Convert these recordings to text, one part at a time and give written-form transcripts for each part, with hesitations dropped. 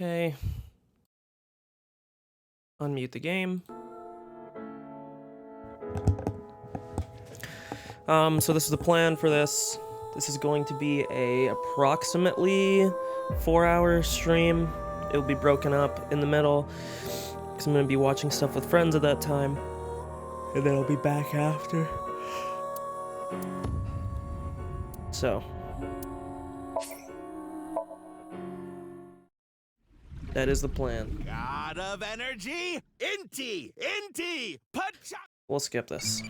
Okay. Unmute the game. So this is the plan for this. This is going to be a approximately 4-hour stream. It will be broken up in the middle because I'm going to be watching stuff with friends at that time. And then I'll be back after. So. That is the plan. God of energy, Inti, We'll skip this.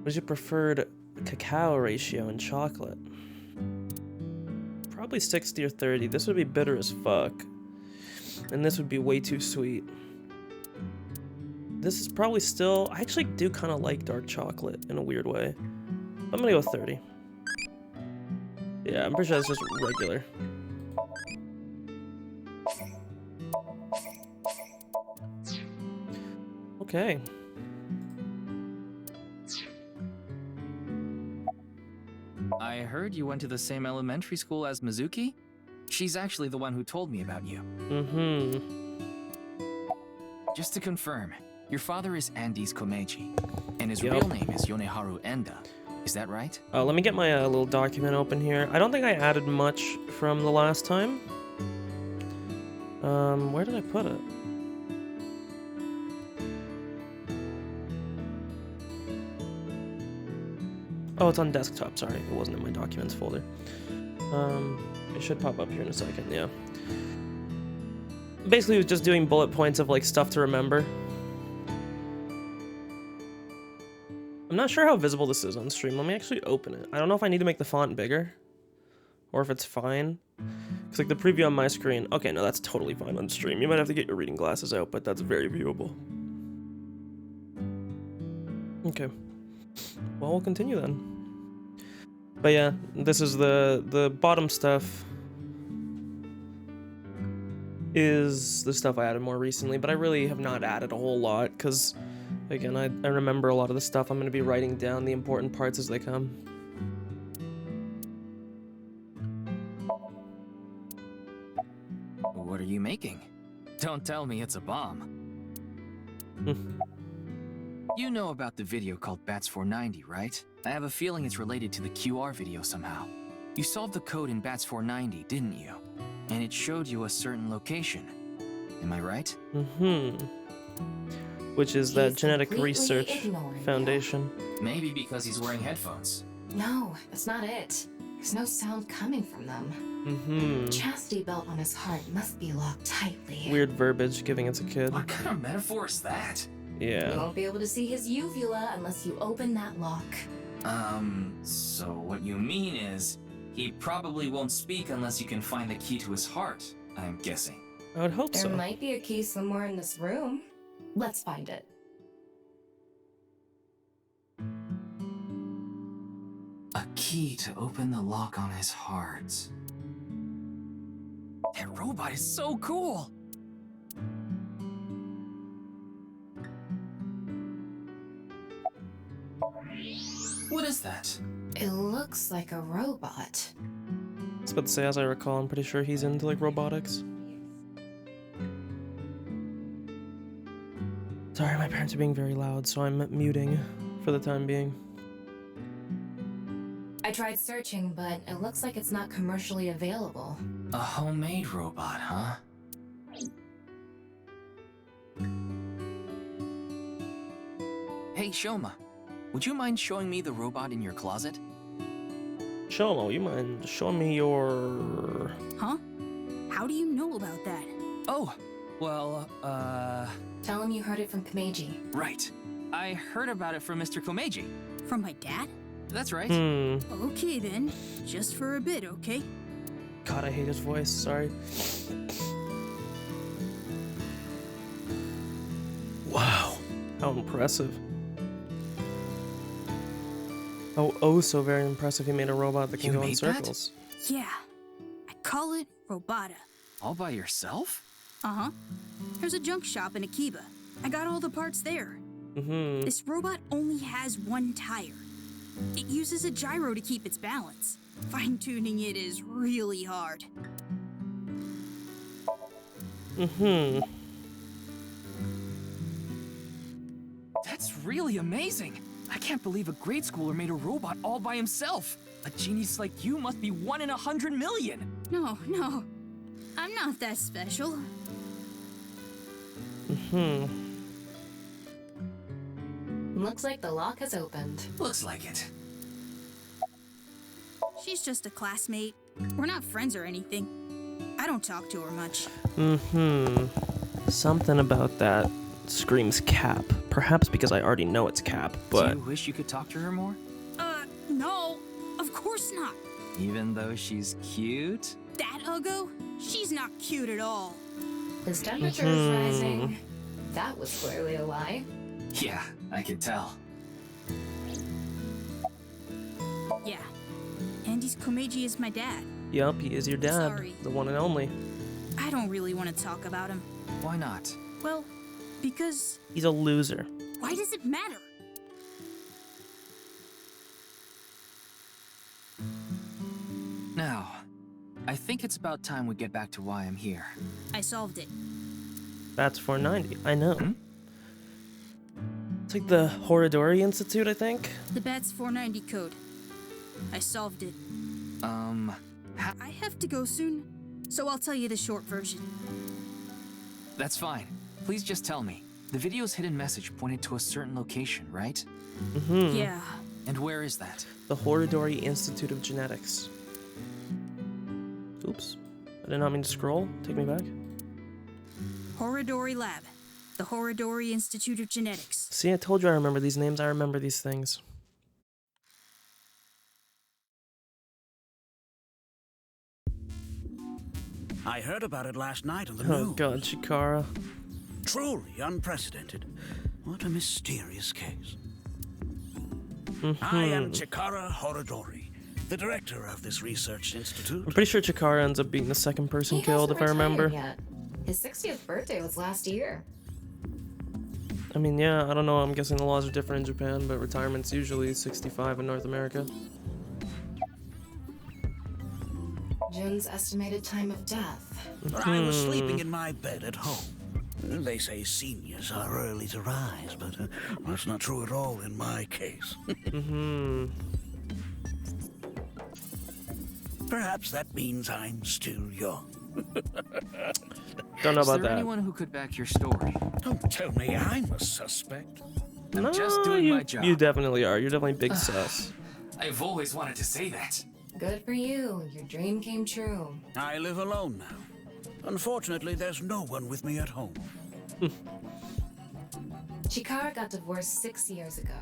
What is your preferred cacao ratio in chocolate? Probably 60 or 30. This would be bitter as fuck. And this would be way too sweet. This is probably still... I actually do kind of like dark chocolate in a weird way. I'm gonna go with 30. Yeah, I'm pretty sure that's just regular. Okay. I heard you went to the same elementary school as Mizuki? She's actually the one who told me about you. Just to confirm, your father is Andes Komeiji, and his real name is Yoneharu Enda. Is that right? Let me get my little document open here. I don't think I added much from the last time. Where did I put it? Oh, it's on desktop, sorry. It wasn't in my documents folder. It should pop up here in a second, yeah. Basically, it was just doing bullet points of, like, stuff to remember. I'm not sure how visible this is on stream. Let me actually open it. I don't know if I need to make the font bigger. Or if it's fine. Because, like, the preview on my screen... Okay, no, that's totally fine on stream. You might have to get your reading glasses out, but that's very viewable. Okay. Well, we'll continue then. But yeah, this is the bottom stuff is the stuff I added more recently, but I really have not added a whole lot because, again, I remember a lot of the stuff. I'm going to be writing down the important parts as they come. What are you making? Don't tell me it's a bomb. You know about the video called Bats 490, right? I have a feeling it's related to the QR video somehow. You solved the code in Bats 490, didn't you? And it showed you a certain location. Am I right? Which is that Genetic Research Foundation. Maybe because he's wearing headphones. No, that's not it. There's no sound coming from them. Chastity belt on his heart must be locked tightly. Weird verbiage giving it's a kid. What kind of metaphor is that? Yeah. You won't be able to see his uvula unless you open that lock. So what you mean is, he probably won't speak unless you can find the key to his heart, I'm guessing. I would hope so. There might be a key somewhere in this room. Let's find it. A key to open the lock on his heart. That robot is so cool! What is that? It looks like a robot. I was about to say, as I recall, I'm pretty sure he's into, like, robotics. Sorry, my parents are being very loud, so I'm muting for the time being. I tried searching, but it looks like it's not commercially available. A homemade robot, huh? Hey, Shoma. Would you mind showing me the robot in your closet? Shomo, you mind showing me your... Huh? How do you know about that? Oh, well, Tell him you heard it from Komeiji. right. I heard about it from Mr. Komeiji. From my dad? That's right. Okay then. Just for a bit, okay? God, I hate his voice, sorry. Wow, how impressive. Oh, so very impressive. He made a robot that can You go in made that? circles. Yeah. I call it Robota. All by yourself? Uh-huh. There's a junk shop in Akiba. I got all the parts there. This robot only has one tire. It uses a gyro to keep its balance. Fine-tuning it is really hard. That's really amazing. I can't believe a grade schooler made a robot all by himself. A genius like you must be 1 in 100 million. No, I'm not that special. Looks like the lock has opened. Looks like it. She's just a classmate. We're not friends or anything. I don't talk to her much. Something about that screams Cap. Perhaps because I already know it's Cap, but... Do you wish you could talk to her more? No. Of course not. Even though she's cute? That Uggo? She's not cute at all. His temperature is rising. That was clearly a lie. Yeah, I could tell. Yeah. Andy's Komeiji is my dad. Yup, he is your dad. Sorry. The one and only. I don't really want to talk about him. Why not? Well, because He's a loser. why does it matter? Now, I think it's about time we get back to why I'm here. I solved it. That's 490. I know. It's like the Horadori Institute, I think. The BATS 490 code. I solved it. I have to go soon, so I'll tell you the short version. That's fine. Please just tell me. The video's hidden message pointed to a certain location, right? Yeah. And where is that? The Horadori Institute of Genetics. Oops. I did not mean to scroll. Take me back. Horadori Lab. The Horadori Institute of Genetics. See, I told you I remember these names. I remember these things. I heard about it last night on the Oh news. god, Chikara. Truly unprecedented. What a mysterious case. I am Chikara Horadori, the director of this research institute. I'm pretty sure Chikara ends up being the second person He killed, hasn't if I remember. retired yet. His 60th birthday was last year. I mean, yeah, I don't know. I'm guessing the laws are different in Japan, but retirement's usually 65 in North America. Jun's estimated time of death. I was sleeping in my bed at home. They say seniors are early to rise, but that's not true at all in my case. Perhaps that means I'm still young. Don't know Is about there that. anyone who could back your story? Don't tell me I'm a suspect. I'm just doing my job. You definitely are. You're definitely big sus. I've always wanted to say that. Good for you. Your dream came true. I live alone now. Unfortunately, there's no one with me at home. Chikara got divorced 6 years ago.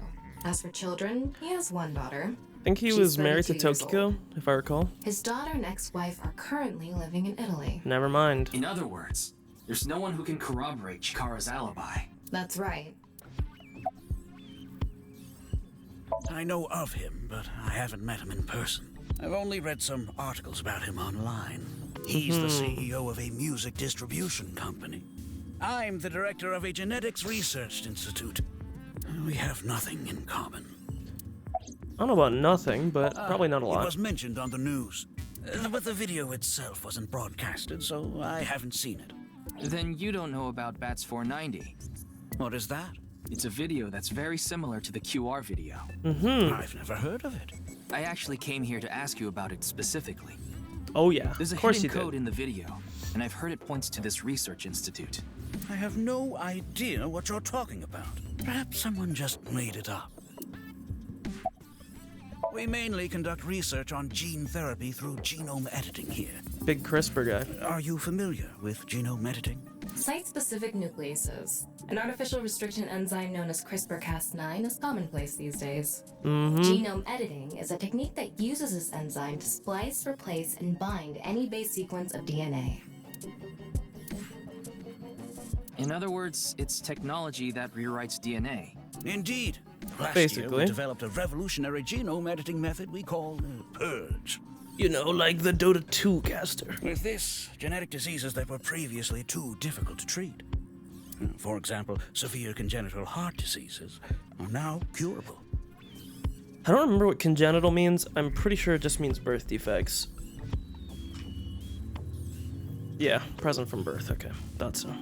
As for children, he has one daughter. I think he She's was married to 32 years Tokiko, old. if I recall. His daughter and ex-wife are currently living in Italy. Never mind. In other words, there's no one who can corroborate Chikara's alibi. That's right. I know of him, but I haven't met him in person. I've only read some articles about him online. He's the CEO of a music distribution company. I'm the director of a genetics research institute. We have nothing in common. I don't know about nothing, but probably not a It lot. was mentioned on the news, but the video itself wasn't broadcasted, so I haven't seen it. Then you don't know about BATS 490. What is that? It's a video that's very similar to the QR video. I've never heard of it. I actually came here to ask you about it specifically. Oh yeah, There's a of course hidden you code did. in the video, and I've heard it points to this research institute. I have no idea what you're talking about. Perhaps someone just made it up. We mainly conduct research on gene therapy through genome editing here. Big CRISPR guy. Are you familiar with genome editing? Site-specific nucleases. An artificial restriction enzyme known as CRISPR-Cas9 is commonplace these days. Genome editing is a technique that uses this enzyme to splice, replace, and bind any base sequence of DNA. In other words, it's technology that rewrites DNA. Indeed. Last year, Basically. we developed a revolutionary genome editing method we call purge. You know, like the Dota 2 caster. With this, genetic diseases that were previously too difficult to treat, for example, severe congenital heart diseases, are now curable. I don't remember what congenital means. I'm pretty sure it just means birth defects. Yeah, present from birth. Okay, thought so.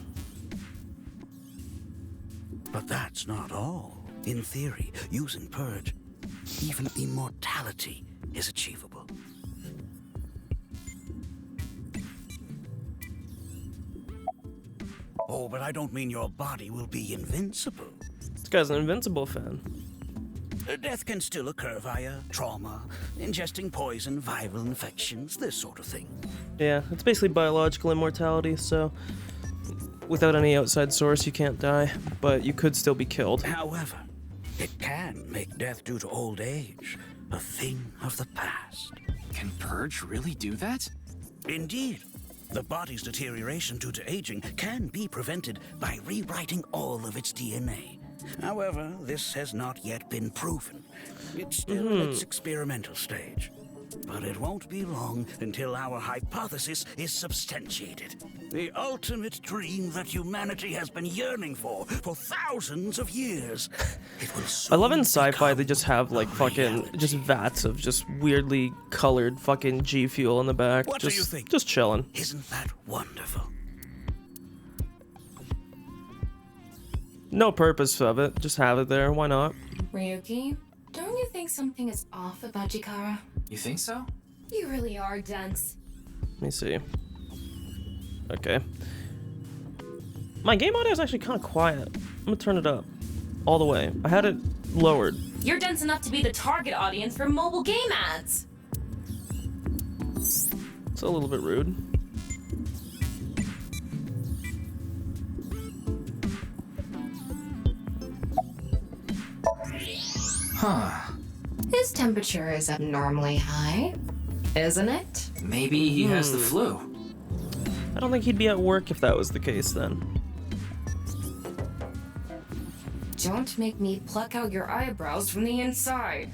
But that's not all. In theory, using Purge, even immortality is achievable. Oh, but I don't mean your body will be invincible. This guy's an Invincible fan. Death can still occur via trauma, ingesting poison, viral infections, this sort of thing. Yeah, it's basically biological immortality, so without any outside source you can't die, but you could still be killed. However, it can make death due to old age a thing of the past. Can Purge really do that? Indeed. The body's deterioration due to aging can be prevented by rewriting all of its DNA. However, this has not yet been proven. It's still in its experimental stage. But it won't be long until our hypothesis is substantiated. The ultimate dream that humanity has been yearning for thousands of years. It will I love in soon sci-fi they become just have like a fucking reality. just vats of just weirdly colored fucking G fuel in the back. What do you think? Just chilling. Isn't that wonderful? No purpose of it. Just have it there. Why not? Ryuki, don't you think something is off about Chikara? You think so? You really are dense. Let me see. Okay. My game audio is actually kind of quiet. I'm gonna turn it up all the way. I had it lowered. You're dense enough to be the target audience for mobile game ads. It's a little bit rude. Huh. His temperature is abnormally high, isn't it? Maybe he has the flu. I don't think he'd be at work if that was the case then. Don't make me pluck out your eyebrows from the inside.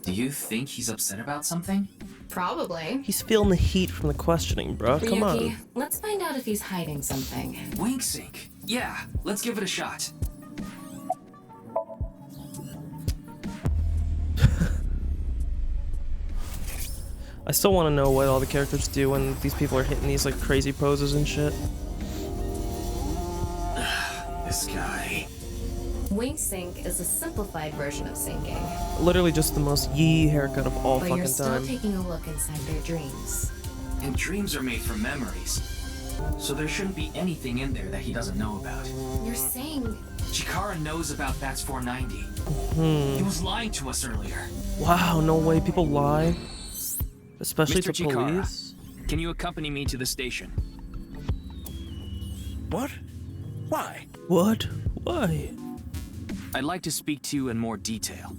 Do you think he's upset about something? Probably. He's feeling the heat from the questioning, bro. Come Ryuki, on. let's find out if he's hiding something. Wink sync. Yeah, let's give it a shot. I still want to know what all the characters do when these people are hitting these like crazy poses and shit. This guy. Wing sync is a simplified version of syncing, Literally just the most yee haircut of all but you're fucking still time. taking a look inside their dreams. And dreams are made from memories. So there shouldn't be anything in there that he doesn't know about. You're saying Chikara knows about Bats 490. He was lying to us earlier. Wow, no way. People lie. Especially Mr. to Chikara, police. can you accompany me to the station? What? Why? What? Why? I'd like to speak to you in more detail.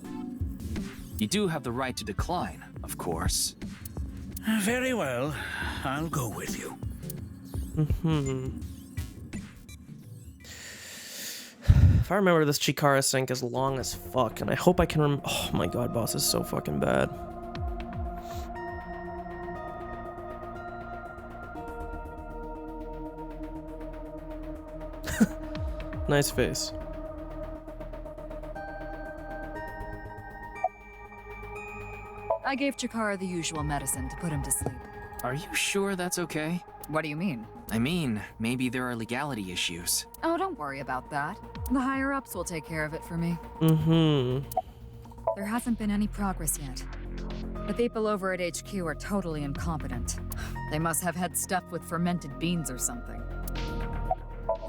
You do have the right to decline, of course. Very well. I'll go with you. If I remember, this Chikara sync is long as fuck, and I hope I can oh my god, boss is so fucking bad. Nice face. I gave Chikara the usual medicine to put him to sleep. Are you sure that's okay? What do you mean? I mean, maybe there are legality issues. Oh, don't worry about that. The higher-ups will take care of it for me. There hasn't been any progress yet. The people over at HQ are totally incompetent. They must have had stuff with fermented beans or something.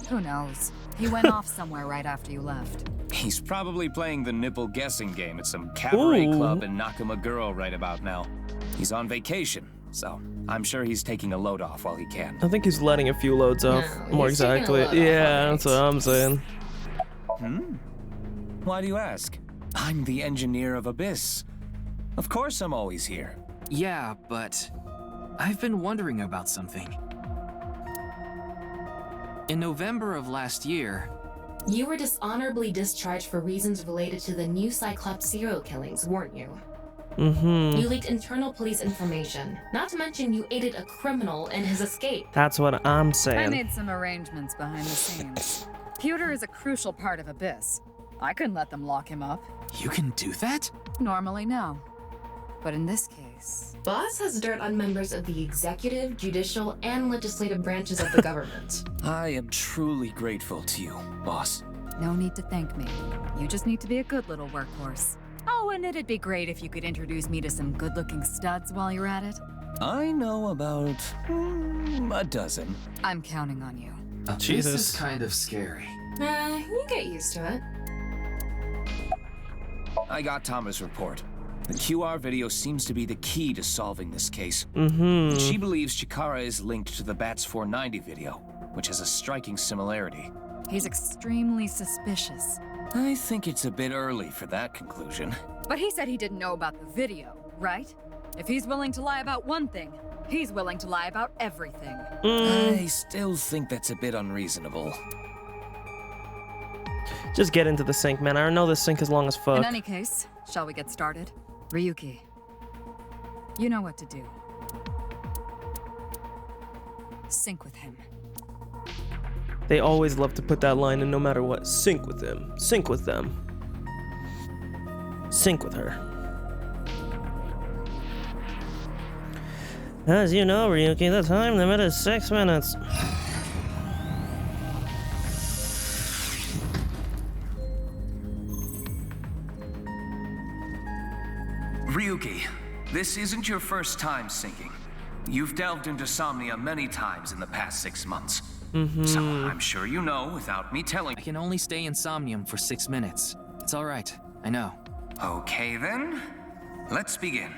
Who knows? He went off somewhere right after you left. He's probably playing the nipple guessing game at some cabaret Ooh. club in Nakamaguro right about now. He's on vacation, so I'm sure he's taking a load off while he can. I think he's letting a few loads off. No, More he's taking a exactly. load off, Yeah, alright. that's what I'm saying. Why do you ask? I'm the engineer of Abyss. Of course I'm always here. Yeah, but I've been wondering about something. In November of last year, you were dishonorably discharged for reasons related to the new Cyclops serial killings, weren't you? You leaked internal police information. Not to mention you aided a criminal in his escape. That's what I'm I saying. made some arrangements behind the scenes. Pewter is a crucial part of Abyss. I couldn't let them lock him up. You can do that? Normally, no. But in this case... Boss has dirt on members of the executive, judicial, and legislative branches of the government. I am truly grateful to you, boss. No need to thank me. You just need to be a good little workhorse. Oh, and it'd be great if you could introduce me to some good-looking studs while you're at it. I know about a dozen. I'm counting on you. Jesus. This is kind of scary. You get used to it. I got Tama's report. The QR video seems to be the key to solving this case. She believes Chikara is linked to the Bats 490 video, which has a striking similarity. He's extremely suspicious. I think it's a bit early for that conclusion. But he said he didn't know about the video, right? If he's willing to lie about one thing, he's willing to lie about everything. I still think that's a bit unreasonable. Just get into the sink, man. I know this sink is long as fuck. In any case, shall we get started? Ryuki, you know what to do. Sync with him. They always love to put that line in no matter what. Sync with him. Sync with them. Sync with her. As you know, Ryuki, the time limit is 6 minutes. Ryuki, this isn't your first time syncing. You've delved into Somnia many times in the past 6 months. So I'm sure you know without me telling. I can only stay in Somnium for 6 minutes. It's all right. I know. Okay then, let's begin.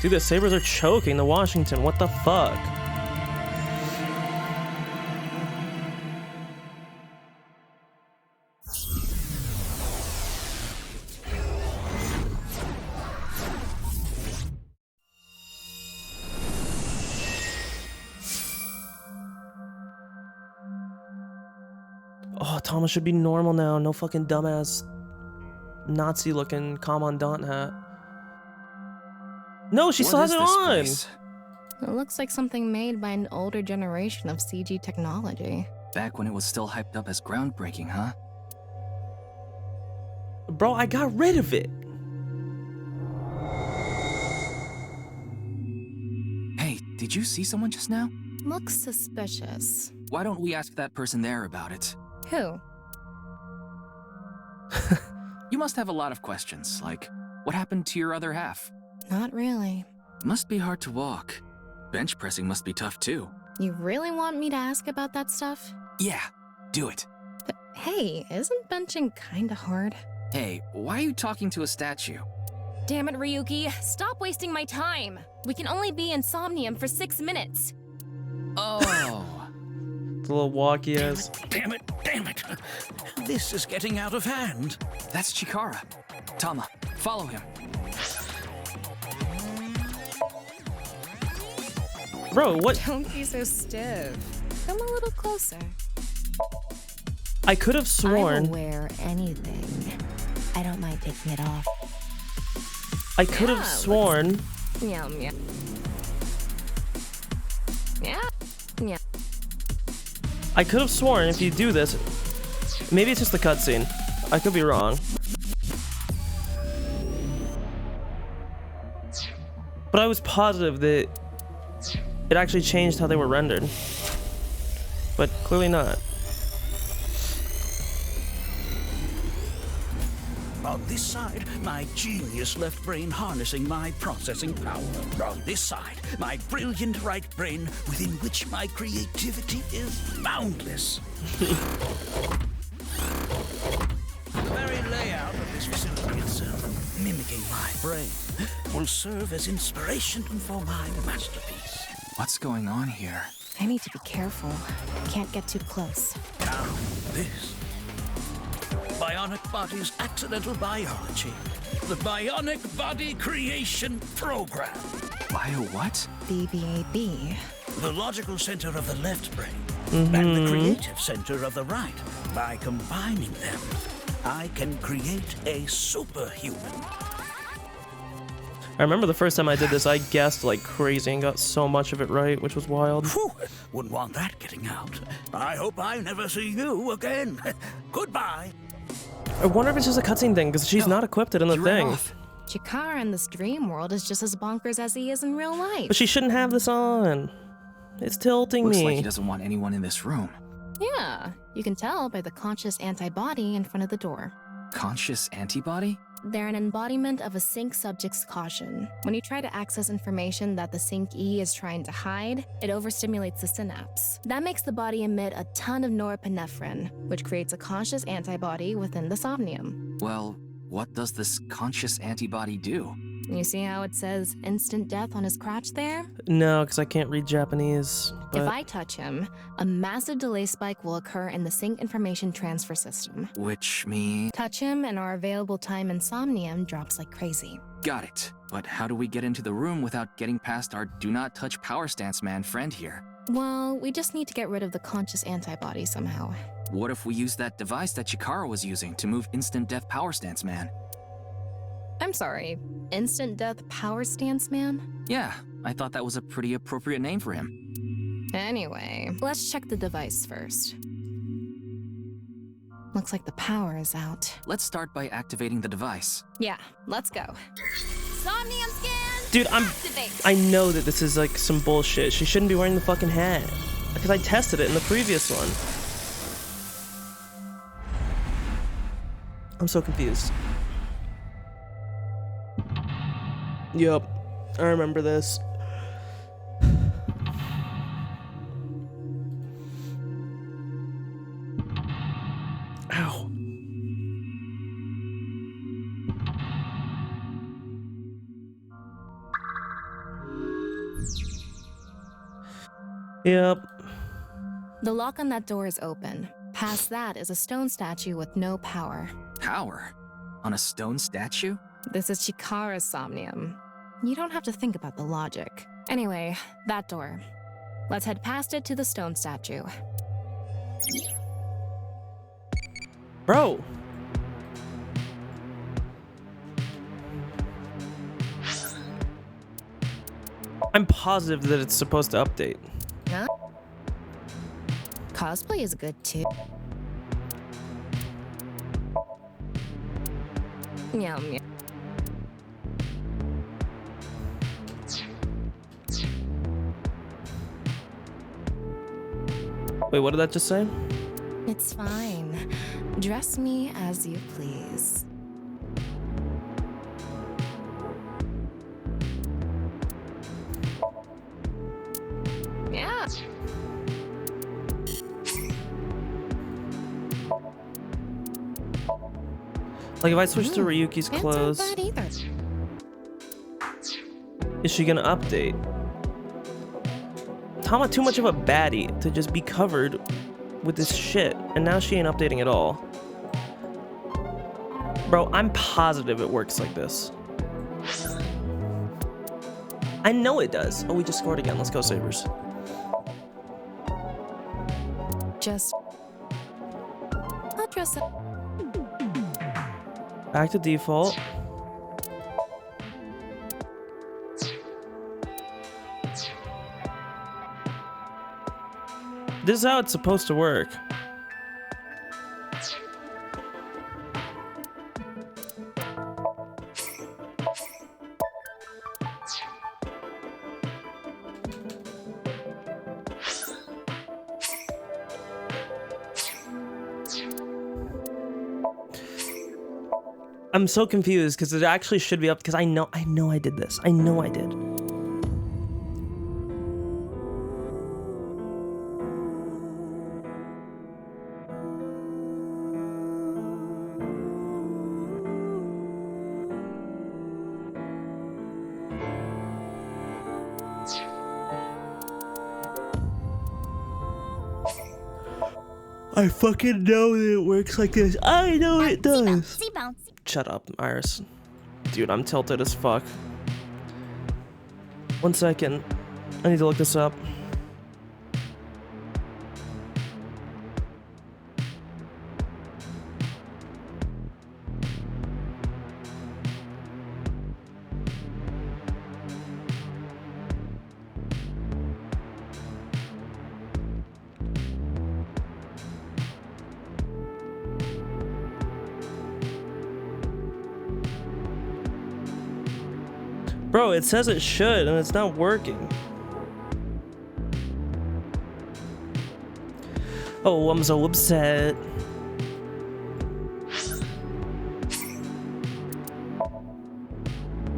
Dude, the Sabres are choking the Washington. What the fuck? Oh, Thomas should be normal now. No fucking dumbass Nazi-looking commandant hat. No, she still has it on. Place? It looks like something made by an older generation of CG technology. Back when it was still hyped up as groundbreaking, huh? Bro, I got rid of it. Hey, did you see someone just now? Looks suspicious. Why don't we ask that person there about it? Who? You must have a lot of questions, like, what happened to your other half? Not really. Must be hard to walk. Bench pressing must be tough too. You really want me to ask about that stuff? Yeah, do it. But hey, isn't benching kinda hard? Hey, why are you talking to a statue? Damn it, Ryuki. Stop wasting my time. We can only be in Somnium for 6 minutes. Oh. The little walkie ass. Damn it, damn it. This is getting out of hand. That's Chikara. Tama, follow him. Bro, what? Don't be so stiff. Come a little closer. I could have I sworn. will wear anything. I don't mind taking it off. I could have Yeah, sworn. Yum, yum. Yeah. Yeah. I could have sworn if you do this, maybe it's just the cutscene. I could be wrong. But I was positive that it actually changed how they were rendered. But clearly not. On this side, my genius left brain harnessing my processing power. On this side, my brilliant right brain within which my creativity is boundless. The very layout of this facility itself, mimicking my brain, will serve as inspiration for my masterpiece. What's going on here? I need to be careful. Can't get too close. Now, this. Bionic Body's Accidental Biology. The Bionic Body Creation Program. Bio what? BBAB. The logical center of the left brain and the creative center of the right. By combining them, I can create a superhuman. I remember the first time I did this, I guessed like crazy and got so much of it right, which was wild. Phew, wouldn't want that getting out. I hope I never see you again. Goodbye. I wonder if it's just a cutscene thing, because she's not equipped in the He ran thing. off. Chikara in this dream world is just as bonkers as he is in real life. But she shouldn't have this on. It's tilting Looks me. like he doesn't want anyone in this room. Yeah, you can tell by the conscious antibody in front of the door. Conscious antibody? They're an embodiment of a sync subject's caution. When you try to access information that the sync E is trying to hide, it overstimulates the synapse. That makes the body emit a ton of norepinephrine, which creates a conscious antibody within the Somnium. Well, what does this conscious antibody do? You see how it says instant death on his crotch there? No, because I can't read Japanese. But If I touch him, a massive delay spike will occur in the sync information transfer system. Which means... Touch him and our available time in Somnium drops like crazy. Got it. But how do we get into the room without getting past our do not touch power stance man friend here? Well, we just need to get rid of the conscious antibody somehow. What if we use that device that Chikara was using to move instant death power stance man? I'm sorry, instant death power stance man? Yeah, I thought that was a pretty appropriate name for him. Anyway, let's check the device first. Looks like the power is out. Let's start by activating the device. Yeah, let's go. Somnium scan! dude, Activate! I know that this is like some bullshit. She shouldn't be wearing the fucking hat. Because I tested it in the previous one. I'm so confused. Yep, I remember this. Ow. Yep. The lock on that door is open. Past that is a stone statue with no power. Power? On a stone statue? This is Chikara's Somnium. You don't have to think about the logic. Anyway, that door. Let's head past it to the stone statue. Bro. I'm positive that it's supposed to update. Huh? Cosplay is good too. Yum. Wait, what did that just say? It's fine. Dress me as you please. Yeah. Like if I switch to Ryuki's Can't clothes, tell that either. is she gonna update? How too much of a baddie to just be covered with this shit, and now she ain't updating at all. Bro, I'm positive it works like this. I know it does. Oh, we just scored again. Let's go, Sabres. Just. I'll dress up. Back to default. This is how it's supposed to work. I'm so confused because it actually should be up because I know I did this. I know I did. I fucking know that it works like this. I know it does. Shut up, Iris. Dude, I'm tilted as fuck. 1 second. I need to look this up. Bro, it says it should, and it's not working. Oh, I'm so upset.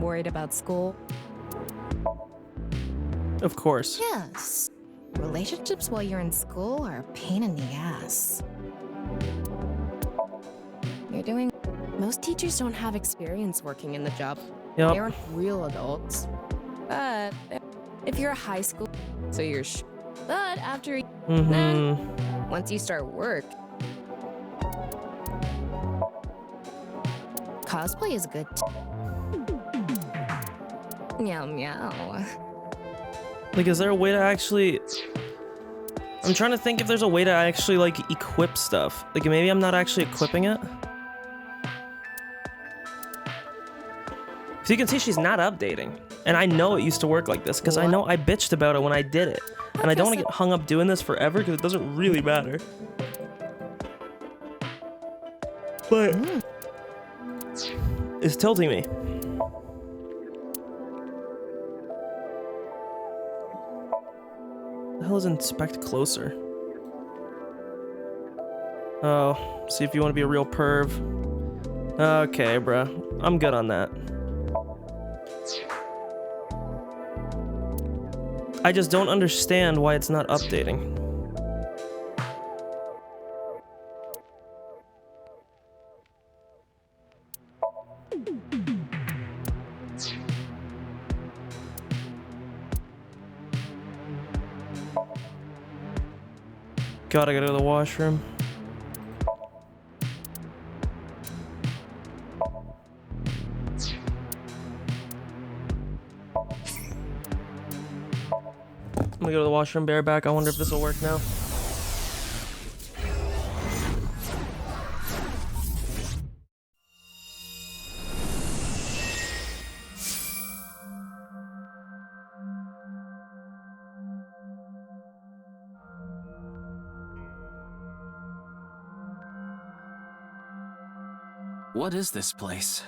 Worried about school? Of course. Yes. Relationships while you're in school are a pain in the ass. You're doing... Most teachers don't have experience working in the job. Yep. They aren't real adults. But if you're a high school, so you're but after then, once you start work, cosplay is good. Meow meow. Like, is there a way to actually... I'm trying to think if there's a way to actually, like, equip stuff. Like, maybe I'm not actually equipping it. So you can see she's not updating. And I know it used to work like this, because I know I bitched about it when I did it. And I don't want to get hung up doing this forever, because it doesn't really matter. But... it's tilting me. The hell is inspect closer? Oh, see if you want to be a real perv. Okay, bruh. I'm good on that. I just don't understand why it's not updating. God, I gotta go to the washroom. I'm gonna go to the washroom bareback. I wonder if this will work now. What is this place?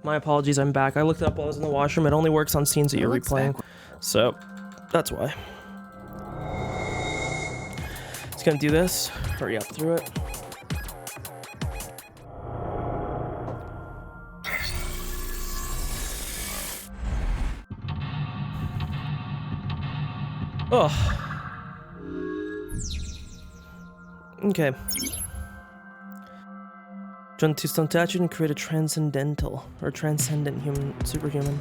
My apologies, I'm back. I looked it up while I was in the washroom. It only works on scenes that you're replaying. So, that's why. Just gonna do this. Hurry up through it. Oh. Okay. Join the two-stone statue and create a transcendent human, superhuman.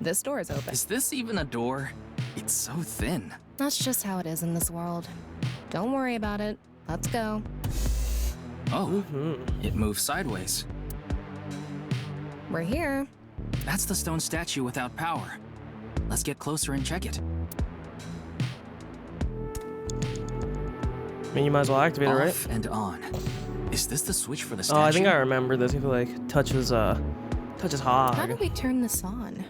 This door is open. Is this even a door? It's so thin. That's just how it is in this world. Don't worry about it. Let's go. Oh, it moves sideways. We're here. That's the stone statue without power. Let's get closer and check it. I mean, you might as well activate it, right? Off and on. Is this the switch for the statue? Oh, I think I remember this. You have to, like, touch his hog. How do we turn this on?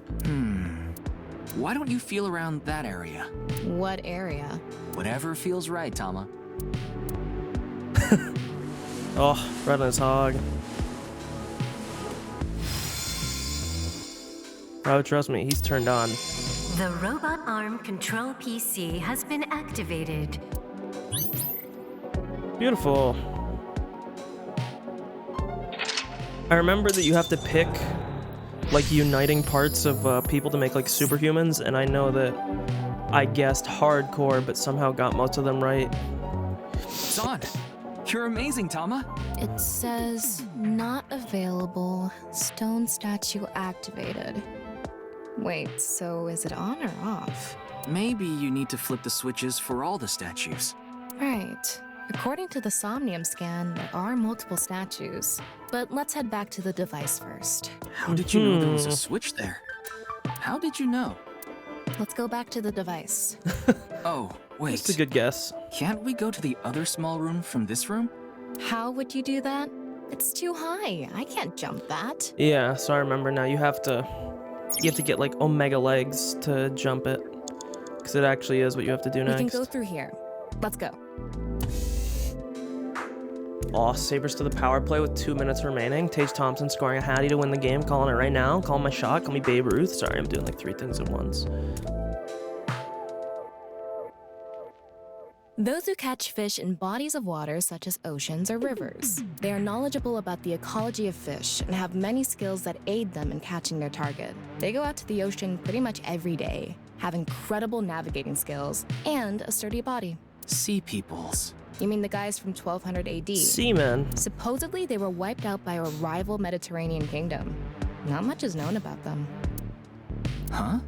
Why don't you feel around that area? What area? Whatever feels right, Tama. Oh, right on his hog. Oh, trust me, he's turned on. The robot arm control PC has been activated. Beautiful. I remember that you have to pick, like, uniting parts of people to make, like, superhumans, and I know that I guessed hardcore, but somehow got most of them right. It's on. You're amazing, Tama. It says, not available, stone statue activated. Wait, so is it on or off? Maybe you need to flip the switches for all the statues. Right. According to the Somnium scan, there are multiple statues. But let's head back to the device first. How did you know there was a switch there? How did you know? Let's go back to the device. Oh, wait. That's a good guess. Can't we go to the other small room from this room? How would you do that? It's too high. I can't jump that. Yeah, so I remember now. You have to get, like, omega legs to jump it. Because it actually is what you have to do next. We can go through here. Let's go. Aw, Sabres to the power play with 2 minutes remaining. Tage Thompson scoring a hattie to win the game. Calling it right now. Calling my shot. Call me Babe Ruth. Sorry, I'm doing like 3 things at once. Those who catch fish in bodies of water such as oceans or rivers. They are knowledgeable about the ecology of fish and have many skills that aid them in catching their target. They go out to the ocean pretty much every day, have incredible navigating skills, and a sturdy body. Sea peoples. You mean the guys from 1200 AD? Seamen. Supposedly, they were wiped out by a rival Mediterranean kingdom. Not much is known about them. Huh?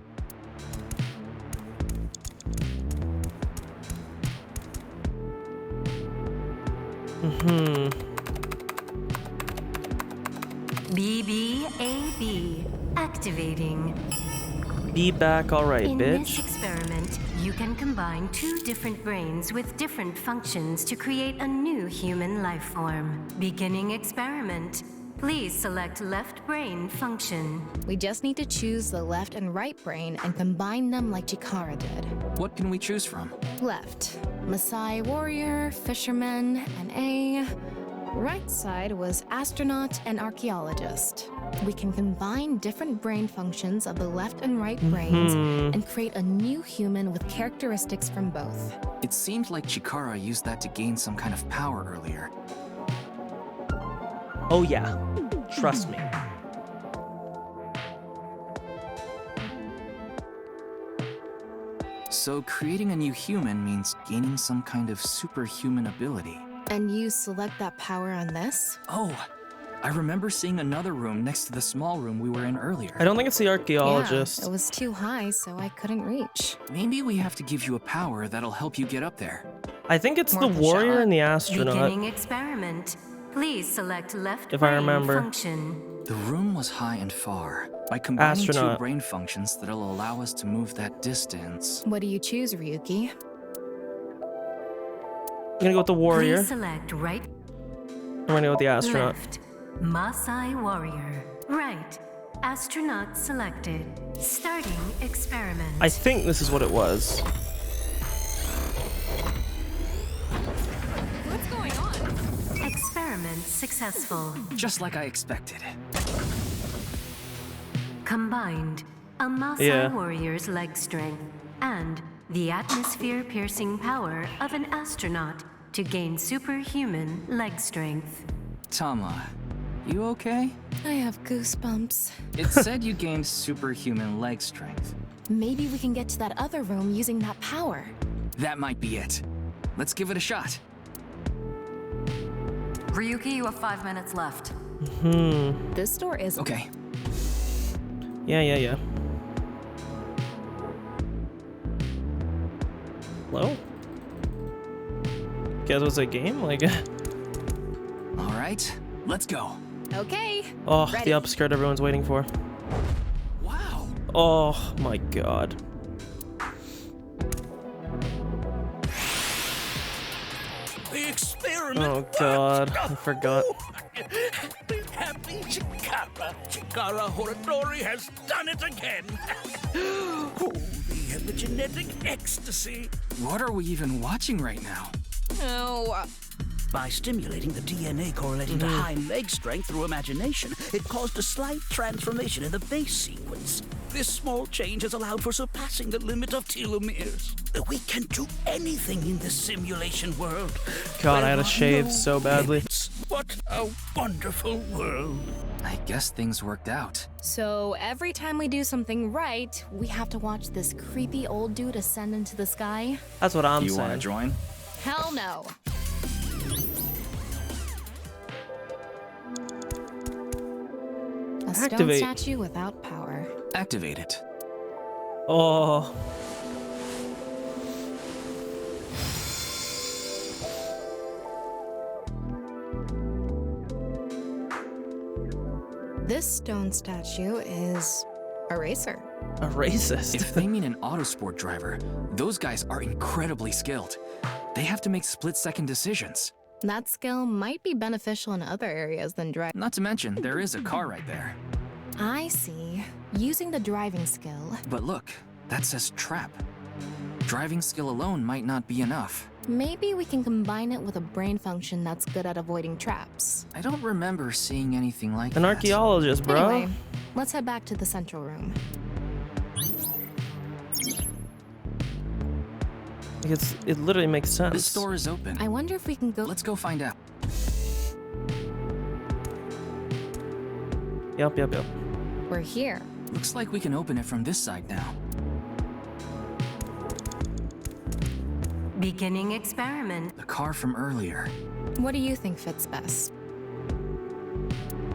BBAB activating. Be back, alright, In bitch. this experiment, you can combine 2 different brains with different functions to create a new human life form. Beginning experiment. Please select left brain function. We just need to choose the left and right brain and combine them like Chikara did. What can we choose from? Left, Maasai warrior, fisherman, and A. Right side was astronaut and archaeologist. We can combine different brain functions of the left and right brains and create a new human with characteristics from both. It seemed like Chikara used that to gain some kind of power earlier. Oh yeah, trust me. So creating a new human means gaining some kind of superhuman ability. And you select that power on this? Oh, I remember seeing another room next to the small room we were in earlier. I don't think it's the archaeologist. Yeah, it was too high, so I couldn't reach. Maybe we have to give you a power that'll help you get up there. I think it's the Worth a warrior shot. and the astronaut. Beginning experiment. Please select left If I brain remember. function. The room was high and far. By combining Astronaut. 2 brain functions that'll allow us to move that distance. What do you choose, Ryuki? I'm gonna go with the warrior. Please select right, I'm gonna go with the astronaut. left. Maasai warrior. Right. Astronaut selected. Starting experiment. I think this is what it was. What's going on? Experiment Experiment successful. Just like I expected. Combined, a Maasai warrior's leg strength and the atmosphere-piercing power of an astronaut to gain superhuman leg strength. Tama, you okay? I have goosebumps. It said you gained superhuman leg strength. Maybe we can get to that other room using that power. That might be it. Let's give it a shot. Ryuki, you have 5 minutes left. This door is Okay. Yeah. Hello? Guess was a game? Like, All right, let's go. okay. oh, Ready. the upskirt everyone's waiting for. Wow. Oh my god. The experiment Oh worked. god, I forgot. Happy Chikara. Chikara Horatori has done it again. Oh, the epigenetic ecstasy. What are we even watching right now? Oh, By stimulating the DNA correlating to high leg strength through imagination, it caused a slight transformation in the base sequence. This small change has allowed for surpassing the limit of telomeres. We can do anything in this simulation world. God, I There had to are shave no so badly. limits. What a wonderful world. I guess things worked out. so every time we do something right, we have to watch this creepy old dude ascend into the sky? That's what I'm You want to saying. join? Hell no. A stone Activate. statue without power. Activate it. Oh. This stone statue is a racer. A racist. If they mean an autosport driver, those guys are incredibly skilled. They have to make split-second decisions. That skill might be beneficial in other areas than driving. Not to mention, there is a car right there. I see. Using the driving skill. But look, that says trap. Driving skill alone might not be enough. Maybe we can combine it with a brain function that's good at avoiding traps. I don't remember seeing anything like An that. archaeologist, bro. Anyway, let's head back to the central room. It literally makes sense. This door is open. I wonder if we can go. Let's go find out. Yep. We're here. Looks like we can open it from this side now. Beginning experiment. The car from earlier. What do you think fits best?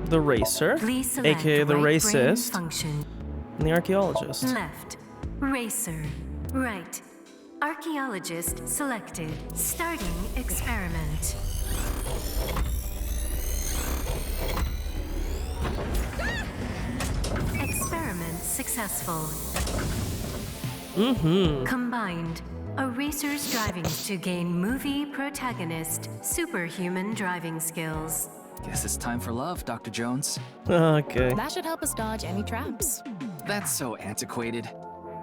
The racer, Please select aka the right brain racist, function. and the archaeologist. Left. Racer. Right. Archaeologist selected. Starting experiment. Experiment successful. Combined. A racer's driving to gain movie protagonist superhuman driving skills. Guess it's time for love, Dr. Jones. Okay. That should help us dodge any traps. That's so antiquated.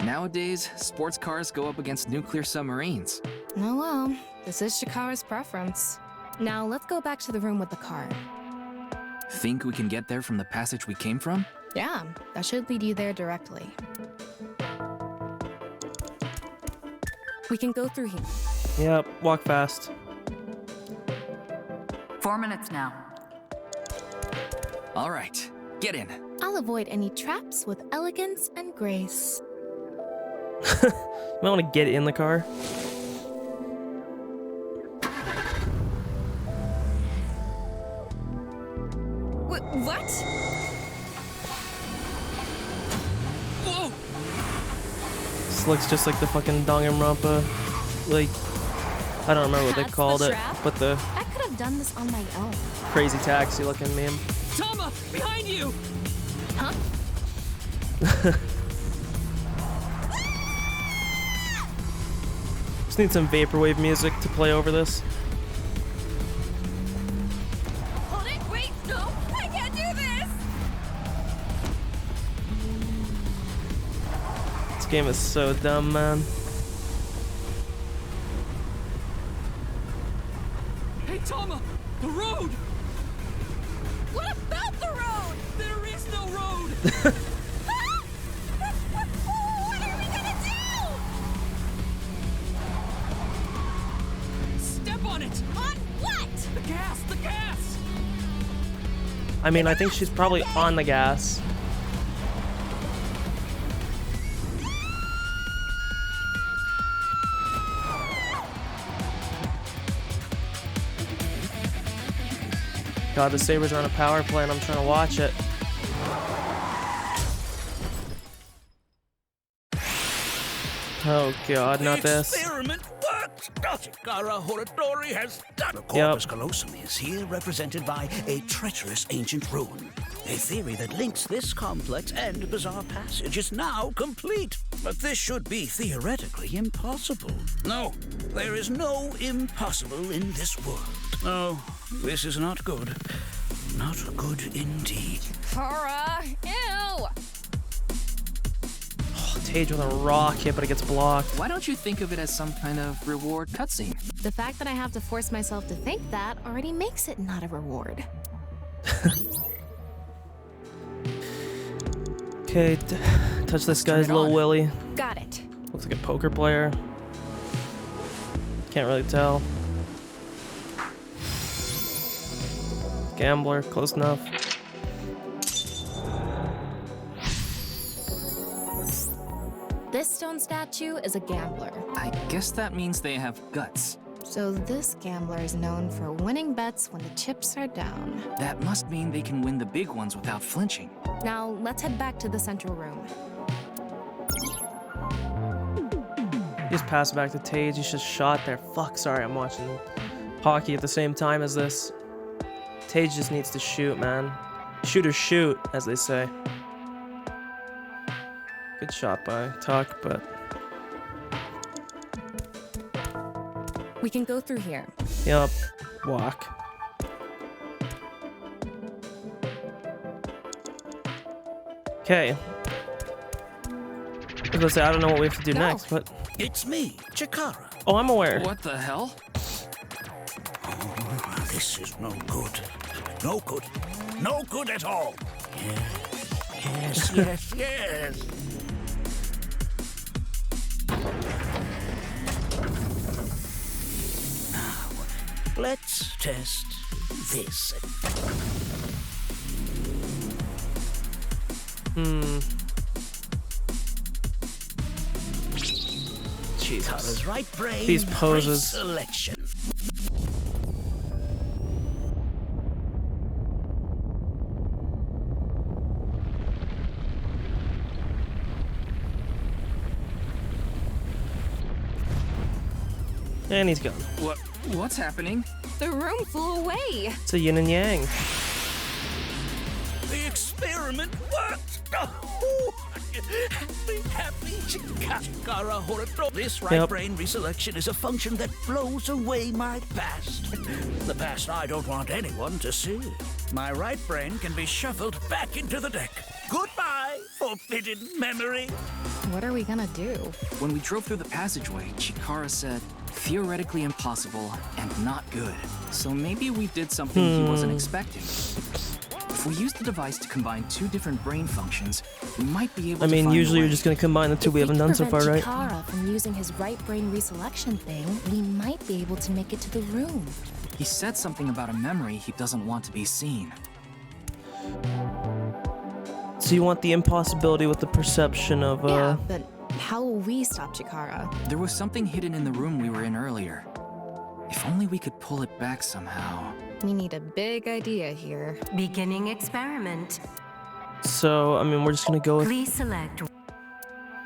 Nowadays, sports cars go up against nuclear submarines. Oh well, this is Shikara's preference. Now let's go back to the room with the car. Think we can get there from the passage we came from? Yeah, that should lead you there directly. We can go through here. Yep. Walk fast. 4 minutes now. All right, get in. I'll avoid any traps with elegance and grace. You might want to get in the car. What? Whoa! This looks just like the fucking Danganronpa, like, I don't remember what they That's the called it, trap? but the I could have done this on my own. crazy taxi looking meme. Tama, behind you! Huh? Just need some vaporwave music to play over this. Hold it! Wait! No! I can't do this! This game is so dumb, man. Hey, Tama! The road! Step on it! On what? The gas! The gas! I mean, I think she's probably on the gas. God, the Sabres are on a power play and I'm trying to watch it. Oh God, not this. The experiment worked! Chikara Horatori has done. The corpus callosum is here represented by a treacherous ancient ruin. A theory that links this complex and bizarre passage is now complete. But this should be theoretically impossible. No, there is no impossible in this world. No, this is not good. Not good indeed. Kara, ew! Tage with a rock hit, but it gets blocked. Why don't you think of it as some kind of reward cutscene? The fact that I have to force myself to think that already makes it not a reward. Okay, touch this guy's little willy. Got it. Looks like a poker player. Can't really tell. Gambler, close enough. This stone statue is a gambler. I guess that means they have guts. So this gambler is known for winning bets when the chips are down. That must mean they can win the big ones without flinching. Now, let's head back to the central room. Just pass it back to Tage. He's just shot there. Fuck, sorry, I'm watching hockey at the same time as this. Tage just needs to shoot, man. Shoot or shoot, as they say. Good shot by Tuck, but... We can go through here. Yup. Walk. Okay. I was gonna say, I don't know what we have to do next, but... It's me, Chikara. Oh, I'm aware. What the hell? Oh, this is no good. No good. No good at all. Yes, yes, yes. Now, let's test this. Jesus. Kara's right brain. These poses. Selection. And he's gone. What's happening? The room flew away. It's a yin and yang. The experiment worked. Oh, happy Chikara Horato. This right brain reselection is a function that blows away my past. The past I don't want anyone to see. My right brain can be shuffled back into the deck. Goodbye, forbidden memory. What are we gonna do? When we drove through the passageway, Chikara said, theoretically impossible and not good. So maybe we did something he wasn't expecting. If we use the device to combine two different brain functions, we might be able to find usually a way. you're just gonna combine the two we haven't done so far, right? If we prevent Chikara from using his right brain reselection thing, we might be able to make it to the room. He said something about a memory he doesn't want to be seen. So you want the impossibility with the perception of, Yeah, but how will we stop Chikara? There was something hidden in the room we were in earlier. If only we could pull it back somehow. We need a big idea here. Beginning experiment. So, I mean, we're just gonna go with Please select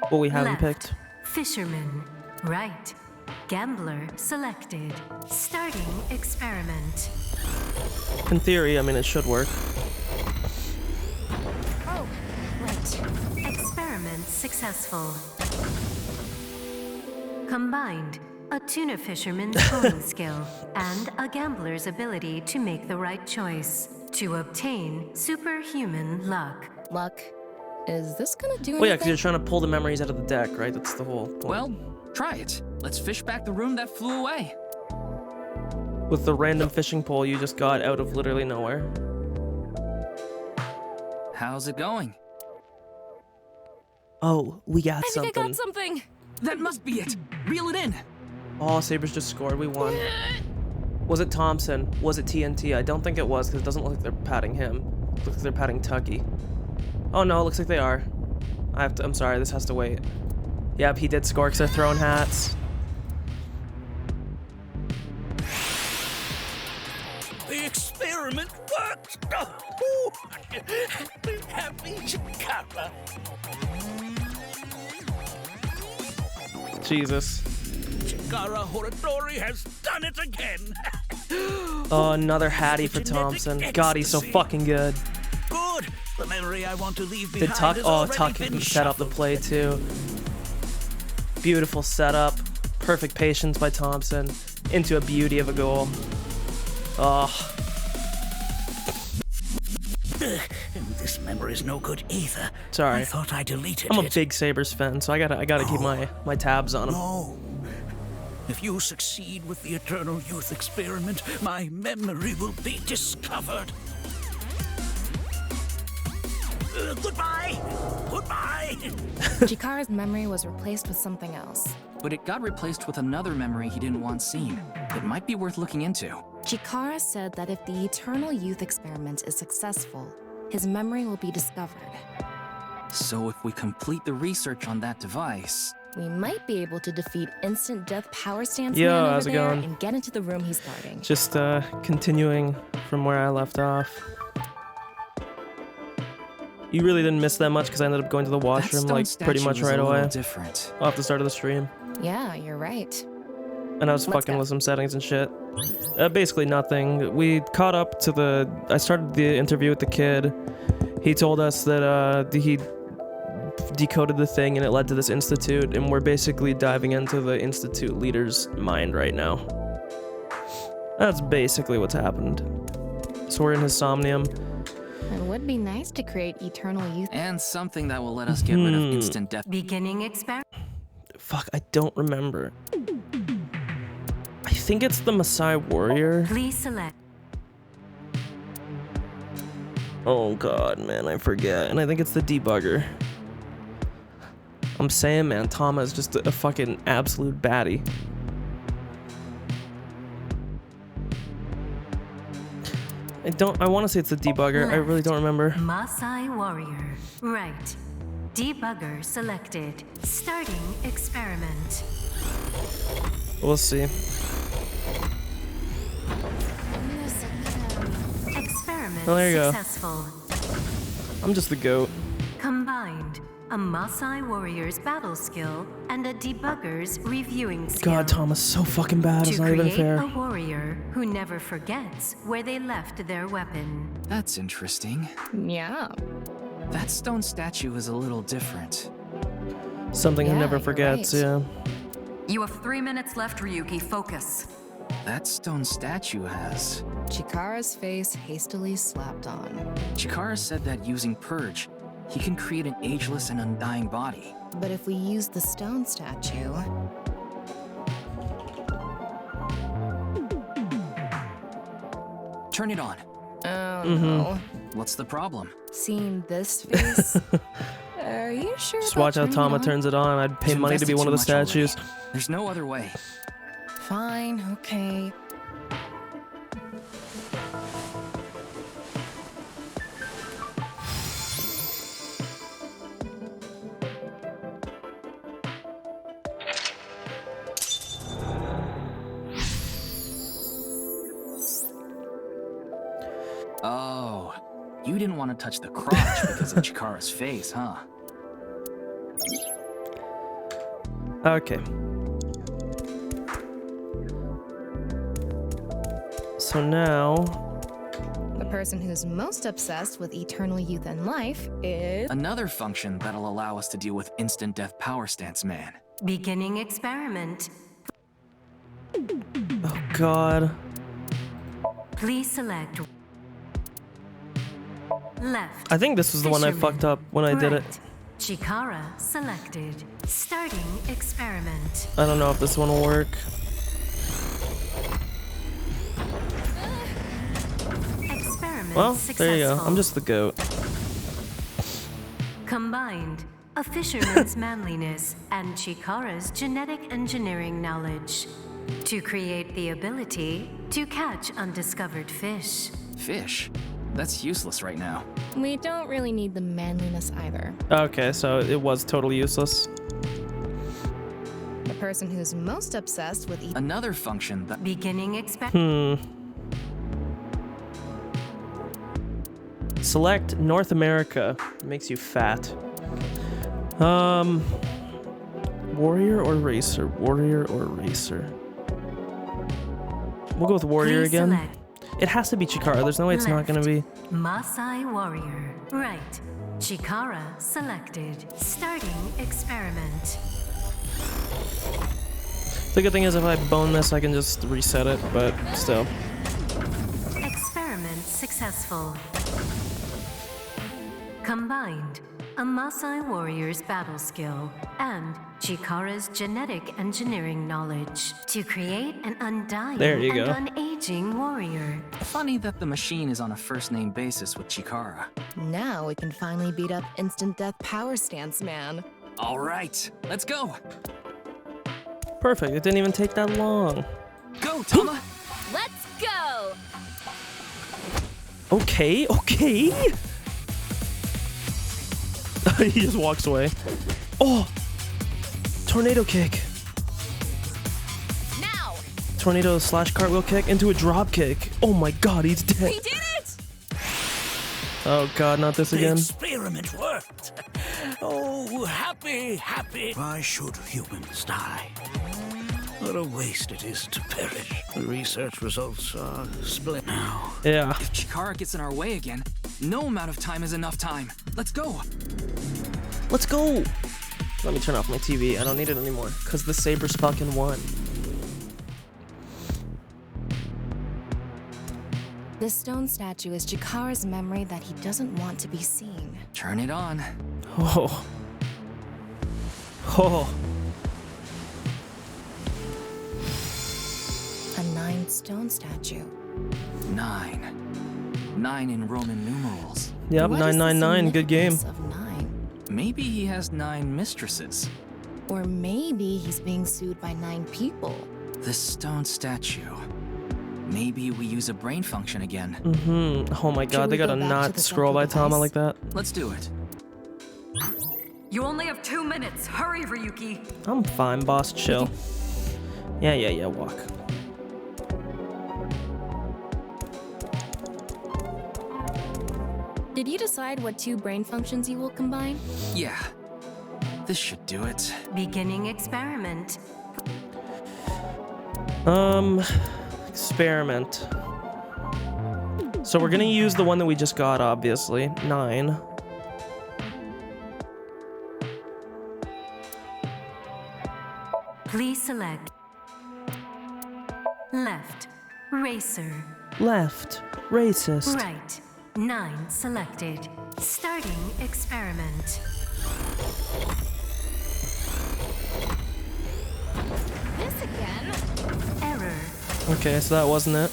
what we haven't left. picked. Fisherman. Right. Gambler selected. Starting experiment. In theory, I mean, it should work. Oh, right. Experiment successful. Combined, a tuna fisherman's coding skill and a gambler's ability to make the right choice to obtain superhuman luck. Luck. Is this gonna do Well, yeah, because anything? you're trying to pull the memories out of the deck, right? That's the whole point. Well, try it. Let's fish back the room that flew away. With the random fishing pole you just got out of literally nowhere. How's it going? Oh, we got I something. think I got something. That must be it. Reel it in. Oh, Sabers just scored. We won. Was it Thompson? Was it TNT? I don't think it was, because it doesn't look like they're patting him. It looks like they're patting Tucky. Oh no, it looks like they are. I'm sorry, this has to wait. Yep, he did score because they're throwing hats. The experiment worked! Happy Chikara. Jesus. Chikara Horatori has done it again! Oh, another Hattie for Thompson. God, he's so fucking good. Good! The memory I want to leave Did behind Tuck? has Oh, already Tuck been set up the shuffled. play too. Beautiful setup. Perfect patience by Thompson. Into a beauty of a goal. Oh. This memory's no good either. Sorry. I thought I deleted I'm a it. big Sabres fan, so I gotta keep my tabs on him. No. If you succeed with the Eternal Youth experiment, my memory will be discovered. Goodbye! Goodbye! Chikara's memory was replaced with something else. But it got replaced with another memory he didn't want seen. It might be worth looking into. Chikara said that if the Eternal Youth experiment is successful, his memory will be discovered. So if we complete the research on that device... We might be able to defeat Instant Death Power Stance Yo, Man over how's it there going? and get into the room he's guarding. Just continuing from where I left off. You really didn't miss that much because I ended up going to the washroom like pretty much right away. Different. Off the start of the stream. Yeah, you're right. And I was Let's fucking go. with some settings and shit. Basically nothing. We caught up to the... I started the interview with the kid. He told us that he decoded the thing and it led to this institute, and we're basically diving into the institute leader's mind right now. That's basically what's happened. So we're in his Somnium. It would be nice to create Eternal Youth. And something that will let us get rid of instant death. Beginning experiment. Fuck, I don't remember. I think it's the Maasai Warrior. Please select. Oh god, man, I forget. And I think it's the debugger. I'm saying, man, Tama is just a fucking absolute baddie. I want to say it's the debugger. I really don't remember. Maasai Warrior. Right. Debugger selected. Starting experiment. We'll see. Experiment Oh, there you go. successful. I'm just the goat. Combined. A Maasai Warrior's battle skill and a debugger's reviewing skill. God, Tama's so fucking bad. It's To not even create fair. a warrior who never forgets where they left their weapon. That's interesting. Yeah. That stone statue is a little different. Something he Yeah, never you're forgets, right. yeah. You have 3 minutes left, Ryuki. Focus. That stone statue has... Chikara's face hastily slapped on. Chikara said that using Purge, he can create an ageless and undying body. But if we use the stone statue... Turn it on. Oh no. What's the problem? Seeing this face? Are you sure Just about watch how turning it Tama on? turns it on. I'd pay You've money to be invested one of the too much already. statues. There's no other way. Fine, okay. Oh, you didn't want to touch the crotch because of Chikara's face, huh? Okay. So now... The person who's most obsessed with eternal youth and life is... Another function that'll allow us to deal with instant death power stance man. Beginning experiment. Oh god. Please select left. I think this was the one I Fisherman. fucked up when I did it. Right. Chikara selected. Starting experiment. I don't know if this one will work. Experiment Well, successful. there you go. I'm just the goat. Combined. a fisherman's manliness, and Chikara's genetic engineering knowledge. To create the ability to catch undiscovered fish. Fish? That's useless right now. We don't really need the manliness either. Okay, so it was totally useless. The person who's most obsessed with eating. Another function that... Beginning experiment. Select North America. Makes you fat. Warrior or racer? Warrior or racer? We'll go with warrior Please again. select. It has to be Chikara. There's no way it's not gonna be. Maasai warrior. Right. Chikara selected. Starting experiment. The good thing is if I bone this, I can just reset it, but still. Experiment successful. Combined, a Maasai warrior's battle skill and Chikara's genetic engineering knowledge to create an undying There you go. and unaging warrior. Funny that the machine is on a first-name basis with Chikara. Now we can finally beat up instant death power stance man. All right, let's go. Perfect. It didn't even take that long. Go, Tama. Let's go! Okay, okay. He just walks away. Oh! Tornado kick. Now! Tornado slash cartwheel kick into a drop kick. Oh my god, he's dead. We did it! Oh god, not this The again. experiment worked. Oh, happy, happy. Why should humans die? What a waste it is to perish. The research results are split now. Yeah. If Chikara gets in our way again, no amount of time is enough time. Let's go. Let's go. Let me turn off my TV. I don't need it anymore because the Sabres fucking won. This stone statue is Chikara's memory that he doesn't want to be seen. Turn it on. Oh. Oh. A 9 stone statue. 9. 9 in Roman numerals. Yep, What is the 999. Good game. significance of 9? Maybe he has 9 mistresses. Or maybe he's being sued by 9 people. This stone statue. Maybe we use a brain function again. Oh my god, Should they we gotta go back to not the scroll by central Tama device? like that. Let's do it. You only have 2 minutes. Hurry, Ryuki. I'm fine, boss. Chill. Yeah, walk. Did you decide what 2 brain functions you will combine? Yeah. This should do it. Beginning experiment. Experiment. So we're gonna use the one that we just got, obviously. 9. Please select. Left. Racer. Left. Racist. Right. 9 selected. Starting experiment. This again? Error. Okay, so that wasn't it.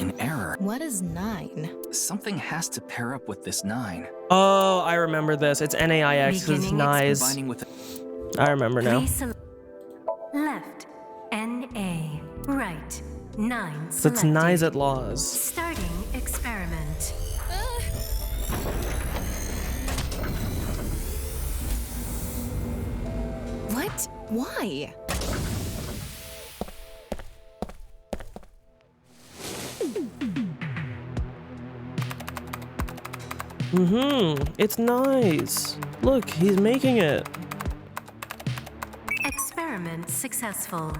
An error. What is 9? Something has to pair up with this 9. Oh, I remember this. It's NAIX. It's Beginning nice. Combining with I remember now. Please select. Left. NA. Right. 9 So it's selected. Nice at Laws. Starting experiment. What? Why? It's nice. Look, he's making it. Experiment successful.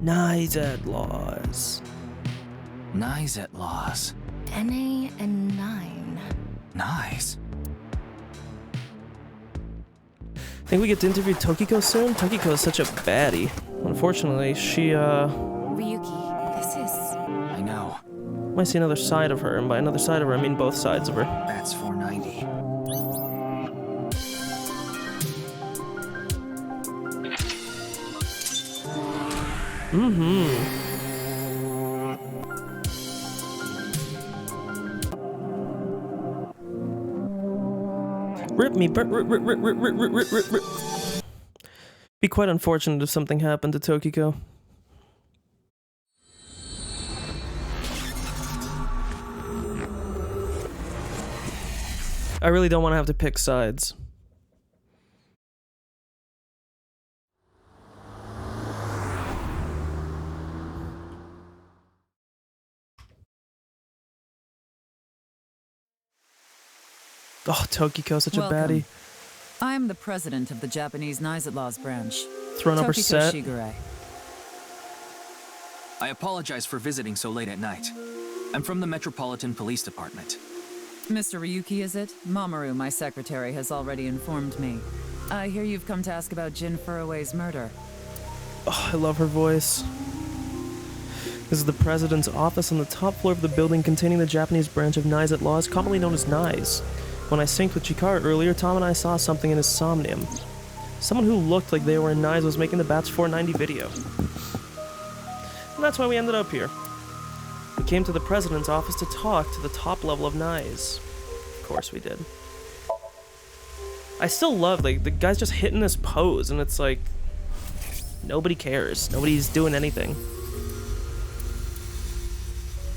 Nice at Laws. Nice at laws. NA and 9. Nice. Think we get to interview Tokiko soon? Tokiko is such a baddie. Unfortunately, she, Ryuki, this is... I know. might see another side of her, and by another side of her, I mean both sides of her. That's 490. Rip me, rip. Be quite unfortunate if something happened to Tokiko. I really don't want to have to pick sides. Oh, Tokiko, such Welcome. a baddie. I'm the president of the Japanese Knives at Laws branch. Throwing up her set. Shigure. I apologize for visiting so late at night. I'm from the Metropolitan Police Department. Mr. Ryuki, is it? Mamoru, my secretary, has already informed me. I hear you've come to ask about Jin Furue's murder. Oh, I love her voice. This is the president's office on the top floor of the building containing the Japanese branch of Knives at Laws, commonly known as Knives. When I synced with Chikara earlier, Tom and I saw something in his Somnium. Someone who looked like they were in Knives was making the Bats 490 video. And that's why we ended up here. We came to the president's office to talk to the top level of Knives. Of course we did. I still love, like, the guy's just hitting this pose, and it's like, nobody cares. Nobody's doing anything.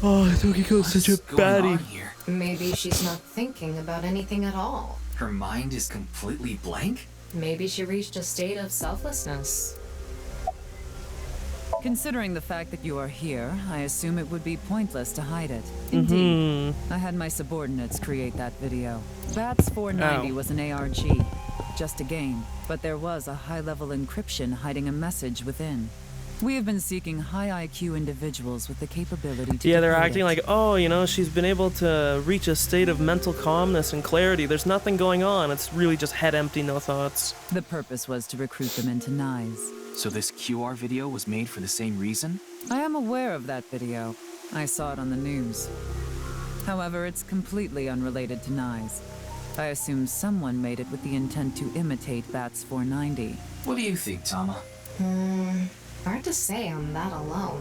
Oh, Tokiko's such a baddie. Maybe she's not thinking about anything at all. Her mind is completely blank? Maybe she reached a state of selflessness. Considering the fact that you are here, I assume it would be pointless to hide it. Indeed. I had my subordinates create that video. Bats 490 was an ARG. Just a game. But there was a high-level encryption hiding a message within. We have been seeking high IQ individuals with the capability to Yeah, they're decode acting it. like, oh, you know, she's been able to reach a state of mental calmness and clarity. There's nothing going on. It's really just head empty, no thoughts. The purpose was to recruit them into Knives. So this QR video was made for the same reason? I am aware of that video. I saw it on the news. However, it's completely unrelated to Knives. I assume someone made it with the intent to imitate Bats 490. What do you think, Tama? Hard to say on that alone.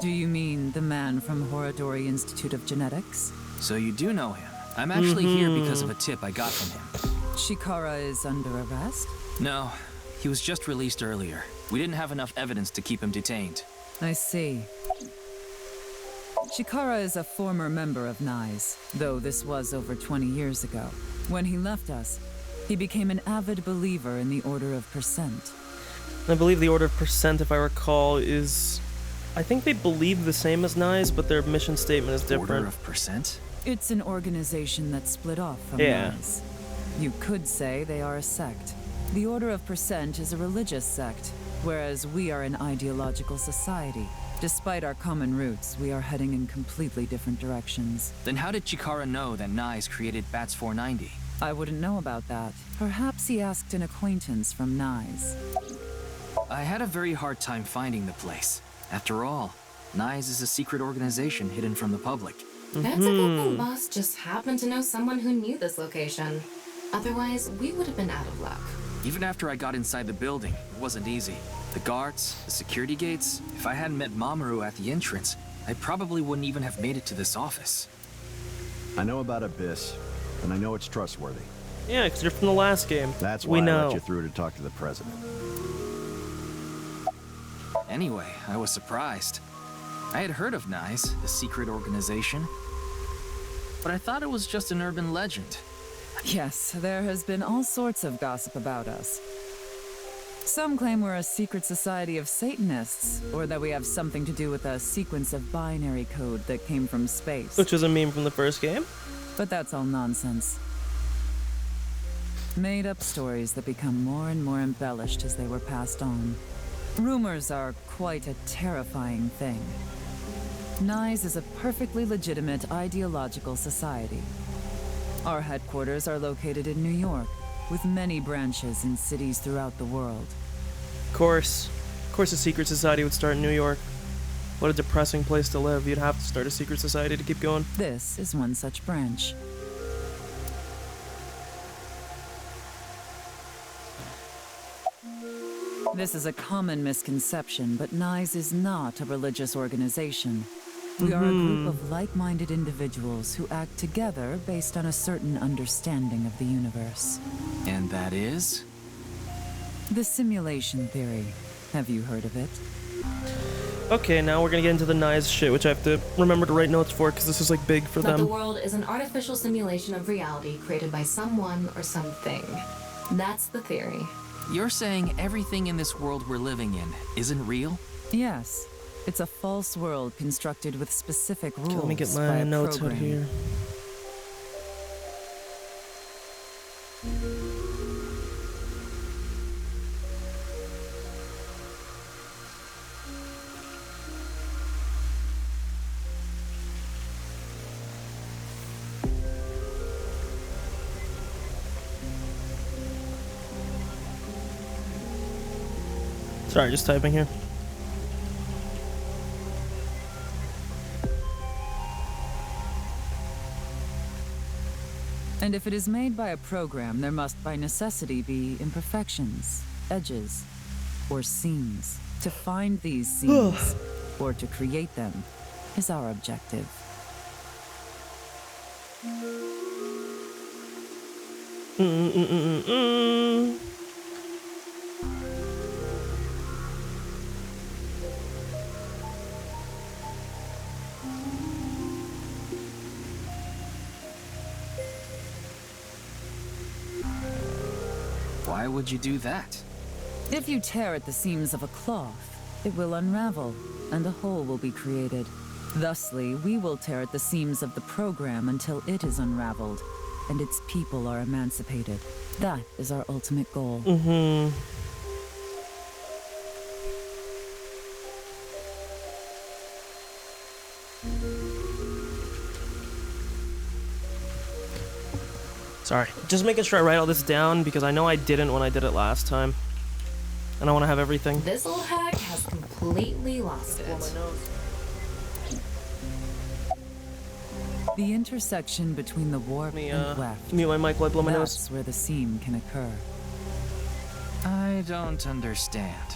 Do you mean the man from Horodori Institute of Genetics? So you do know him. I'm actually here because of a tip I got from him. Chikara is under arrest? No, he was just released earlier. We didn't have enough evidence to keep him detained. I see. Chikara is a former member of Knives, though this was over 20 years ago. When he left us, he became an avid believer in the Order of Percent. I believe the Order of Percent, if I recall, is... I think they believe the same as Knives, but their mission statement is different. Order of Percent? It's an organization that split off from Knives. You could say they are a sect. The Order of Percent is a religious sect, whereas we are an ideological society. Despite our common roots, we are heading in completely different directions. Then how did Chikara know that Knives created Bats 490? I wouldn't know about that. Perhaps he asked an acquaintance from Knives. I had a very hard time finding the place. After all, Knives is a secret organization hidden from the public. That's a good thing Boss just happened to know someone who knew this location. Otherwise, we would have been out of luck. Even after I got inside the building, it wasn't easy. The guards, the security gates, if I hadn't met Mamoru at the entrance, I probably wouldn't even have made it to this office. I know about Abyss, and I know it's trustworthy. Yeah, because you're from the last game. That's why I let you through to talk to the president. Anyway, I was surprised. I had heard of Knives, the secret organization, but I thought it was just an urban legend. Yes, there has been all sorts of gossip about us. Some claim we're a secret society of Satanists, or that we have something to do with a sequence of binary code that came from space. Which was a meme from the first game. But that's all nonsense. Made-up stories that become more and more embellished as they were passed on. Rumors are quite a terrifying thing. Knives is a perfectly legitimate ideological society. Our headquarters are located in New York, with many branches in cities throughout the world. Of course a secret society would start in New York. What a depressing place to live. You'd have to start a secret society to keep going. This is one such branch. This is a common misconception, but Knives is not a religious organization. We are a group of like-minded individuals who act together based on a certain understanding of the universe. And that is? The simulation theory. Have you heard of it? Okay, now we're gonna get into the Nice shit, which I have to remember to write notes for, because this is like big for That them. the world is an artificial simulation of reality created by someone or something. That's the theory. You're saying everything in this world we're living in isn't real? Yes. It's a false world constructed with specific rules. Okay, let me get by my a notes out program. here. Sorry, just typing here. And if it is made by a program, there must by necessity be imperfections, edges, or seams. To find these seams, or to create them, is our objective. Why would you do that? If you tear at the seams of a cloth, it will unravel, and a hole will be created. Thusly, we will tear at the seams of the program until it is unraveled, and its people are emancipated. That is our ultimate goal. Sorry. Just making sure I write all this down, because I know I didn't when I did it last time. And I want to have everything. This old hack has completely lost it. The intersection between the warp and weft. Mute my mic while I blow my nose. That's where the seam can occur. I don't understand.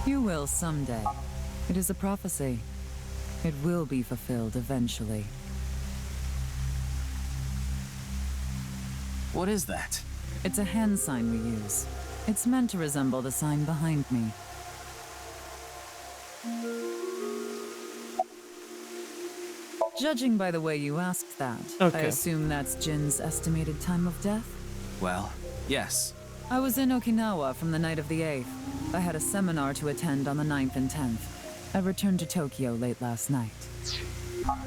You will someday. It is a prophecy. It will be fulfilled eventually. What is that? It's a hand sign we use. It's meant to resemble the sign behind me. Judging by the way you asked that, I Okay. assume that's Jin's estimated time of death? Well, yes. I was in Okinawa from the night of the 8th. I had a seminar to attend on the 9th and 10th. I returned to Tokyo late last night.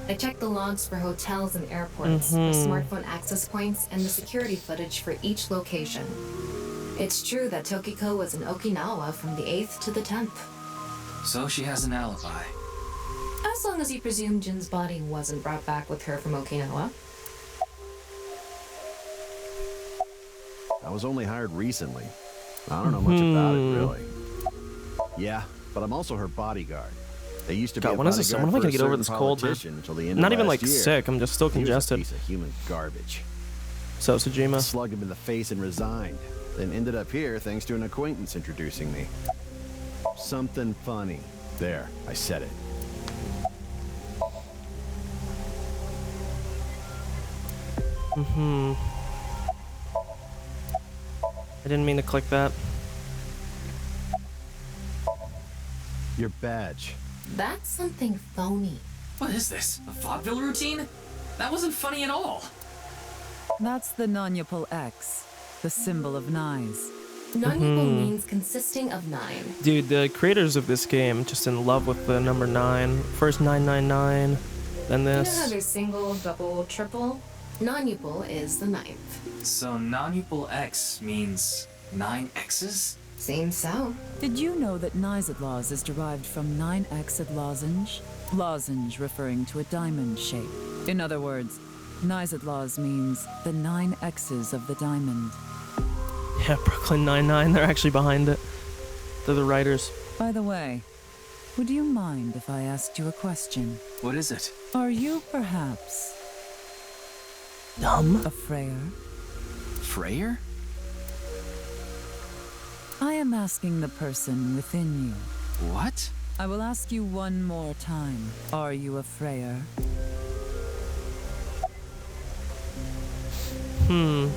I checked the logs for hotels and airports, the smartphone access points, and the security footage for each location. It's true that Tokiko was in Okinawa from the 8th to the 10th. So she has an alibi. As long as you presume Jin's body wasn't brought back with her from Okinawa. I was only hired recently. I don't know much about it, really. Yeah, but I'm also her bodyguard. They used to be God, a when is this? bodyguard When am I for gonna a get over certain this cold, man? politician until the end Not of even last like year. sick, I'm just still He was a congested. piece of human garbage. So, I Sejima. slugged him in the face and resigned. Then ended up here thanks to an acquaintance introducing me. Something funny. There, I said it. I didn't mean to click that. Your badge. That's something phony. What is this? A vaudeville routine? That wasn't funny at all. That's the Nonyapal X, the symbol of Nyes. Non-equal means consisting of 9. Dude, the creators of this game just in love with the number 9. First 999, then You know how this. there's single, double, triple? Non-equal is the 9th. So non-equal X means 9 X's? Seems so. Did you know that Nyes is derived from 9-Xed lozenge? Lozenge referring to a diamond shape. In other words, Nyes means the 9 X's of the diamond. Yeah, Brooklyn 99, they're actually behind it. They're the writers. By the way, would you mind if I asked you a question? What is it? Are you perhaps Dumb. a Freyer? Freyer? I am asking the person within you. What? I will ask you one more time. Are you a Freyer? You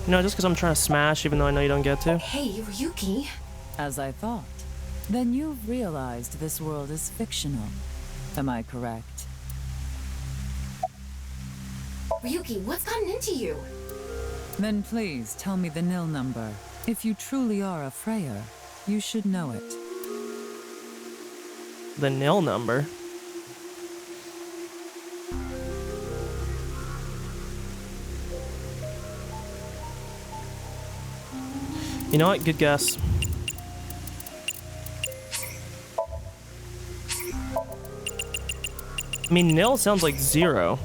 know, just because I'm trying to smash, even though I know you don't get to. Hey, Ryuki. As I thought. Then you've realized this world is fictional. Am I correct? Ryuki, what's gotten into you? Then please tell me the nil number. If you truly are a Freyer, you should know it. The nil number? You know what? Good guess. I mean, nil sounds like 0.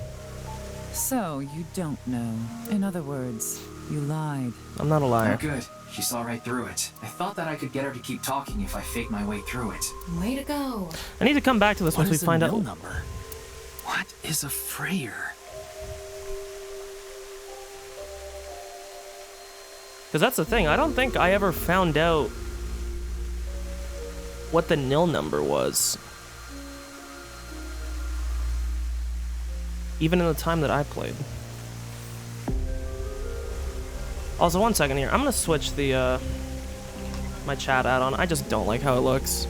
So, you don't know. In other words, you lied. I'm not a liar. Oh, good. She saw right through it. I thought that I could get her to keep talking if I faked my way through it. Way to go. I need to come back to this once we find out. Number? What is a Freyer? Because that's the thing. I don't think I ever found out what the nil number was. Even in the time that I played. Also, one second here. I'm gonna switch the my chat add-on. I just don't like how it looks.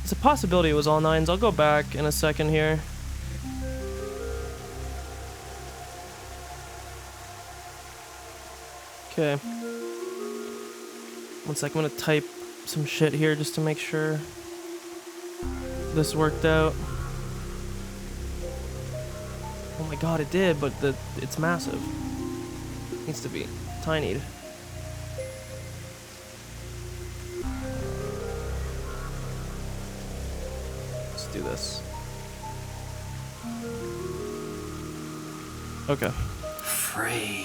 It's a possibility it was all 9s. I'll go back in a second here. Okay. One sec, I'm gonna type some shit here just to make sure this worked out. Oh my god, it did, but it's massive. It needs to be tinied. Let's do this. Okay. Frey.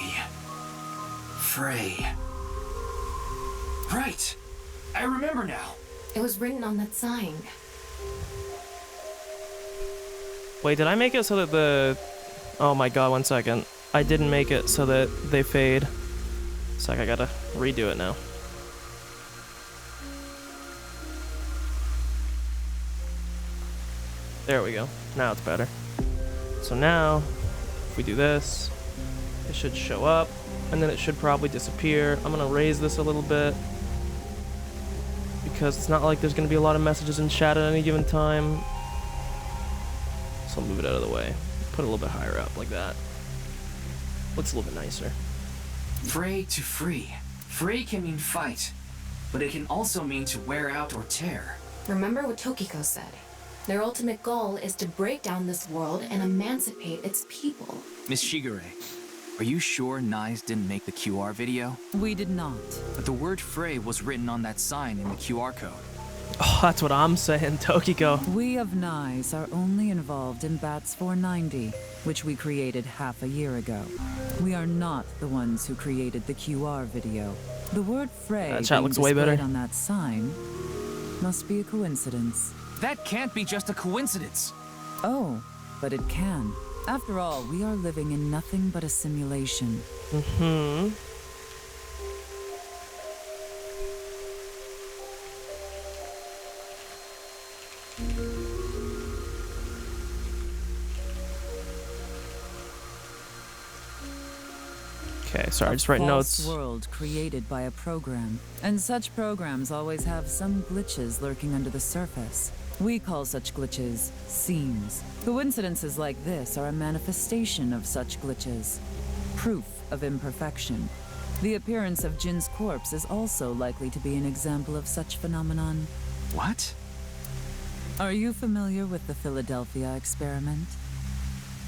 Right! I remember now. It was written on that sign. Wait, did I make it so that the... Oh my god, one second. I didn't make it so that they fade. It's like I gotta redo it now. There we go. Now it's better. So now, if we do this, it should show up, and then it should probably disappear. I'm gonna raise this a little bit, because it's not like there's gonna be a lot of messages in chat at any given time. So I'll move it out of the way. Put it a little bit higher up, like that. Looks a little bit nicer. Frey to free. Frey can mean fight, but it can also mean to wear out or tear. Remember what Tokiko said. Their ultimate goal is to break down this world and emancipate its people. Miss Shigure, are you sure Nyes didn't make the QR video? We did not. But the word Frey was written on that sign in the QR code. Oh, that's what I'm saying, Tokiko. We of Nyes are only involved in Bats 490, which we created half a year ago. We are not the ones who created the QR video. The word Frey That chat looks way better on that sign must be a coincidence. That can't be just a coincidence. Oh, but it can. After all, we are living in nothing but a simulation. Mm-hmm. Okay, sorry, just writing notes. A world created by a program. And such programs always have some glitches lurking under the surface. We call such glitches seams. Coincidences like this are a manifestation of such glitches. Proof of imperfection. The appearance of Jin's corpse is also likely to be an example of such phenomenon. What? Are you familiar with the Philadelphia experiment?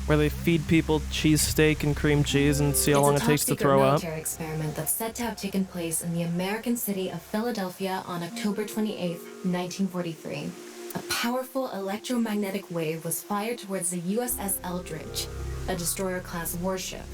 Where they feed people cheesesteak and cream cheese and see how long it takes to throw up. It's a top-secret military experiment that's said to have taken place in the American city of Philadelphia on October 28, 1943. A powerful electromagnetic wave was fired towards the USS Eldridge, a destroyer-class warship.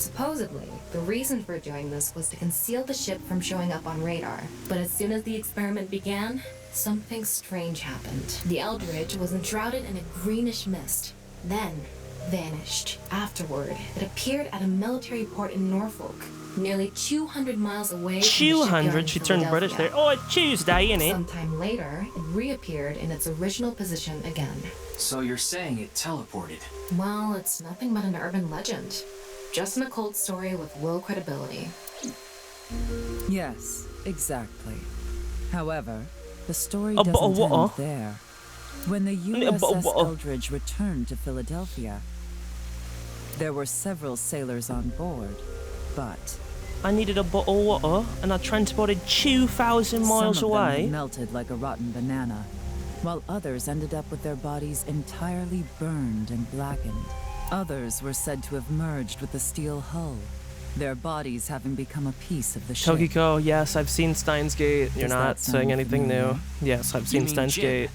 Supposedly, the reason for doing this was to conceal the ship from showing up on radar. But as soon as the experiment began, something strange happened. The Eldridge was enshrouded in a greenish mist, then vanished. Afterward, it appeared at a military port in Norfolk, nearly 200 miles away from the shipyard 200? in She turned British there. Philadelphia. Oh, it's Tuesday, innit? Sometime later, it reappeared in its original position again. So you're saying it teleported? Well, it's nothing but an urban legend. Just an occult story with low credibility. Yes, exactly. However, the story But doesn't what? end there. When the USS Eldridge returned to Philadelphia, there were several sailors on board, but I needed a bottle of water, and I transported 2,000 miles some of them away. had melted like a rotten banana, while others ended up with their bodies entirely burned and blackened. Others were said to have merged with the steel hull, their bodies having become a piece of the ship. Tokiko, yes, I've seen Steins Gate. You're Does not that sound saying anything familiar? new. Yes, I've You seen mean Steins Jin? Gate.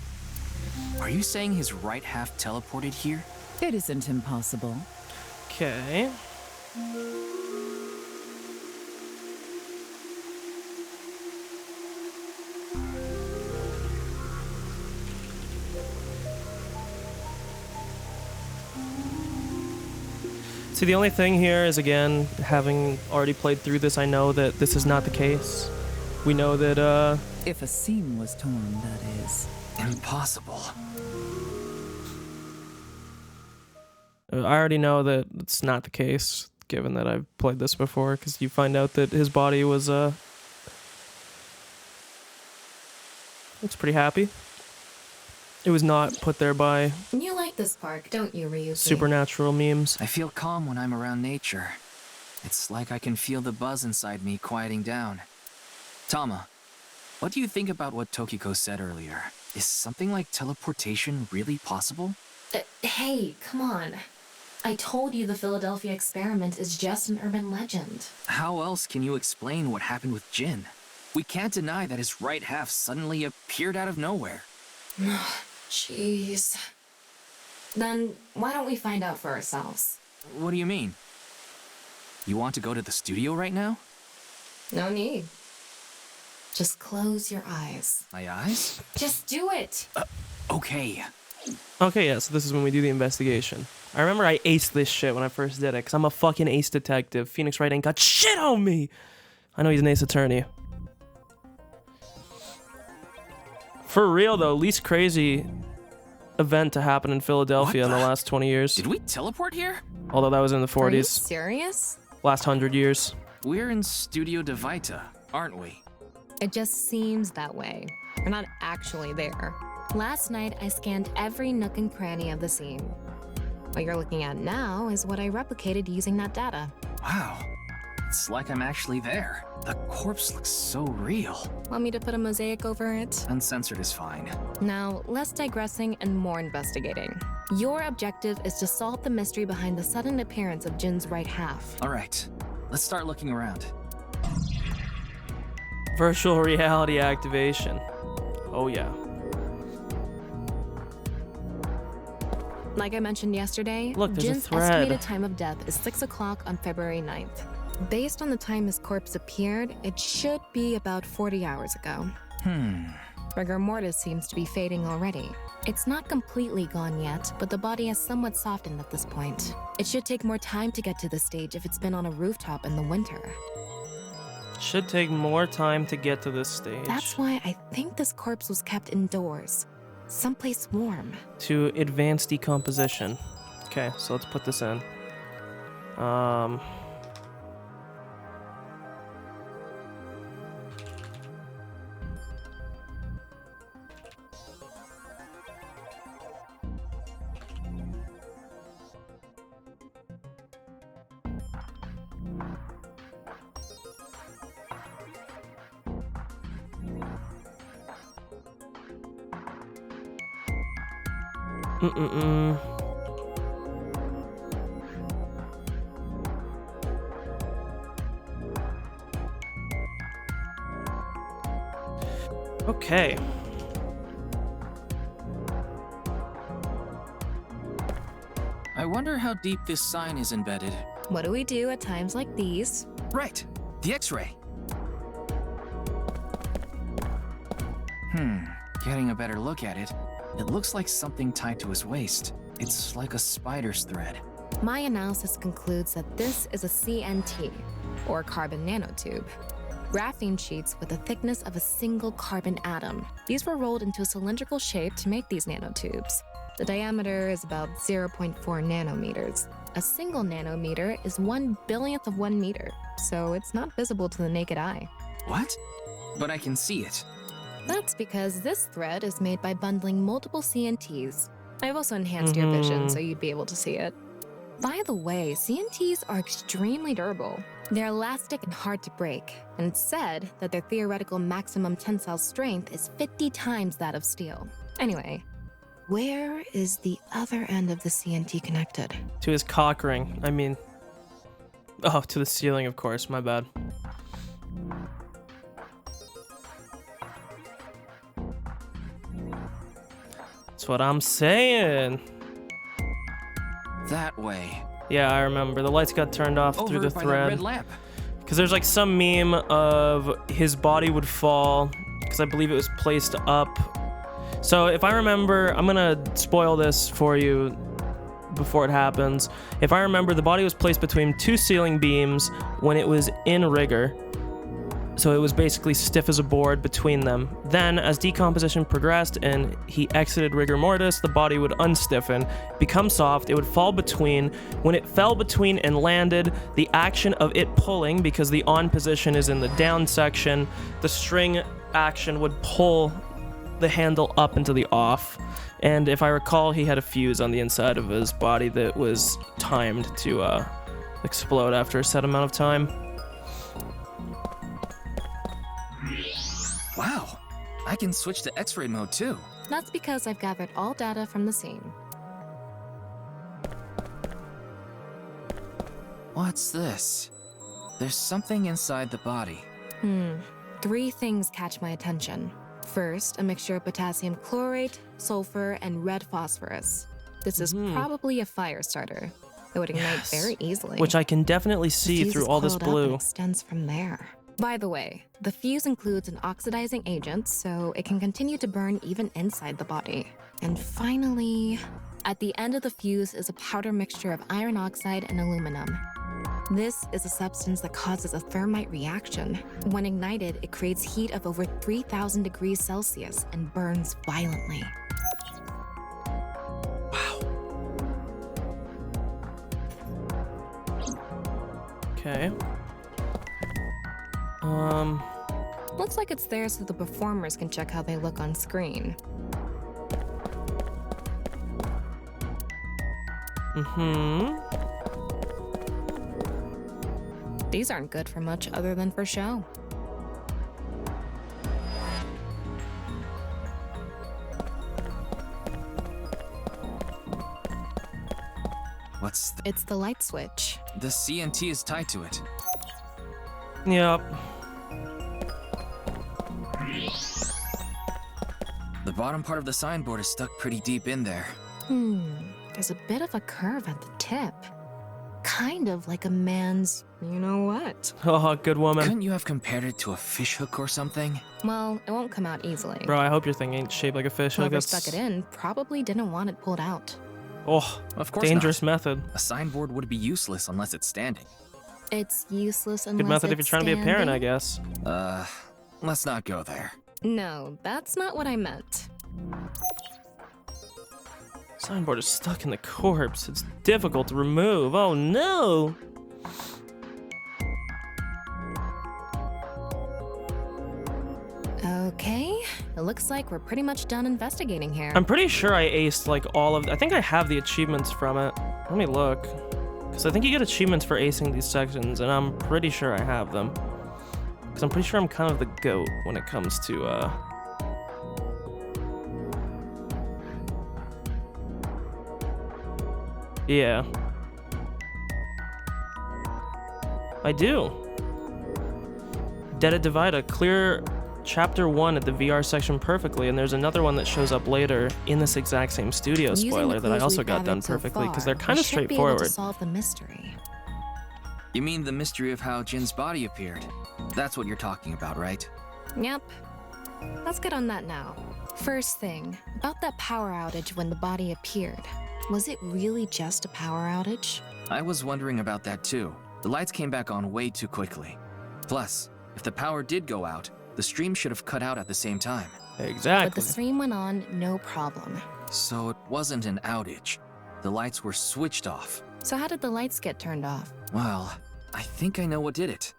Are you saying his right half teleported here? It isn't impossible. Okay. See, the only thing here is, again, having already played through this, I know that this is not the case. We know that, If a seam was torn, that is. Impossible. I already know that it's not the case, given that I've played this before, because you find out that his body was, looks pretty happy. It was not put there by You like this park, don't you, Ryuki? supernatural memes. I feel calm when I'm around nature. It's like I can feel the buzz inside me quieting down. Tama, what do you think about what Tokiko said earlier? Is something like teleportation really possible? Hey, come on. I told you the Philadelphia experiment is just an urban legend. How else can you explain what happened with Jin? We can't deny that his right half suddenly appeared out of nowhere. Jeez. Then why don't we find out for ourselves? What do you mean? You want to go to the studio right now? No need. Just close your eyes. My eyes? Just do it! Okay. Okay, yeah, so this is when we do the investigation. I remember I aced this shit when I first did it, because I'm a fucking ace detective. Phoenix Wright ain't got shit on me! I know he's an ace attorney. For real, though, least crazy event to happen in Philadelphia in the last 20 years. Did we teleport here? Although that was in the 40s. Are you serious? Last 100 years. We're in Studio De Vita, aren't we? It just seems that way. We're not actually there. Last night, I scanned every nook and cranny of the scene. What you're looking at now is what I replicated using that data. Wow. It's like I'm actually there. The corpse looks so real. Want me to put a mosaic over it? Uncensored is fine. Now, less digressing and more investigating. Your objective is to solve the mystery behind the sudden appearance of Jin's right half. All right, let's start looking around. Virtual reality activation. Oh, yeah. Like I mentioned yesterday, Look, there's a Jin's thread. estimated time of death is 6 o'clock on February 9th. Based on the time his corpse appeared, it should be about 40 hours ago. Rigor mortis seems to be fading already. It's not completely gone yet, but the body has somewhat softened at this point. It should take more time to get to this stage if it's been on a rooftop in the winter. Should take more time to get to this stage. That's why I think this corpse was kept indoors. Someplace warm. To advance decomposition. Okay, so let's put this in. Okay. I wonder how deep this sign is embedded. What do we do at times like these? Right, the X-ray. Getting a better look at it, it looks like something tied to his waist. It's like a spider's thread. My analysis concludes that this is a CNT, or carbon nanotube. Graphene sheets with the thickness of a single carbon atom. These were rolled into a cylindrical shape to make these nanotubes. The diameter is about 0.4 nanometers. A single nanometer is 1/1000th of 1 meter, so it's not visible to the naked eye. What? But I can see it. That's because this thread is made by bundling multiple CNTs. I've also enhanced your vision so you'd be able to see it. By the way, CNTs are extremely durable. They're elastic and hard to break, and it's said that their theoretical maximum tensile strength is 50 times that of steel. Anyway, where is the other end of the CNT connected? To his cock ring. I mean... Oh, to the ceiling, of course. My bad. That's what I'm saying. That way. Yeah, I remember. The lights got turned off through the by that thread. red lamp. Because there's like some meme of his body would fall, because I believe it was placed up. So if I remember, I'm gonna spoil this for you before it happens. If I remember, the body was placed between two ceiling beams when it was in rigor. So it was basically stiff as a board between them. Then, as decomposition progressed and he exited rigor mortis, the body would unstiffen, become soft, it would fall between. When it fell between and landed, the action of it pulling, because the on position is in the down section, the string action would pull the handle up into the off. And if I recall, he had a fuse on the inside of his body that was timed to explode after a set amount of time. Wow, I can switch to X-ray mode too. That's because I've gathered all data from the scene. What's this? There's something inside the body. 3 things catch my attention. First, a mixture of potassium chlorate, sulfur, and red phosphorus. This is probably a fire starter. It would ignite very easily. Which I can definitely see through all this blue. It extends from there. By the way, the fuse includes an oxidizing agent, so it can continue to burn even inside the body. And finally, at the end of the fuse is a powder mixture of iron oxide and aluminum. This is a substance that causes a thermite reaction. When ignited, it creates heat of over 3,000 degrees Celsius and burns violently. Okay. Looks like it's there so the performers can check how they look on screen. These aren't good for much other than for show. It's the light switch. The CNT is tied to it. Yep. The bottom part of the signboard is stuck pretty deep in there. There's a bit of a curve at the tip. Kind of like a man's you-know-what. Oh, good woman. Couldn't you have compared it to a fishhook or something? Well, it won't come out easily. Bro, I hope your thing ain't shaped like a fish. Whoever stuck it in probably didn't want it pulled out. Oh, of course dangerous not. method. A signboard would be useless unless it's standing. It's useless unless Good method if you're it's trying to be a parent, I standing? guess. Let's not go there. No, that's not what I meant. Signboard is stuck in the corpse. It's difficult to remove. Oh no! Okay, it looks like we're pretty much done investigating here. I'm pretty sure I aced like all of... I think I have the achievements from it. Let me look. Because I think you get achievements for acing these sections, and I'm pretty sure I have them. Because I'm pretty sure I'm kind of the GOAT when it comes to, Yeah. I do. Dead at Divida, clear chapter 1 at the VR section perfectly, and there's another one that shows up later in this exact same studio spoiler that I also got done perfectly, because they're kind of straightforward. Solve the mystery. You mean the mystery of how Jin's body appeared? That's what you're talking about, right? Yep. Let's get on that now. First thing, about that power outage when the body appeared. Was it really just a power outage? I was wondering about that too. The lights came back on way too quickly. Plus, if the power did go out, the stream should have cut out at the same time. Exactly. But the stream went on, no problem. So it wasn't an outage. The lights were switched off. So how did the lights get turned off? Well, I think I know what did it.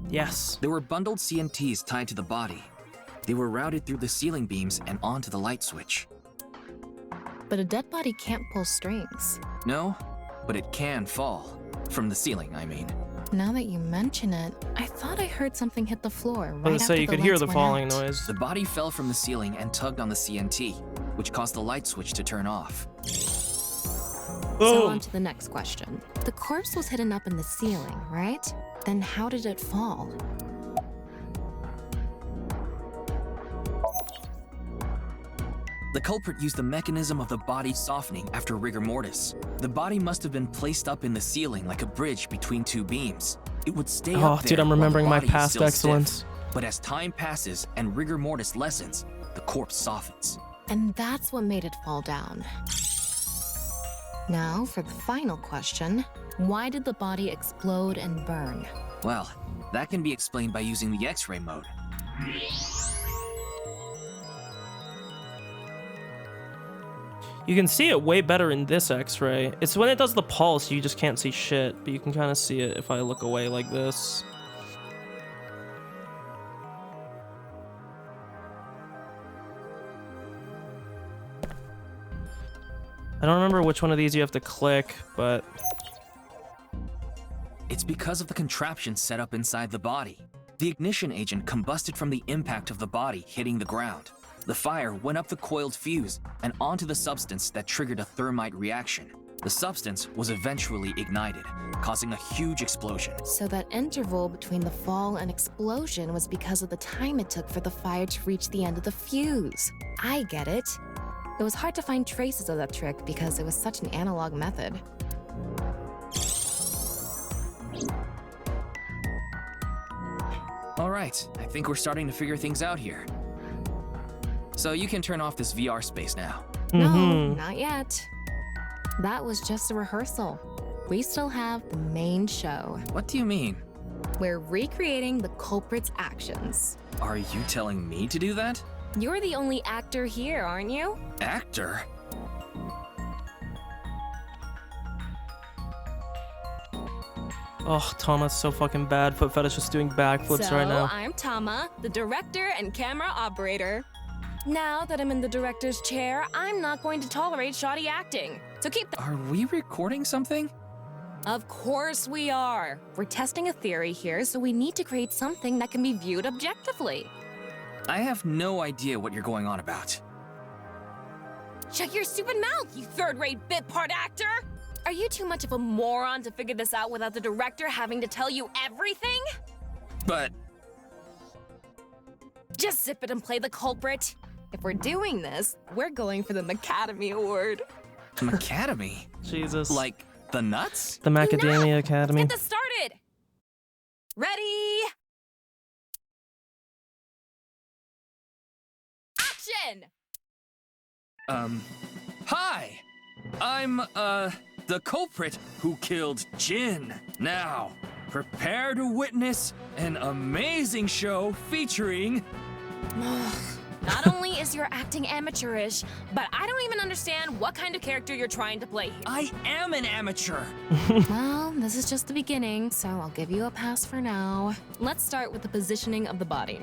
Yes. There were bundled CNTs tied to the body. They were routed through the ceiling beams and onto the light switch. But a dead body can't pull strings. No, but it can fall. From the ceiling, I mean. Now that you mention it, I thought I heard something hit the floor right I was after gonna say you the could hear lights the went falling out. noise. The body fell from the ceiling and tugged on the CNT, which caused the light switch to turn off. So Boom. on to the next question. The corpse was hidden up in the ceiling, right? Then how did it fall? The culprit used the mechanism of the body softening after rigor mortis. The body must have been placed up in the ceiling like a bridge between two beams. It would stay Oh, up there dude, I'm while the remembering my body is past still excellence. stiff. But as time passes and rigor mortis lessens, the corpse softens. And that's what made it fall down. Now, for the final question, why did the body explode and burn? Well, that can be explained by using the X-ray mode. You can see it way better in this X-ray. It's when it does the pulse, you just can't see shit, but you can kind of see it if I look away like this. I don't remember which one of these you have to click, but... It's because of the contraption set up inside the body. The ignition agent combusted from the impact of the body hitting the ground. The fire went up the coiled fuse and onto the substance that triggered a thermite reaction. The substance was eventually ignited, causing a huge explosion. So that interval between the fall and explosion was because of the time it took for the fire to reach the end of the fuse. I get it. It was hard to find traces of that trick because it was such an analog method. All right, I think we're starting to figure things out here. So you can turn off this VR space now. No, not yet. That was just a rehearsal. We still have the main show. What do you mean? We're recreating the culprit's actions. Are you telling me to do that? You're the only actor here, aren't you? Actor? Oh, Thomas, so fucking bad. Foot Fetish is doing backflips right now. I'm Tama, the director and camera operator. Now that I'm in the director's chair, I'm not going to tolerate shoddy acting. So keep the— Are we recording something? Of course we are. We're testing a theory here, so we need to create something that can be viewed objectively. I have no idea what you're going on about. Shut your stupid mouth, you third-rate bit part actor! Are you too much of a moron to figure this out without the director having to tell you everything? But... Just zip it and play the culprit. If we're doing this, we're going for the Macademy Award. Macademy? Jesus. Like the nuts? The Macadamia Academy. Let's get this started! Ready? Action! Hi! I'm, the culprit who killed Jin. Now, prepare to witness an amazing show featuring... Not only is your acting amateurish, but I don't even understand what kind of character you're trying to play here. I am an amateur! Well, this is just the beginning, so I'll give you a pass for now. Let's start with the positioning of the body.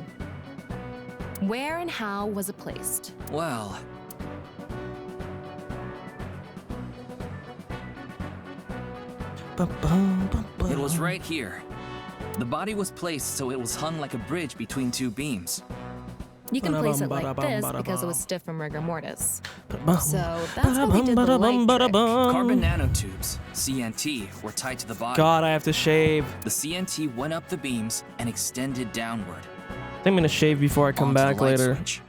Where and how was it placed? Well... It was right here. The body was placed so it was hung like a bridge between two beams. You can place it like this because it was stiff from rigor mortis. So that's what we did the light trick. Carbon nanotubes, CNT, were tied to the body. God, I have to shave. The CNT went up the beams and extended downward. I think I'm gonna shave before I come onto the back light later. switch.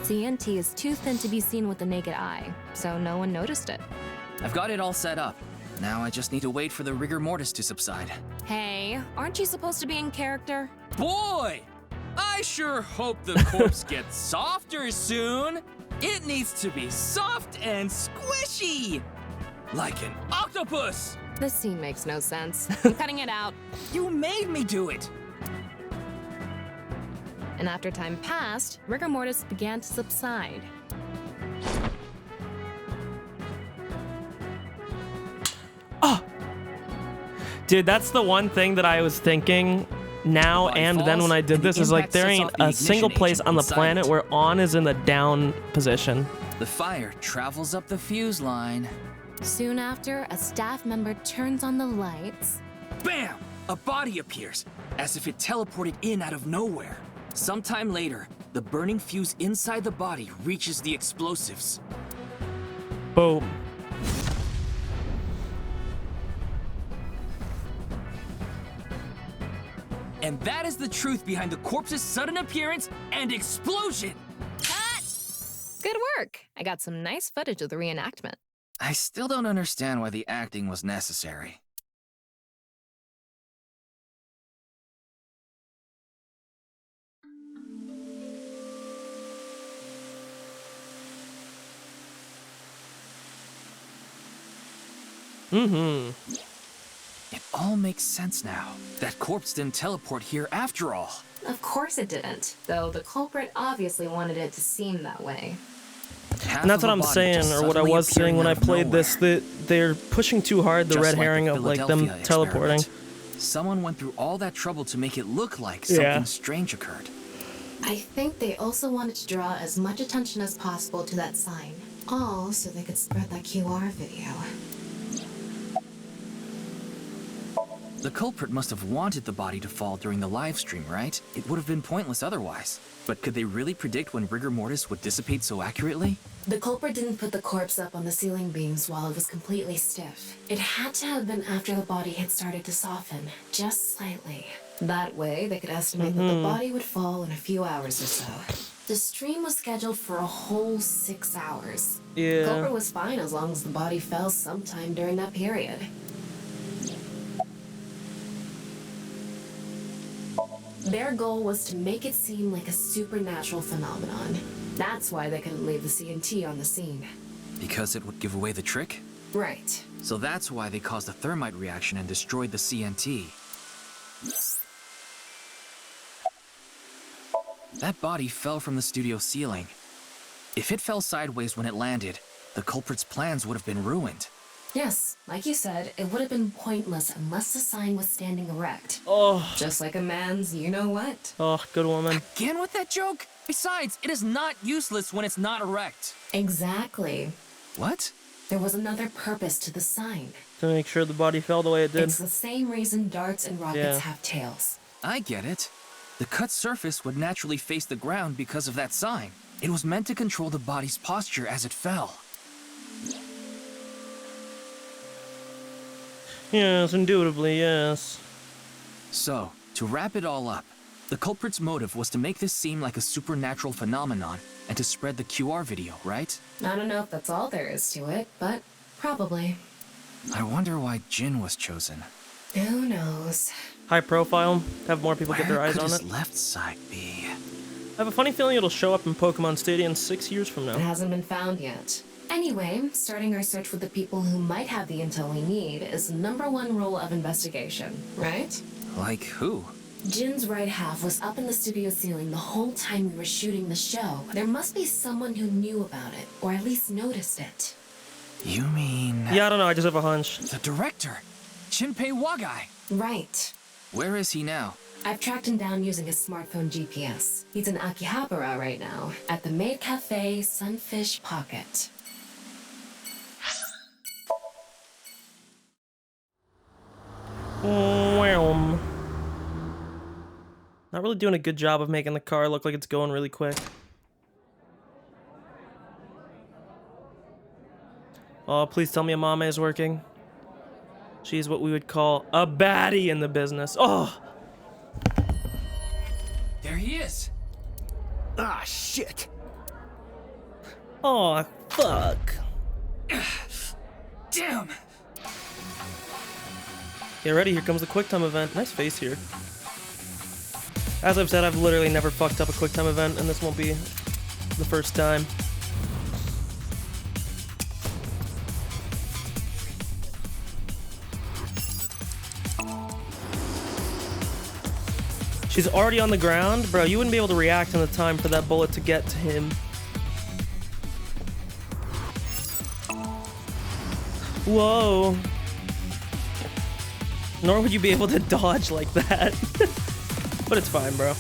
CNT is too thin to be seen with the naked eye, so no one noticed it. I've got it all set up. Now I just need to wait for the rigor mortis to subside. Hey, aren't you supposed to be in character? Boy! I sure hope the corpse gets softer soon. It needs to be soft and squishy. Like an octopus. This scene makes no sense. I'm cutting it out. You made me do it. And after time passed, rigor mortis began to subside. Dude, that's the one thing that I was thinking now and then when I did this is like there ain't a single place on the planet where on is in the down position. The fire travels up the fuse line. Soon after, a staff member turns on the lights. Bam! A body appears, as if it teleported in out of nowhere. Sometime later, the burning fuse inside the body reaches the explosives. Boom. And that is the truth behind the corpse's sudden appearance and explosion. Good work. I got some nice footage of the reenactment. I still don't understand why the acting was necessary. It all makes sense now. That corpse didn't teleport here after all. Of course it didn't, though the culprit obviously wanted it to seem that way. And that's what I'm saying, or what I was saying when I played this, that they're pushing too hard the red herring of like them teleporting. Someone went through all that trouble to make it look like something strange occurred. I think they also wanted to draw as much attention as possible to that sign. All so they could spread that QR video. The culprit must have wanted the body to fall during the live stream, right? It would have been pointless otherwise. But could they really predict when rigor mortis would dissipate so accurately? The culprit didn't put the corpse up on the ceiling beams while it was completely stiff. It had to have been after the body had started to soften, just slightly. That way, they could estimate that the body would fall in a few hours or so. The stream was scheduled for a whole 6 hours. Yeah. The culprit was fine as long as the body fell sometime during that period. Their goal was to make it seem like a supernatural phenomenon. That's why they couldn't leave the CNT on the scene. Because it would give away the trick? Right. So that's why they caused a thermite reaction and destroyed the CNT. That body fell from the studio ceiling. If it fell sideways when it landed, the culprit's plans would have been ruined. Yes, like you said, it would have been pointless unless the sign was standing erect. Oh. Just like a man's you-know-what. Oh, good woman. Again with that joke? Besides, it is not useless when it's not erect. Exactly. What? There was another purpose to the sign. To make sure the body fell the way it did. It's the same reason darts and rockets have tails. I get it. The cut surface would naturally face the ground because of that sign. It was meant to control the body's posture as it fell. Yes, indubitably, yes. So, to wrap it all up, the culprit's motive was to make this seem like a supernatural phenomenon and to spread the QR video, right? I don't know if that's all there is to it, but probably. I wonder why Jin was chosen. Who knows? High profile, have more people get their eyes on Where it. could his left side be? I have a funny feeling it'll show up in Pokemon Stadium 6 years from now. It hasn't been found yet. Anyway, starting our search with the people who might have the intel we need is the #1 rule of investigation, right? Like who? Jin's right half was up in the studio ceiling the whole time we were shooting the show. There must be someone who knew about it, or at least noticed it. You mean... Yeah, I don't know, I just have a hunch. The director, Shinpei Wagai. Right. Where is he now? I've tracked him down using his smartphone GPS. He's in Akihabara right now, at the Maid Cafe Sunfish Pocket. Not really doing a good job of making the car look like it's going really quick. Oh, please tell me Amame is working. She's what we would call a baddie in the business. Oh! There he is. Ah, shit. Oh, fuck. Damn! Get ready, here comes the QuickTime event. Nice face here. As I've said, I've literally never fucked up a QuickTime event, and this won't be the first time. She's already on the ground? Bro, you wouldn't be able to react in the time for that bullet to get to him. Whoa. Nor would you be able to dodge like that. But it's fine, bro.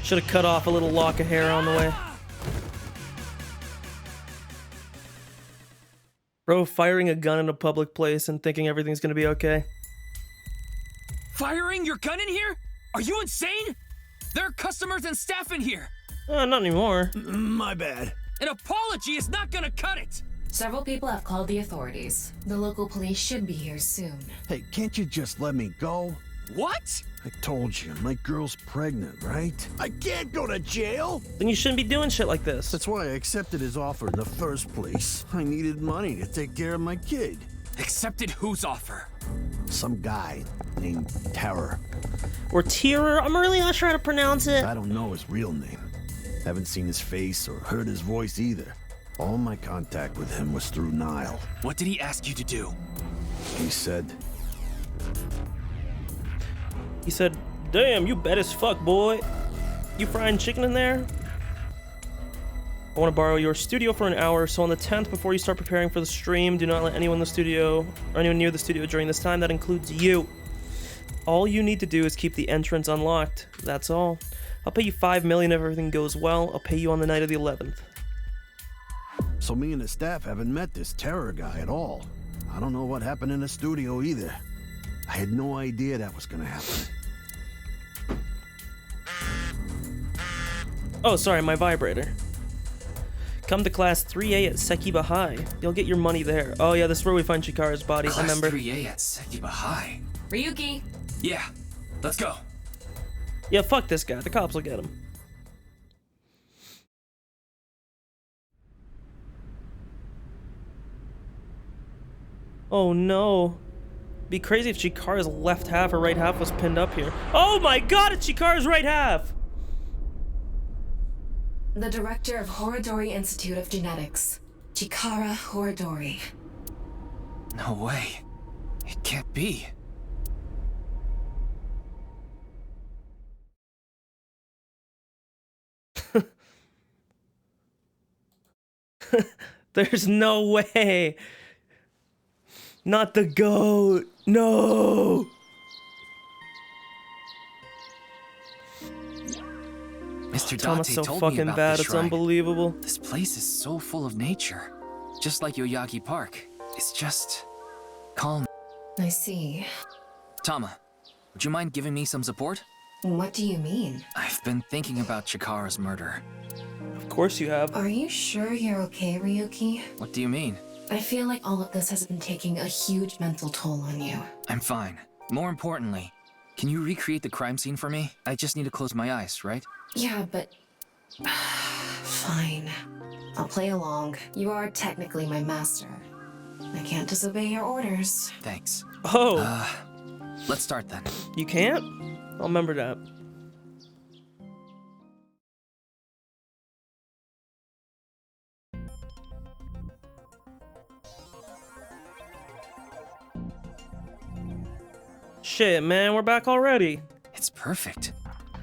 Should have cut off a little lock of hair on the way. Bro, firing a gun in a public place and thinking everything's gonna be okay. Firing your gun in here? Are you insane? There are customers and staff in here. Not anymore. My bad. An apology is not gonna cut it. Several people have called the authorities. The local police should be here soon. Hey, can't you just let me go? What? I told you, my girl's pregnant, right? I can't go to jail! Then you shouldn't be doing shit like this. That's why I accepted his offer in the first place. I needed money to take care of my kid. Accepted whose offer? Some guy named Terror. Or Terror, I'm really not sure how to pronounce it. I don't know his real name. Haven't seen his face or heard his voice either. All my contact with him was through Nile. What did he ask you to do? He said, damn, you bet as fuck, boy. You frying chicken in there? I want to borrow your studio for an hour, so on the 10th, before you start preparing for the stream, do not let anyone in the studio, or anyone near the studio during this time. That includes you. All you need to do is keep the entrance unlocked. That's all. I'll pay you $5 million if everything goes well. I'll pay you on the night of the 11th. so me and the staff haven't met this Terror guy at all. I don't know what happened in the studio either. I had no idea that was gonna happen. Oh, sorry, my vibrator. Come to Class 3A at Sekiba High. You'll get your money there. Oh yeah, this is where we find Chikara's body, I remember. Class 3A at Sekiba High. Ryuki! Yeah, let's go. Yeah, fuck this guy. The cops will get him. Oh no. Be crazy if Chikara's left half or right half was pinned up here. Oh my god, it's Chikara's right half! The director of Horodori Institute of Genetics, Chikara Horodori. No way. It can't be. There's no way. Not the goat. No. Mr. Thomas Date so told fucking me about bad. the It's shrine. unbelievable. This place is so full of nature. Just like Yoyaki Park. It's just calm. I see. Tama, would you mind giving me some support? What do you mean? I've been thinking about Chikara's murder. Of course you have. Are you sure you're okay, Ryuki? What do you mean? I feel like all of this has been taking a huge mental toll on you. I'm fine. More importantly, can you recreate the crime scene for me? I just need to close my eyes, right? Yeah, but... Fine. I'll play along. You are technically my master. I can't disobey your orders. Thanks. Oh. Let's start then. You can't? I'll remember that. Shit, man, we're back already. It's perfect.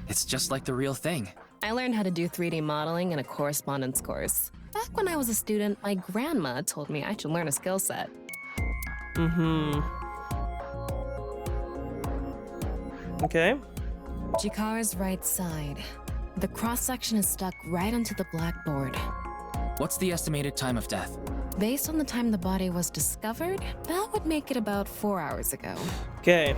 It's just like the real thing. I learned how to do 3D modeling in a correspondence course. Back when I was a student, my grandma told me I should learn a skill set. Okay. Chikara's right side. The cross-section is stuck right onto the blackboard. What's the estimated time of death? Based on the time the body was discovered, that would make it about 4 hours ago. Okay.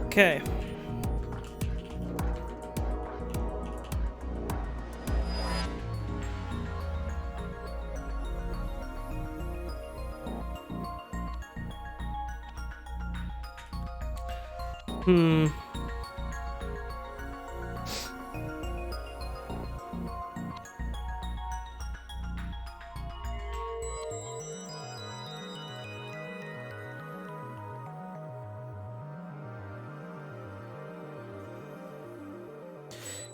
Okay.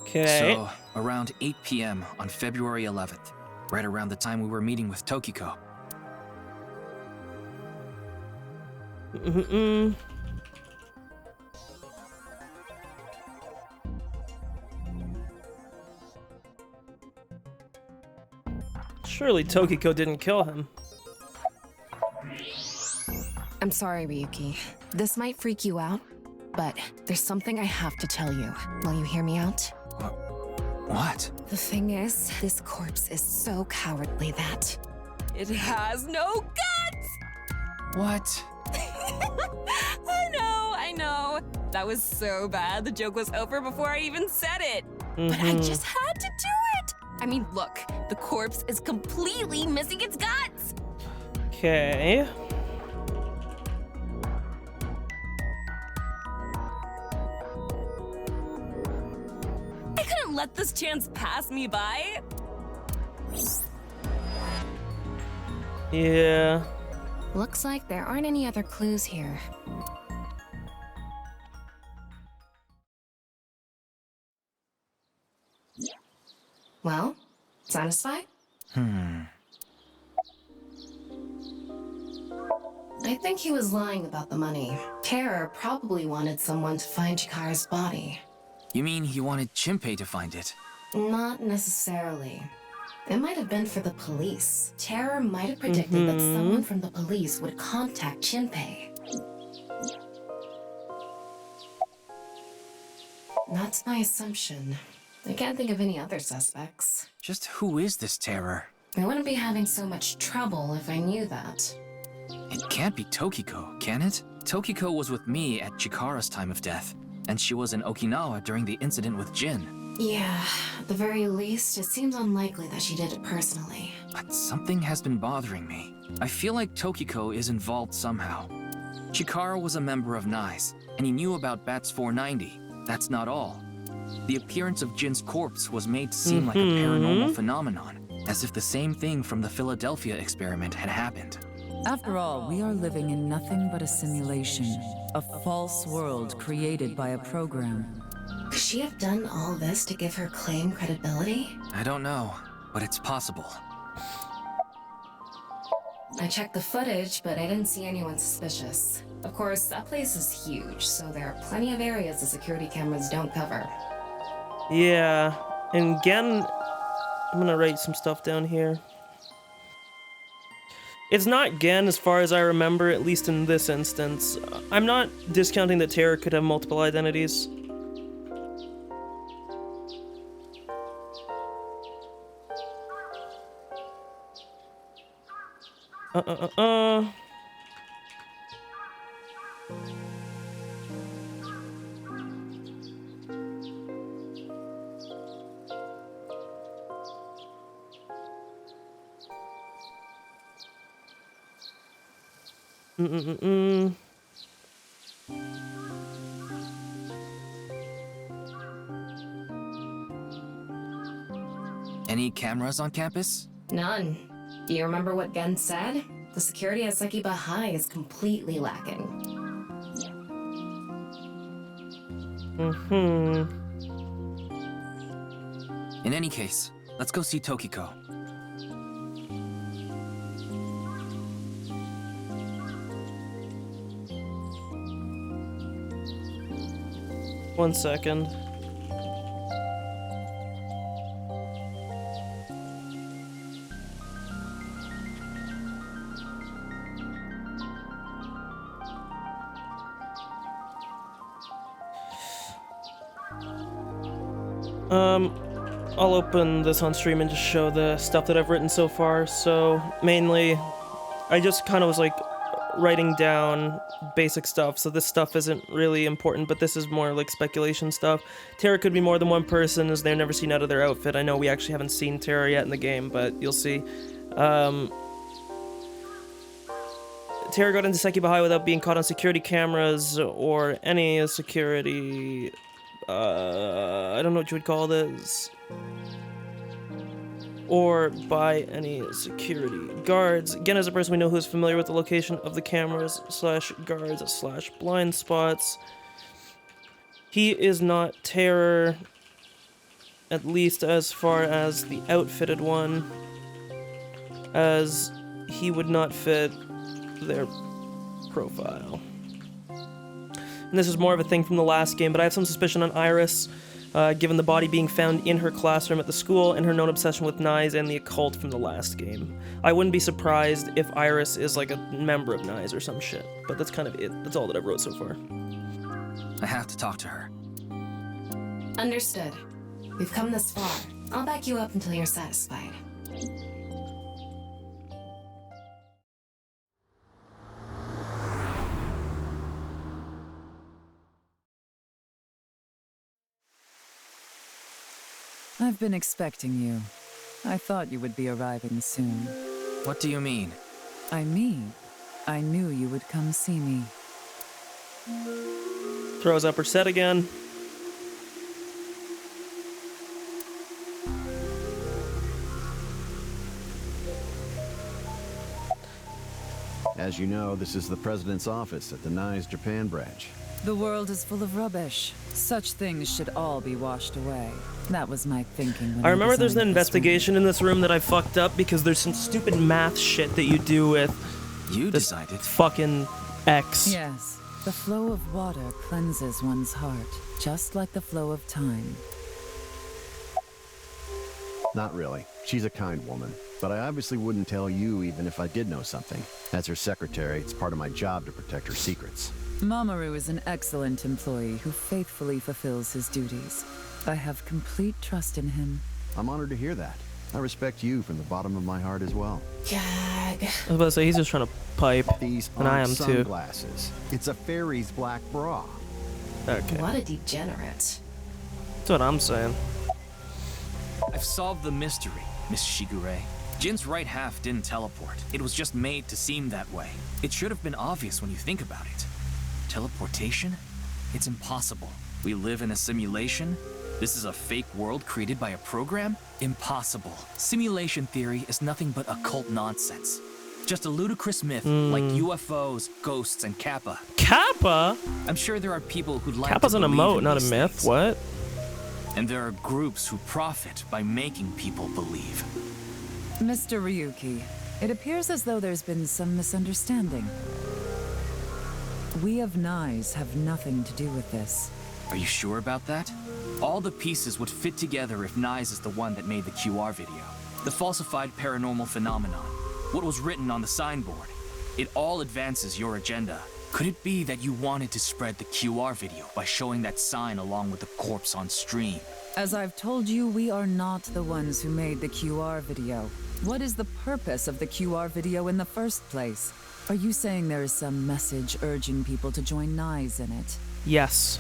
Okay. So, around 8 p.m. on February 11th, right around the time we were meeting with Tokiko. Surely Tokiko didn't kill him. I'm sorry, Ryuki. This might freak you out, but there's something I have to tell you. Will you hear me out? What? The thing is, this corpse is so cowardly that it has no guts! What? I know. That was so bad. The joke was over before I even said it. But I just had to do it. I mean, look, the corpse is completely missing its guts. Okay. I couldn't let this chance pass me by. Yeah. Looks like there aren't any other clues here. Well, satisfied? I think he was lying about the money. Terror probably wanted someone to find Chikara's body. You mean he wanted Chimpei to find it? Not necessarily. It might have been for the police. Terror might have predicted that someone from the police would contact Chimpei. That's my assumption. I can't think of any other suspects. Just who is this Terror? I wouldn't be having so much trouble if I knew that. It can't be Tokiko, can it? Tokiko was with me at Chikara's time of death, and she was in Okinawa during the incident with Jin. Yeah, at the very least, it seems unlikely that she did it personally. But something has been bothering me. I feel like Tokiko is involved somehow. Chikara was a member of NICE, and he knew about Bats 490. That's not all. The appearance of Jin's corpse was made to seem like a paranormal phenomenon, as if the same thing from the Philadelphia experiment had happened. After all, we are living in nothing but a simulation, a false world created by a program. Could she have done all this to give her claim credibility? I don't know, but it's possible. I checked the footage, but I didn't see anyone suspicious. Of course, that place is huge, so there are plenty of areas the security cameras don't cover. Yeah. And again, I'm gonna write some stuff down here. It's not Gen as far as I remember, at least in this instance. I'm not discounting that Terror could have multiple identities. Any cameras on campus? None. Do you remember what Gen said? The security at Sekiba High is completely lacking. In any case, let's go see Tokiko. One second. I'll open this on stream and just show the stuff that I've written so far. So, mainly, I just kind of was like writing down basic stuff, so this stuff isn't really important, but this is more like speculation stuff. Terra could be more than one person, as they're never seen out of their outfit. I know we actually haven't seen Terra yet in the game, but you'll see. Tara got into Sekiba High without being caught on security cameras or any security... I don't know what you would call this. Or by any security guards. Again, as a person we know who is familiar with the location of the cameras / guards / blind spots. He is not Terror, at least as far as the outfitted one, as he would not fit their profile. And this is more of a thing from the last game, but I have some suspicion on Iris, given the body being found in her classroom at the school and her known obsession with knives and the occult from the last game. I wouldn't be surprised if Iris is like a member of knives or some shit, but that's kind of it. That's all that I've wrote so far. I have to talk to her. Understood. We've come this far. I'll back you up until you're satisfied. I've been expecting you. I thought you would be arriving soon. What do you mean? I knew you would come see me. Throws up her set again. As you know, this is the president's office at the NICE Japan branch. The world is full of rubbish. Such things should all be washed away. That was my thinking when I remember there's an designed this investigation in this room that I fucked up because there's some stupid math shit that you do with You this decided. fucking X. Yes, the flow of water cleanses one's heart, just like the flow of time. Not really. She's a kind woman. But I obviously wouldn't tell you even if I did know something. As her secretary, it's part of my job to protect her secrets. Mamoru is an excellent employee who faithfully fulfills his duties. I have complete trust in him. I'm honored to hear that. I respect you from the bottom of my heart as well. Gag. I was about to say, he's just trying to pipe. These And I aren't am too. sunglasses. It's a fairy's black bra. Okay. What a degenerate. That's what I'm saying. I've solved the mystery, Miss Shigure. Jin's right half didn't teleport. It was just made to seem that way. It should have been obvious when you think about it. Teleportation? It's impossible. We live in a simulation? This is a fake world created by a program? Impossible. Simulation theory is nothing but occult nonsense. Just a ludicrous myth like UFOs, ghosts, and Kappa. Kappa? I'm sure there are people who'd like Kappa's to an believe emote, in not a these myth. things. What? And there are groups who profit by making people believe. Mr. Ryuki, it appears as though there's been some misunderstanding. We of NICE have nothing to do with this. Are you sure about that? All the pieces would fit together if NICE is the one that made the QR video. The falsified paranormal phenomenon. What was written on the signboard. It all advances your agenda. Could it be that you wanted to spread the QR video by showing that sign along with the corpse on stream? As I've told you, we are not the ones who made the QR video. What is the purpose of the QR video in the first place? Are you saying there is some message urging people to join NICE in it? Yes.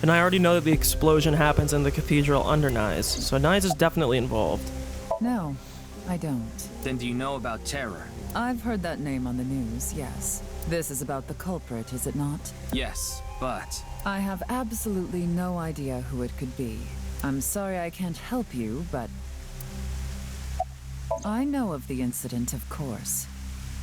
And I already know that the explosion happens in the cathedral under NICE, so NICE is definitely involved. No, I don't. Then do you know about Terror? I've heard that name on the news, yes. This is about the culprit, is it not? Yes, but... I have absolutely no idea who it could be. I'm sorry I can't help you, but... I know of the incident, of course.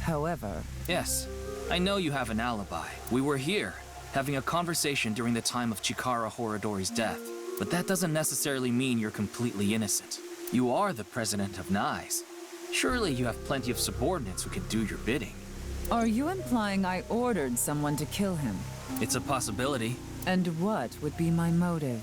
However... Yes, I know you have an alibi. We were here, having a conversation during the time of Chikara Horadori's death. But that doesn't necessarily mean you're completely innocent. You are the president of NICE. Surely you have plenty of subordinates who can do your bidding. Are you implying I ordered someone to kill him? It's a possibility. And what would be my motive?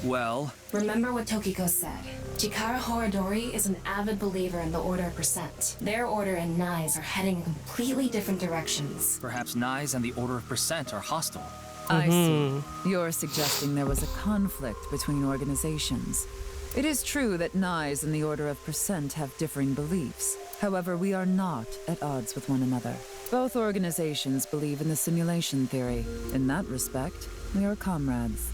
Well... Remember what Tokiko said. Chikara Horadori is an avid believer in the Order of Percent. Their order and NICE are heading in completely different directions. Perhaps NICE and the Order of Percent are hostile. I see. You're suggesting there was a conflict between organizations. It is true that NICE and the Order of Percent have differing beliefs. However, we are not at odds with one another. Both organizations believe in the simulation theory. In that respect, we are comrades.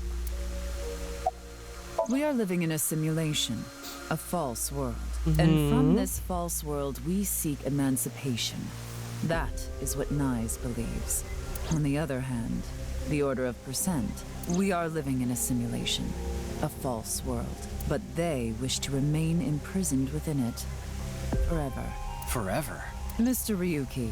We are living in a simulation, a false world. And from this false world, we seek emancipation. That is what Nyes believes. On the other hand, the Order of Percent, we are living in a simulation, a false world. But they wish to remain imprisoned within it. Forever. Forever? Mr. Ryuki,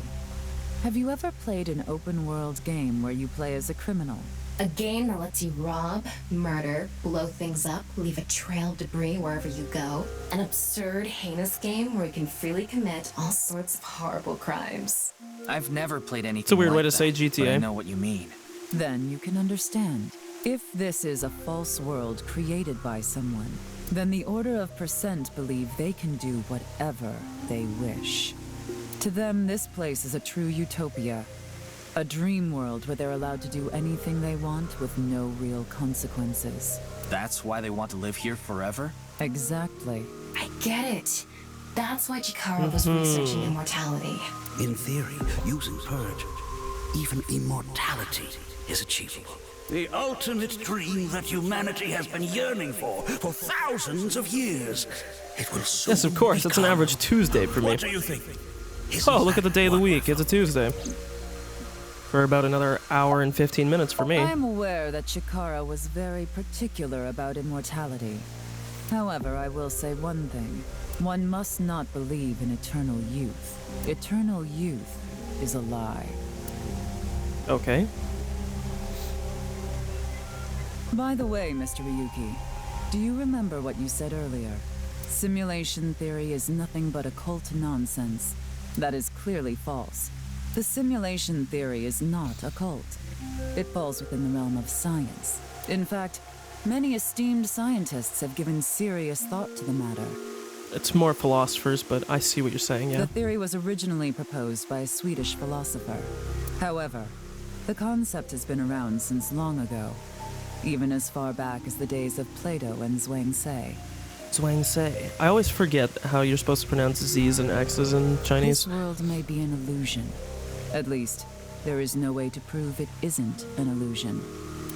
have you ever played an open-world game where you play as a criminal? A game that lets you rob, murder, blow things up, leave a trail of debris wherever you go. An absurd, heinous game where you can freely commit all sorts of horrible crimes. I've never played anything It's a weird like way to that, say but GTA. I know what you mean. Then you can understand. If this is a false world created by someone, then the Order of Percent believe they can do whatever they wish. To them, this place is a true utopia. A dream world where they're allowed to do anything they want with no real consequences. That's why they want to live here forever? Exactly. I get it. That's why Chikara was researching immortality. In theory, using Purge, even immortality is achievable. The ultimate dream that humanity has been yearning for thousands of years. It will soon Yes, of course. It's an become- average Tuesday for me. What do you think? Oh, look at the day of the week. It's a Tuesday. For about another hour and 15 minutes for me. I'm aware that Chikara was very particular about immortality. However, I will say one thing. One must not believe in eternal youth. Eternal youth is a lie. Okay. By the way, Mr. Ryuki, do you remember what you said earlier? Simulation theory is nothing but occult nonsense. That is clearly false. The simulation theory is not occult. It falls within the realm of science. In fact, many esteemed scientists have given serious thought to the matter. It's more philosophers, but I see what you're saying, yeah. The theory was originally proposed by a Swedish philosopher. However, the concept has been around since long ago, even as far back as the days of Plato and Zhuangzi. Zhuangzi. I always forget how you're supposed to pronounce Z's and X's in Chinese. This world may be an illusion. At least, there is no way to prove it isn't an illusion.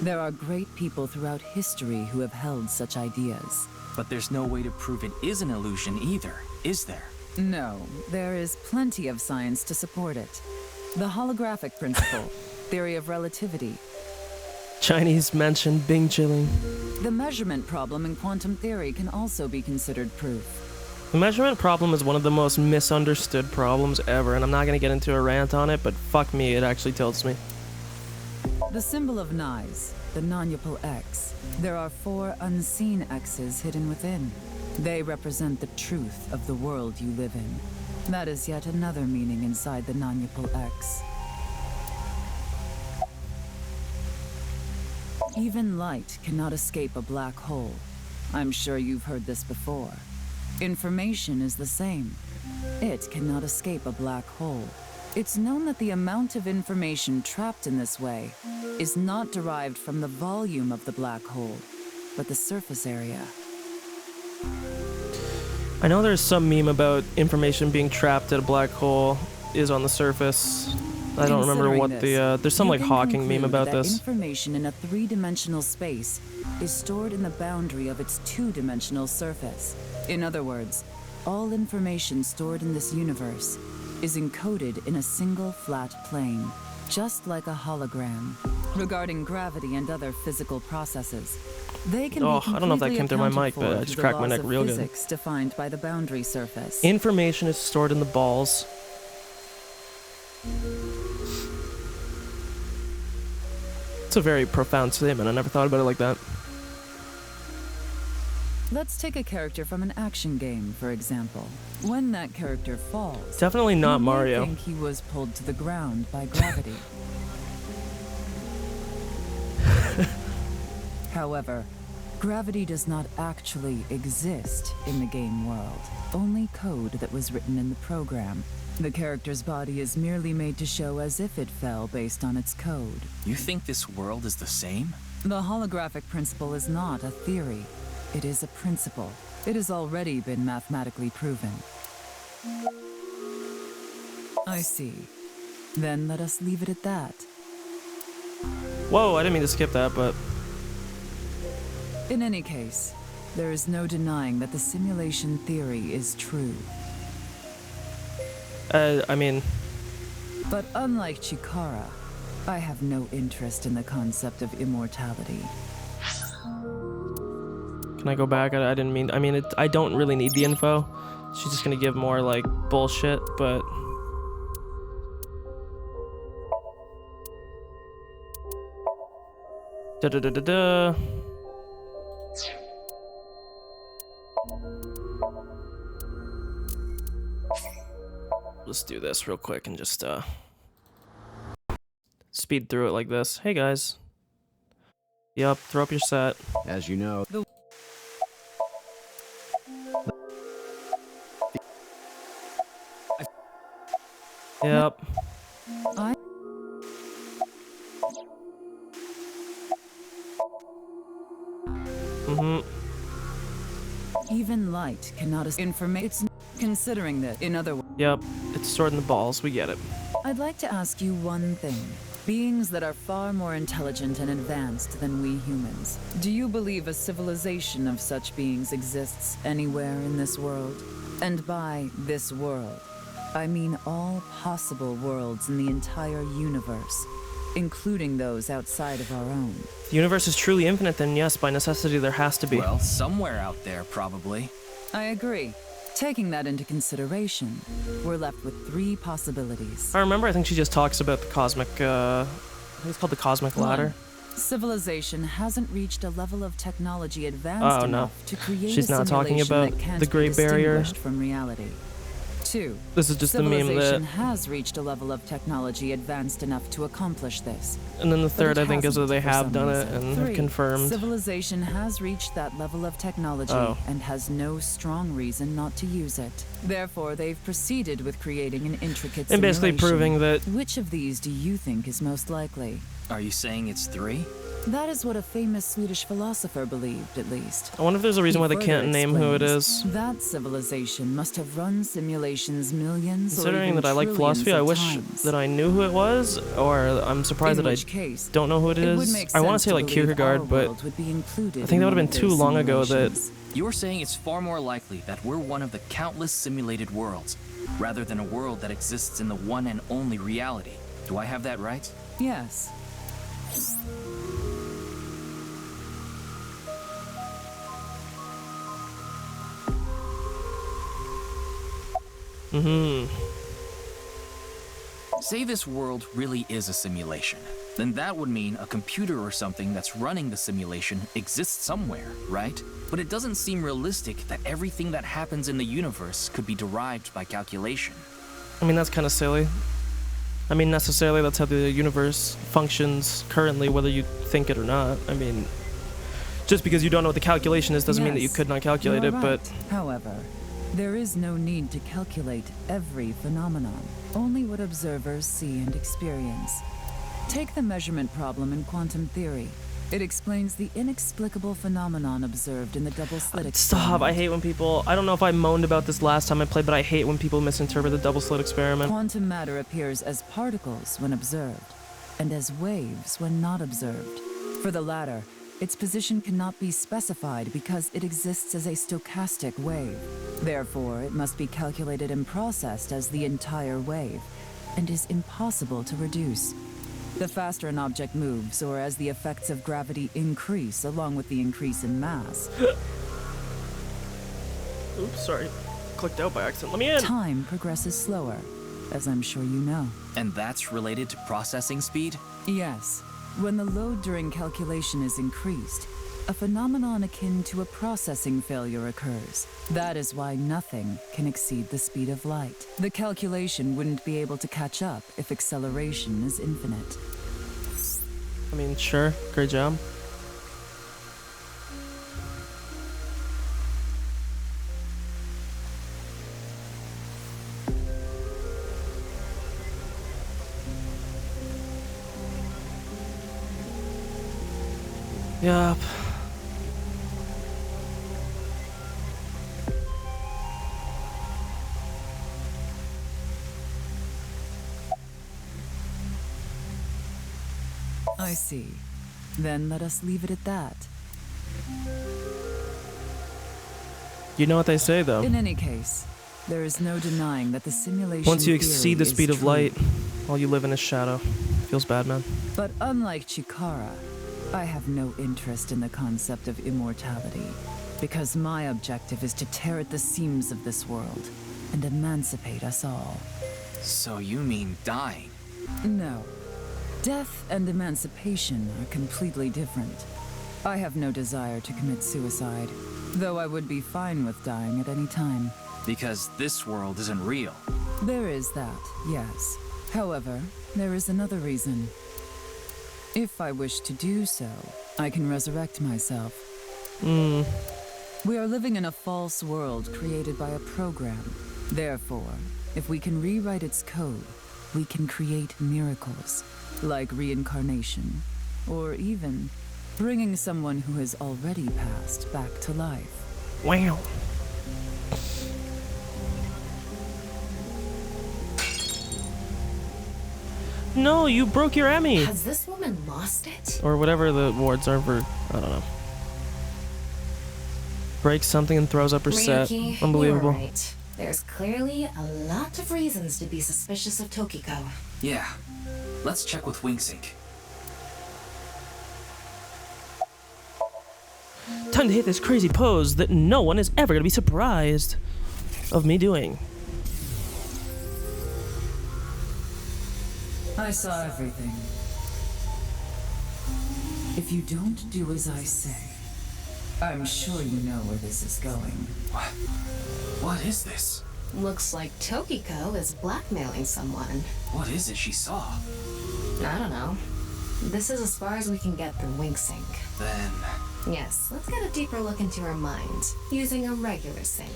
There are great people throughout history who have held such ideas. But there's no way to prove it is an illusion either, is there? No, there is plenty of science to support it. The holographic principle, theory of relativity, Chinese mentioned Bing chilling. the measurement problem in quantum theory can also be considered proof. The measurement problem is one of the most misunderstood problems ever, and I'm not going to get into a rant on it, but fuck me, it actually tilts me. The symbol of Nyes, the non-Yupal X. There are 4 unseen X's hidden within. They represent the truth of the world you live in. That is yet another meaning inside the non-Yupal X. Even light cannot escape a black hole. I'm sure you've heard this before. Information is the same. It cannot escape a black hole. It's known that the amount of information trapped in this way is not derived from the volume of the black hole, but the surface area. I know there's some meme about information being trapped at a black hole is on the surface. I don't remember Considering what this, there's some you like can Hawking meme conclude about that this. Information in a 3-dimensional space is stored in the boundary of its 2-dimensional surface. In other words, all information stored in this universe is encoded in a single flat plane, just like a hologram. Regarding gravity and other physical processes, they can be I don't know if that completely came through my accounted mic, but for I just through the cracked my laws neck of real good. physics defined by the boundary surface. Information is stored in the balls. It's a very profound statement. I never thought about it like that. Let's take a character from an action game, for example. When that character falls, Definitely not you may Mario. think he was pulled to the ground by gravity. However, gravity does not actually exist in the game world. Only code that was written in the program. The character's body is merely made to show as if it fell based on its code. You think this world is the same? The holographic principle is not a theory. It is a principle. It has already been mathematically proven. I see. Then let us leave it at that. Whoa, I didn't mean to skip that, but In any case, there is no denying that the simulation theory is true. I mean, But unlike Chikara, I have no interest in the concept of immortality. Can I go back? I didn't mean... I mean, I don't really need the info. She's just gonna give more, like, bullshit, but... Da-da-da-da-da. Let's do this real quick and just, speed through it like this. Hey, guys. Yep, throw up your set. As you know, Yep. Even light cannot informate. Considering that, in other words. Yep, it's stored in the balls. We get it. I'd like to ask you one thing. Beings that are far more intelligent and advanced than we humans. Do you believe a civilization of such beings exists anywhere in this world? And by this world, I mean all possible worlds in the entire universe, including those outside of our own. If the universe is truly infinite, then yes, by necessity there has to be. Well, somewhere out there, probably. I agree. Taking that into consideration, we're left with 3 possibilities. I remember, I think she just talks about the cosmic, I think it's called the cosmic ladder. 1. Civilization hasn't reached a level of technology advanced enough to create She's not talking about that can't the Great be Barrier. distinguished from reality. 2. This is just the meme Civilization that... has reached a level of technology advanced enough to accomplish this. And then the third, I think, is that they for have some done it reason. and 3. have confirmed. Civilization has reached that level of technology and has no strong reason not to use it. Therefore, they've proceeded with creating an intricate And basically proving that... Which of these do you think is most likely? Are you saying it's 3? That is what a famous Swedish philosopher believed, at least. I wonder if there's a reason why they can't name who it is. That civilization must have run simulations millions Considering or even that I like philosophy, I wish that I knew who it was, or I'm surprised that I don't know who it is. I want to say like Kierkegaard, but I think that would have been too long ago that... You're saying it's far more likely that we're one of the countless simulated worlds, rather than a world that exists in the one and only reality. Do I have that right? Yes. Say this world really is a simulation. Then that would mean a computer or something that's running the simulation exists somewhere, right? But it doesn't seem realistic that everything that happens in the universe could be derived by calculation. I mean, that's kind of silly. I mean, necessarily that's how the universe functions currently, whether you think it or not. I mean, just because you don't know what the calculation is doesn't mean that you could not calculate it, but... However, there is no need to calculate every phenomenon, only what observers see and experience. Take the measurement problem in quantum theory. It explains the inexplicable phenomenon observed in the double-slit experiment. Stop, I hate when people... I don't know if I moaned about this last time I played, but I hate when people misinterpret the double-slit experiment. Quantum matter appears as particles when observed, and as waves when not observed. For the latter, its position cannot be specified because it exists as a stochastic wave. Therefore, it must be calculated and processed as the entire wave, and is impossible to reduce. The faster an object moves, or as the effects of gravity increase along with the increase in mass. Oops, sorry. Clicked out by accident. Let me in! Time progresses slower, as I'm sure you know. And that's related to processing speed? Yes. When the load during calculation is increased, a phenomenon akin to a processing failure occurs. That is why nothing can exceed the speed of light. The calculation wouldn't be able to catch up if acceleration is infinite. I mean, sure. Great job. Yup. I see. Then let us leave it at that. You know what they say, though. In any case, there is no denying that the simulation Once you exceed the speed of light, while you live in his shadow. Feels bad, man. But unlike Chikara, I have no interest in the concept of immortality, because my objective is to tear at the seams of this world and emancipate us all. So you mean dying? No. Death and emancipation are completely different. I have no desire to commit suicide, though I would be fine with dying at any time. Because this world isn't real. There is that, yes. However, there is another reason. If I wish to do so, I can resurrect myself. We are living in a false world created by a program. Therefore, if we can rewrite its code, we can create miracles, like reincarnation, or even bringing someone who has already passed back to life. Wow. No, you broke your Emmy. Has this woman lost it? Or whatever the awards are for, I don't know. Breaks something and throws up her set. Ryuki, Unbelievable. You're right. There's clearly a lot of reasons to be suspicious of Tokiko. Yeah. Let's check with WingSync. Time to hit this crazy pose that no one is ever gonna be surprised of me doing. I saw everything. If you don't do as I say, I'm sure you know where this is going. What is this? Looks like Tokiko is blackmailing someone. What is it she saw? I don't know. This is as far as we can get through WingSync. Then... Yes, let's get a deeper look into her mind, using a regular sync.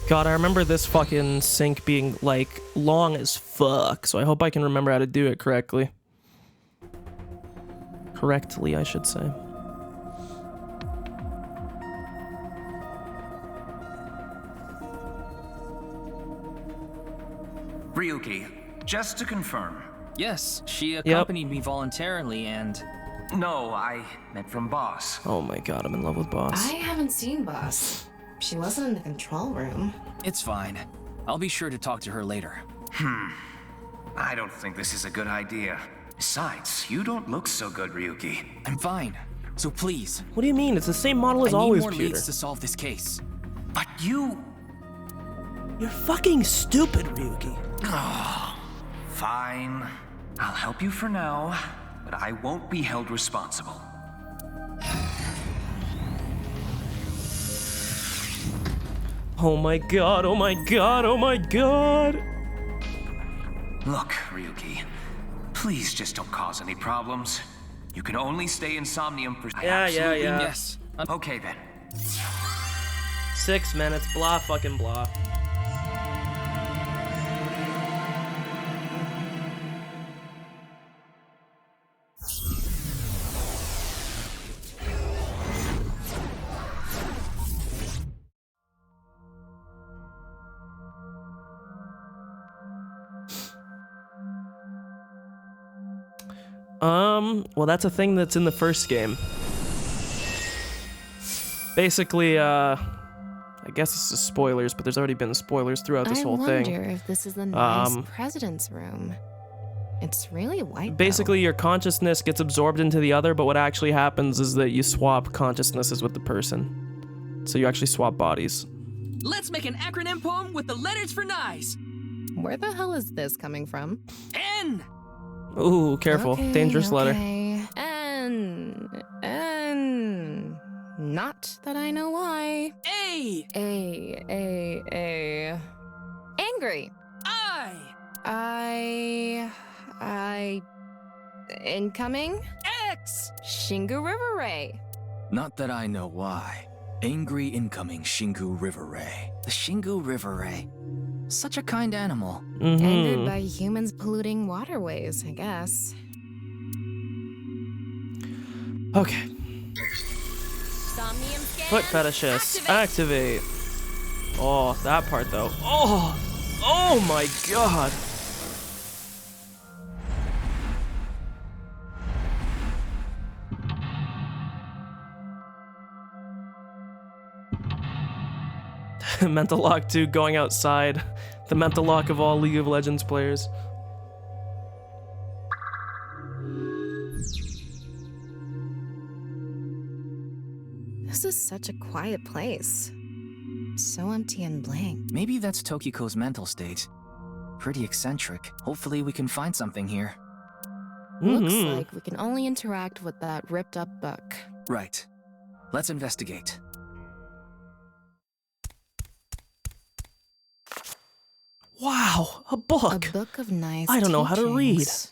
God, I remember this fucking sync being, like, long as fuck, so I hope I can remember how to do it correctly. Correctly, I should say. Ryuki, just to confirm. Yes, she accompanied me voluntarily and... No, I meant from Boss. Oh my god, I'm in love with Boss. I haven't seen Boss. She wasn't in the control room. It's fine. I'll be sure to talk to her later. I don't think this is a good idea. Besides, you don't look so good, Ryuki. I'm fine. So please. What do you mean? It's the same model as I need always, more Peter. leads to solve this case. But you... You're fucking stupid, Ryuki. Fine. I'll help you for now, but I won't be held responsible. Oh my god, oh my god, oh my god! Look, Ryuki, please just don't cause any problems. You can only stay in Somnium for Yeah. Yes. Okay then. 6 minutes, blah fucking blah. Well, that's a thing that's in the first game. Basically, I guess this is spoilers, but there's already been spoilers throughout this whole thing. I wonder if this is the nice president's room. It's really white. Basically, your consciousness gets absorbed into the other, but what actually happens is that you swap consciousnesses with the person. So you actually swap bodies. Let's make an acronym poem with the letters for nice. Where the hell is this coming from? N. Ooh, careful. Okay, Dangerous letter. N. Not that I know why. A. Angry. I. Incoming. X. Shingu River Ray. Not that I know why. Angry incoming Shingu River Ray. The Shingu River Ray. Such a kind animal. Angered by humans polluting waterways, I guess. Okay. Somnium scan. Foot fetishist. Activate. Oh, that part though. Oh my god. Mental lock 2 going outside. The mental lock of all League of Legends players. This is such a quiet place. So empty and blank. Maybe that's Tokiko's mental state. Pretty eccentric. Hopefully we can find something here. Looks like we can only interact with that ripped up book. Right. Let's investigate. Wow, a book. A book of nice I don't know how to read. teachings.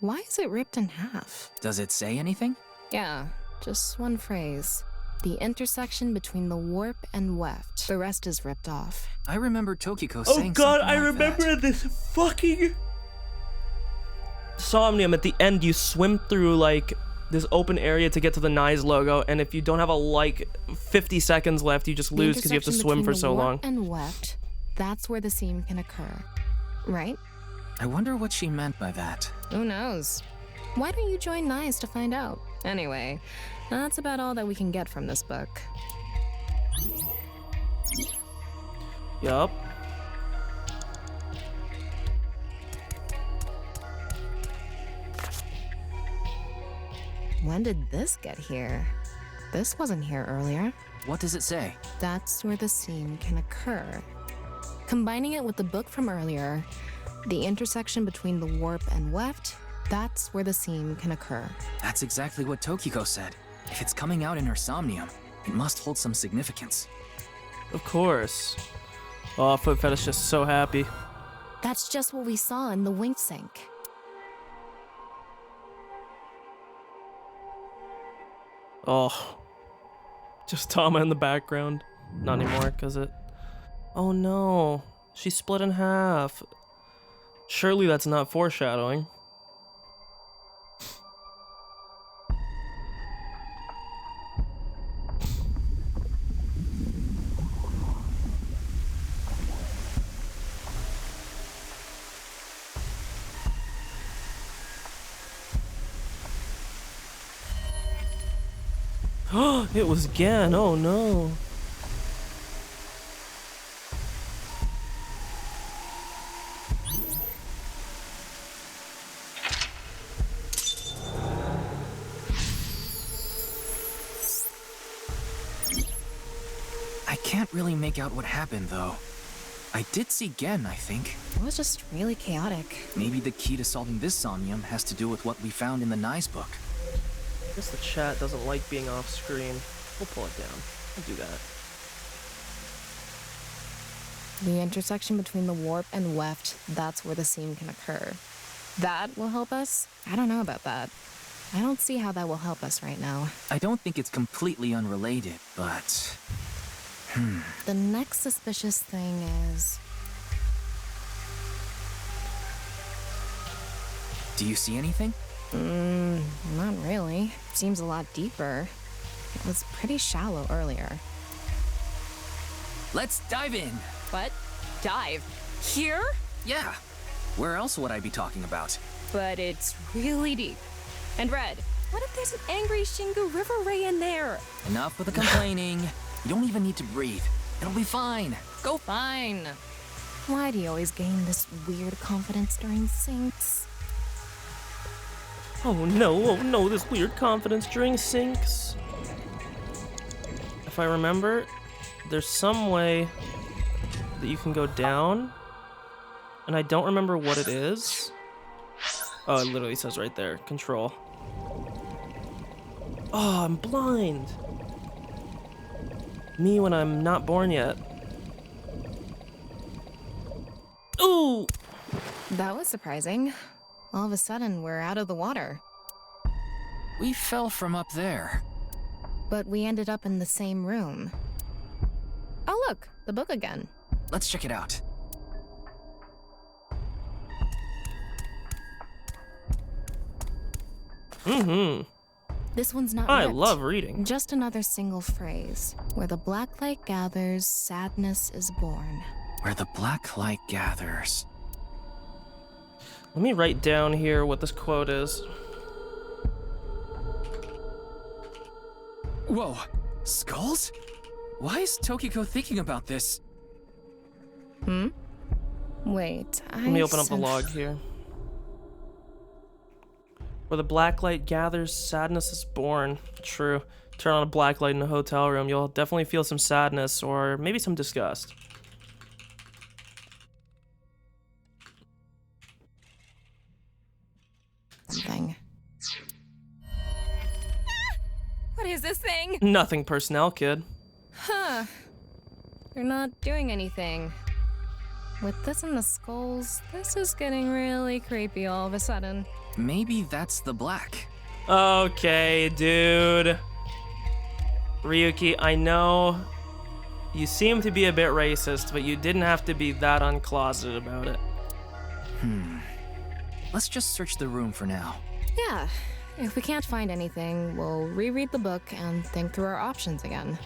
Why is it ripped in half? Does it say anything? Yeah, just one phrase. The intersection between the warp and weft. The rest is ripped off. I remember Tokiko Oh saying god, something I like remember that. this fucking Somnium. At the end, you swim through like this open area to get to the Nice logo, and if you don't have a like 50 seconds left, you just lose because you have to swim for so long. And weft, that's where the seam can occur, right? I wonder what she meant by that. Who knows? Why don't you join Nice to find out? Anyway, that's about all that we can get from this book. Yup. When did this get here? This wasn't here earlier. What does it say? That's where the seam can occur. Combining it with the book from earlier, the intersection between the warp and weft, that's where the seam can occur. That's exactly what Tokiko said. If it's coming out in her Somnium, it must hold some significance. Of course. Oh, Foot Fetish is so happy. That's just what we saw in the wink sink. Oh. Just Tama in the background. Not anymore, cause it... Oh no. She split in half. Surely that's not foreshadowing. It was Gan, oh no. I can't really make out what happened, though. I did see Gen, I think. It was just really chaotic. Maybe the key to solving this Somnium has to do with what we found in the Nice book. I guess the chat doesn't like being off screen. We'll pull it down. We'll do that. The intersection between the warp and weft, that's where the seam can occur. That will help us? I don't know about that. I don't see how that will help us right now. I don't think it's completely unrelated, but... The next suspicious thing is... Do you see anything? Not really. Seems a lot deeper. It was pretty shallow earlier. Let's dive in! What? Dive? Here? Yeah. Where else would I be talking about? But it's really deep. And Red, what if there's an angry Shingu River Ray in there? Enough with the complaining. You don't even need to breathe. It'll be fine. Go fine. Why do you always gain this weird confidence during syncs? Oh no, this weird confidence during syncs. If I remember, there's some way that you can go down, and I don't remember what it is. Oh, it literally says right there, control. Oh, I'm blind. Me when I'm not born yet. Ooh! That was surprising. All of a sudden, we're out of the water. We fell from up there. But we ended up in the same room. Oh look, the book again. Let's check it out. This one's not I ripped. love reading. Just another single phrase. Where the black light gathers, sadness is born. Where the black light gathers. Let me write down here what this quote is. Whoa, skulls? Why is Tokiko thinking about this? Wait, Let me open up the log here. Where the black light gathers, sadness is born. True. turn on a black light in a hotel room, you'll definitely feel some sadness or maybe some disgust. Something. What is this thing? Nothing personnel, kid. Huh. You're not doing anything. With this and the skulls, this is getting really creepy all of a sudden. Maybe that's the black. Okay, dude. Ryuki, I know you seem to be a bit racist, but you didn't have to be that uncloseted about it. Let's just search the room for now. Yeah. If we can't find anything, we'll reread the book and think through our options again.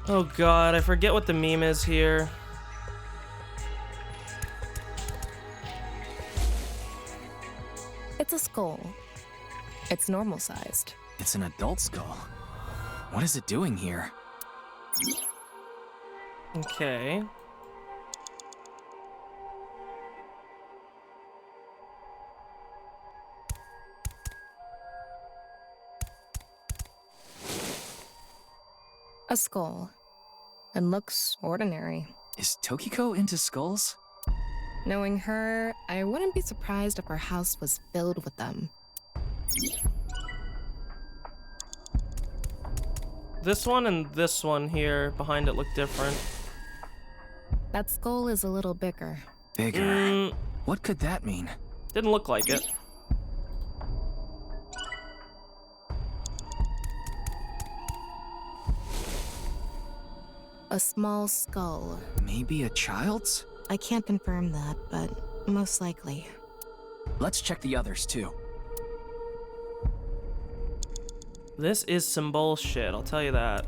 Oh god, I forget what the meme is here. It's a skull. It's normal sized. It's an adult skull. What is it doing here? Okay. A skull. It looks ordinary. Is Tokiko into skulls? Knowing her, I wouldn't be surprised if her house was filled with them. This one and this one here behind it look different. That skull is a little bigger. Bigger? What could that mean? Didn't look like it. A small skull. Maybe a child's? I can't confirm that, but most likely. Let's check the others too. This is some bullshit, I'll tell you that.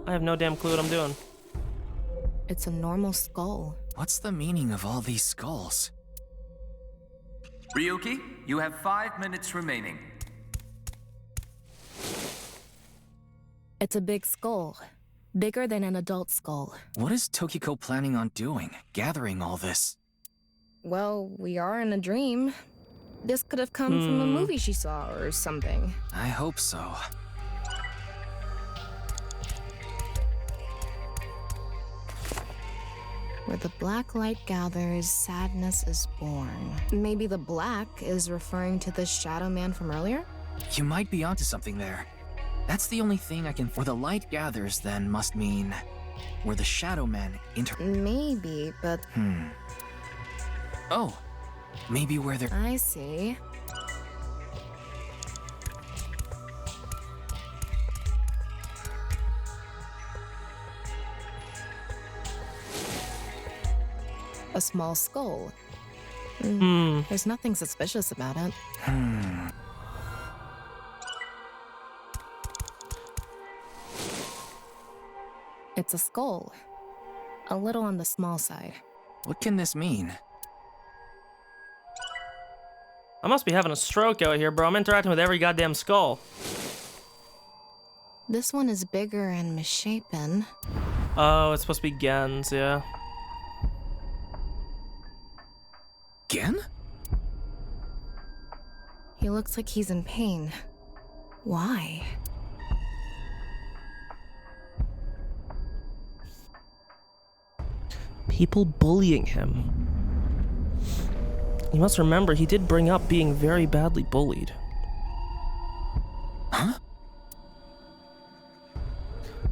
I have no damn clue what I'm doing. It's a normal skull. What's the meaning of all these skulls? Ryuki, you have 5 minutes remaining. It's a big skull. Bigger than an adult skull. What is Tokiko planning on doing, gathering all this? Well, we are in a dream. This could have come from a movie she saw or something. I hope so. Where the black light gathers, sadness is born. Maybe the black is referring to the shadow man from earlier? You might be onto something there. That's the only thing I can... Where the light gathers, then, must mean... where the shadow man Maybe, but... Oh! Maybe where they're... I see. A small skull. There's nothing suspicious about it. It's a skull. A little on the small side. What can this mean? I must be having a stroke out here, bro. I'm interacting with every goddamn skull. This one is bigger and misshapen. Oh, it's supposed to be Gen's, yeah. Gen? He looks like he's in pain. Why? People bullying him. You must remember, he did bring up being very badly bullied. Huh?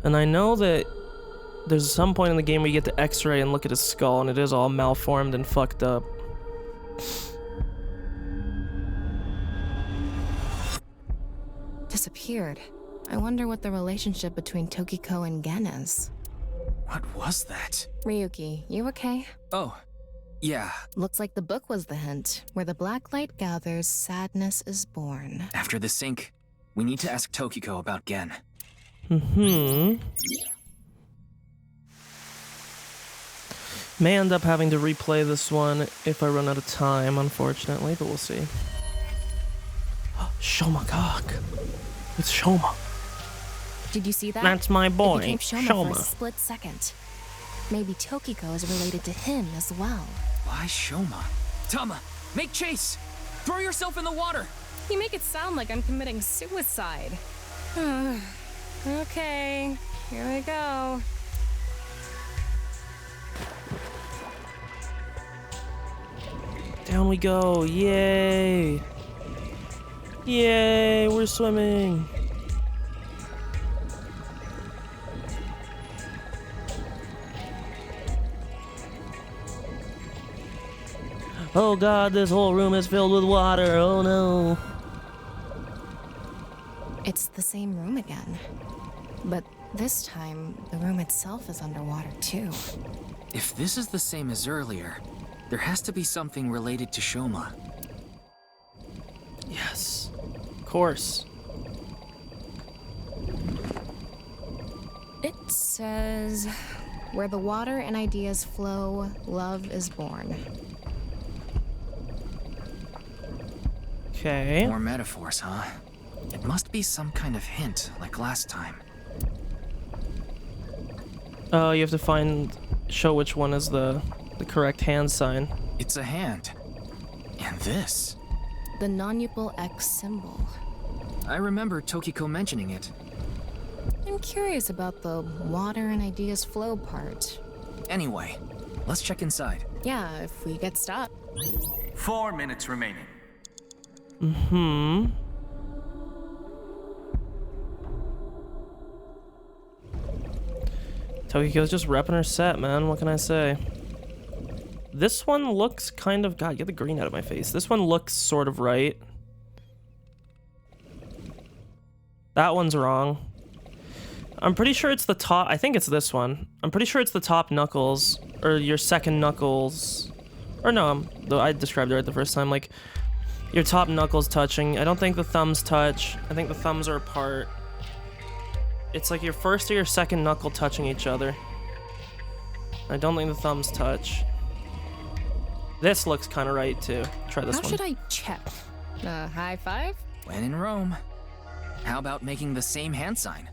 And I know that there's some point in the game where you get the x-ray and look at his skull, and it is all malformed and fucked up. Disappeared. I wonder what the relationship between Tokiko and Gen is. What was that? Ryuki, you okay? Oh, yeah. Looks like the book was the hint. Where the black light gathers, sadness is born. After the sync, we need to ask Tokiko about Gen. May end up having to replay this one if I run out of time, unfortunately, but we'll see. Shoma cock. It's Shoma. Did you see that? That's my boy, It became Shoma Shoma. for a split second. Maybe Tokiko is related to him as well. Why Shoma? Tama, make chase! Throw yourself in the water! You make it sound like I'm committing suicide. Okay, here we go. Down we go, yay! Yay, we're swimming! Oh god, this whole room is filled with water, oh no! It's the same room again. But this time, the room itself is underwater too. If this is the same as earlier, there has to be something related to Shoma. Yes, of course. It says, where the water and ideas flow, love is born. Okay. More metaphors, huh? It must be some kind of hint, like last time. Oh, you have to show which one is the correct hand sign. It's a hand. And this. The non-upal X symbol. I remember Tokiko mentioning it. I'm curious about the water and ideas flow part. Anyway, let's check inside. Yeah, if we get stopped. 4 minutes remaining. Mm-hmm. Tokiko's just repping her set, man. What can I say? This one looks kind of... God, get the green out of my face. This one looks sort of right. That one's wrong. I'm pretty sure it's the top... I think it's this one. I'm pretty sure it's the top knuckles. Or your second knuckles. Or no, I described it right the first time. Like, your top knuckles touching. I don't think the thumbs touch. I think the thumbs are apart. It's like your first or your second knuckle touching each other. I don't think the thumbs touch. This looks kind of right, too. Try this one. How should I check? High five? When in Rome. How about making the same hand sign?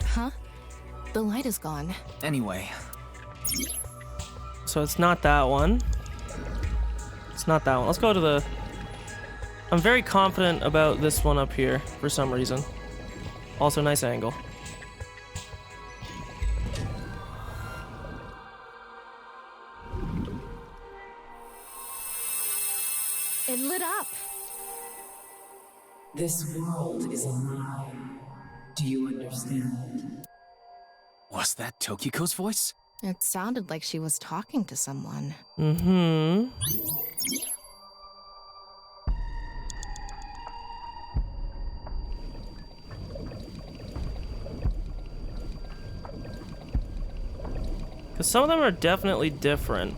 Huh? The light is gone. Anyway. So it's not that one. It's not that one. Let's go to the... I'm very confident about this one up here for some reason. Also, nice angle. It lit up. This world is alive. Do you understand? Was that Tokiko's voice? It sounded like she was talking to someone. Mm-hmm. Because some of them are definitely different.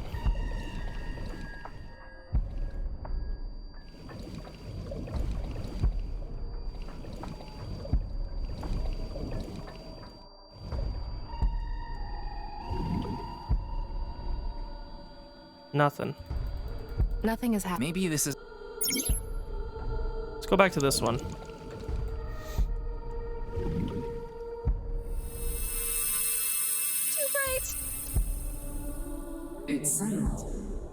Nothing. Nothing is happening. Maybe this is... Let's go back to this one. Too bright. It's silent.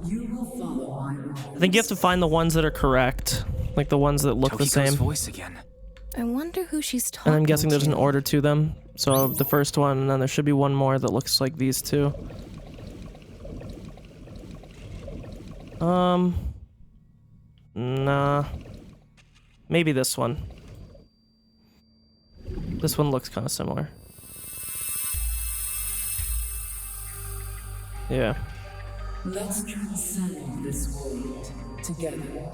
You will follow my rules. I think you have to find the ones that are correct. Like the ones that look the Tokiko's same. voice again. I wonder who she's talking And I'm guessing there's an to. order to them. So the first one, and then there should be one more that looks like these two. Nah. Maybe this one. This one looks kind of similar. Yeah. Let's transcend this world together.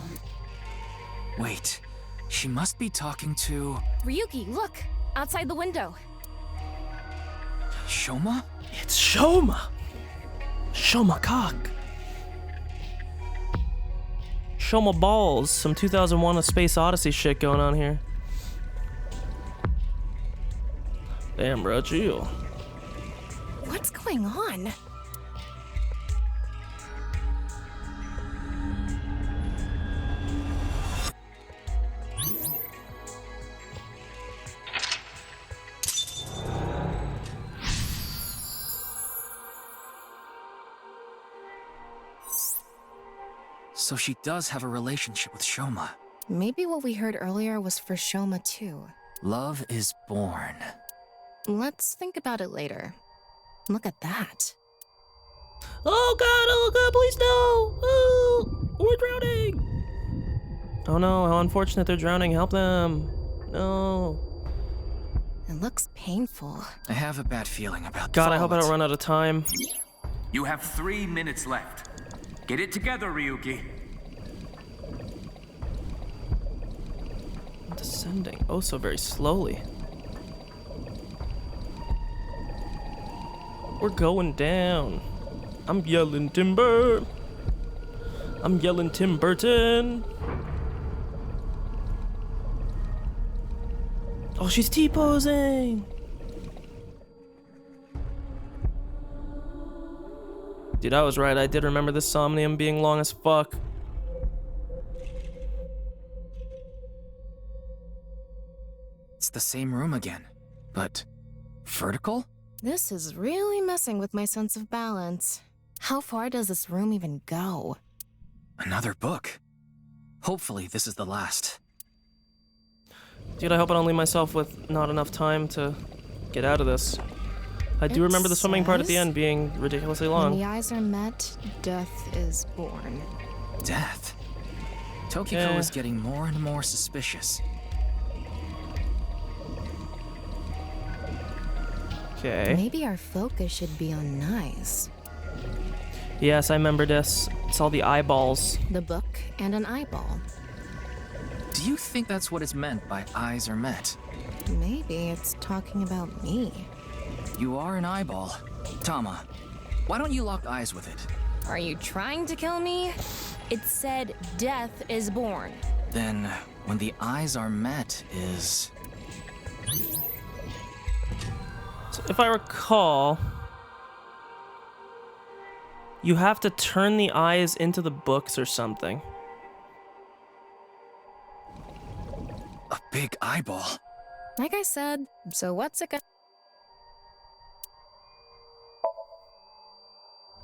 Wait, she must be talking to... Ryuki, look! Outside the window. Shoma? It's Shoma! Shoma cock. Shoma balls. Some 2001 A Space Odyssey shit going on here. Damn, bro, chill. What's going on? So she does have a relationship with Shoma. Maybe what we heard earlier was for Shoma too. Love is born. Let's think about it later. Look at that. Oh god, please no! Oh, we're drowning! Oh no, how unfortunate they're drowning. Help them. No. It looks painful. I have a bad feeling about God, I hope I don't run out of time. You have 3 minutes left. Get it together, Ryuki. I'm descending oh so very slowly. We're going down. I'm yelling timber. I'm yelling Tim Burton. Oh, she's T-posing. Dude, I was right. I did remember this Somnium being long as fuck. It's the same room again, but vertical? This is really messing with my sense of balance. How far does this room even go? Another book. Hopefully this is the last. Dude, I hope I don't leave myself with not enough time to get out of this. I do remember the swimming part at the end being ridiculously long. When the eyes are met, death is born. Death? Tokiko is getting more and more suspicious. Okay. Maybe our focus should be on eyes. Yes, I remember this. It's all the eyeballs. The book and an eyeball. Do you think that's what is meant by eyes are met? Maybe it's talking about me. You are an eyeball. Tama, why don't you lock eyes with it? Are you trying to kill me? It said death is born. Then, when the eyes are met is... So if I recall, you have to turn the eyes into the books or something. A big eyeball. Like I said, so what's it gonna...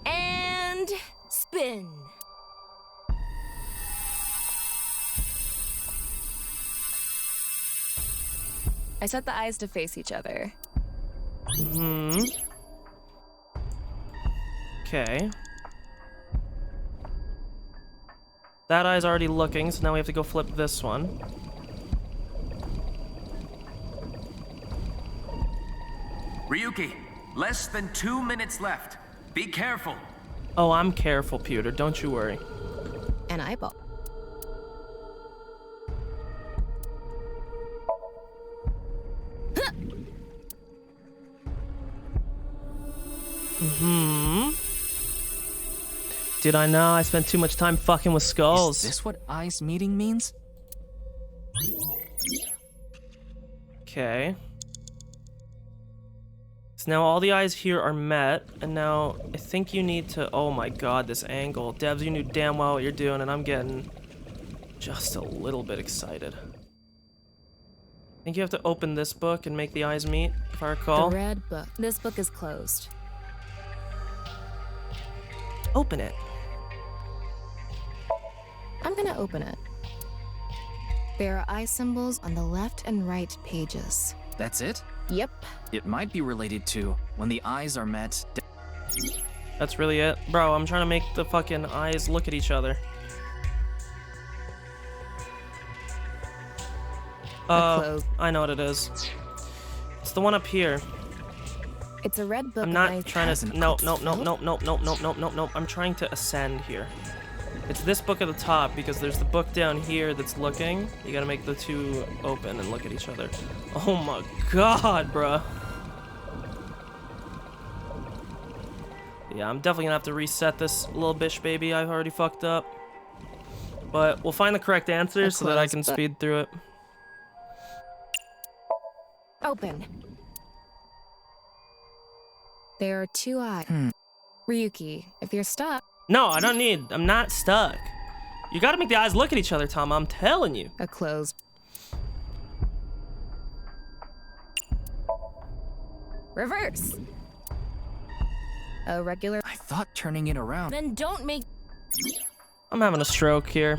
And spin. I set the eyes to face each other. Okay. That eye's already looking, so now we have to go flip this one. Ryuki, less than 2 minutes left. Be careful. Oh, I'm careful, Pewter. Don't you worry. An eyeball. Did I know? I spent too much time fucking with skulls. Is this what eyes meeting means? Okay. So now all the eyes here are met, and now I think you need to... Oh my god, this angle. Devs, you knew damn well what you're doing, and I'm getting just a little bit excited. I think you have to open this book and make the eyes meet, if I recall. The red book. This book is closed. Open it. I'm gonna open it. There are eye symbols on the left and right pages. That's it? Yep. It might be related to when the eyes are met. That's really it. Bro, I'm trying to make the fucking eyes look at each other. I know what it is. It's the one up here. It's a red book. I'm not trying to... No. I'm trying to ascend here. It's this book at the top, because there's the book down here that's looking. You gotta make the two open and look at each other. Oh my god, bruh. Yeah, I'm definitely gonna have to reset this little bitch, baby. I've already fucked up. But we'll find the correct answer so that I can speed through it. Open. There are two eyes. Ryuki, if you're stuck... No, I don't need... I'm not stuck. You gotta make the eyes look at each other, Tom. I'm telling you. A closed. Reverse. A regular... I thought turning it around... Then don't make... I'm having a stroke here.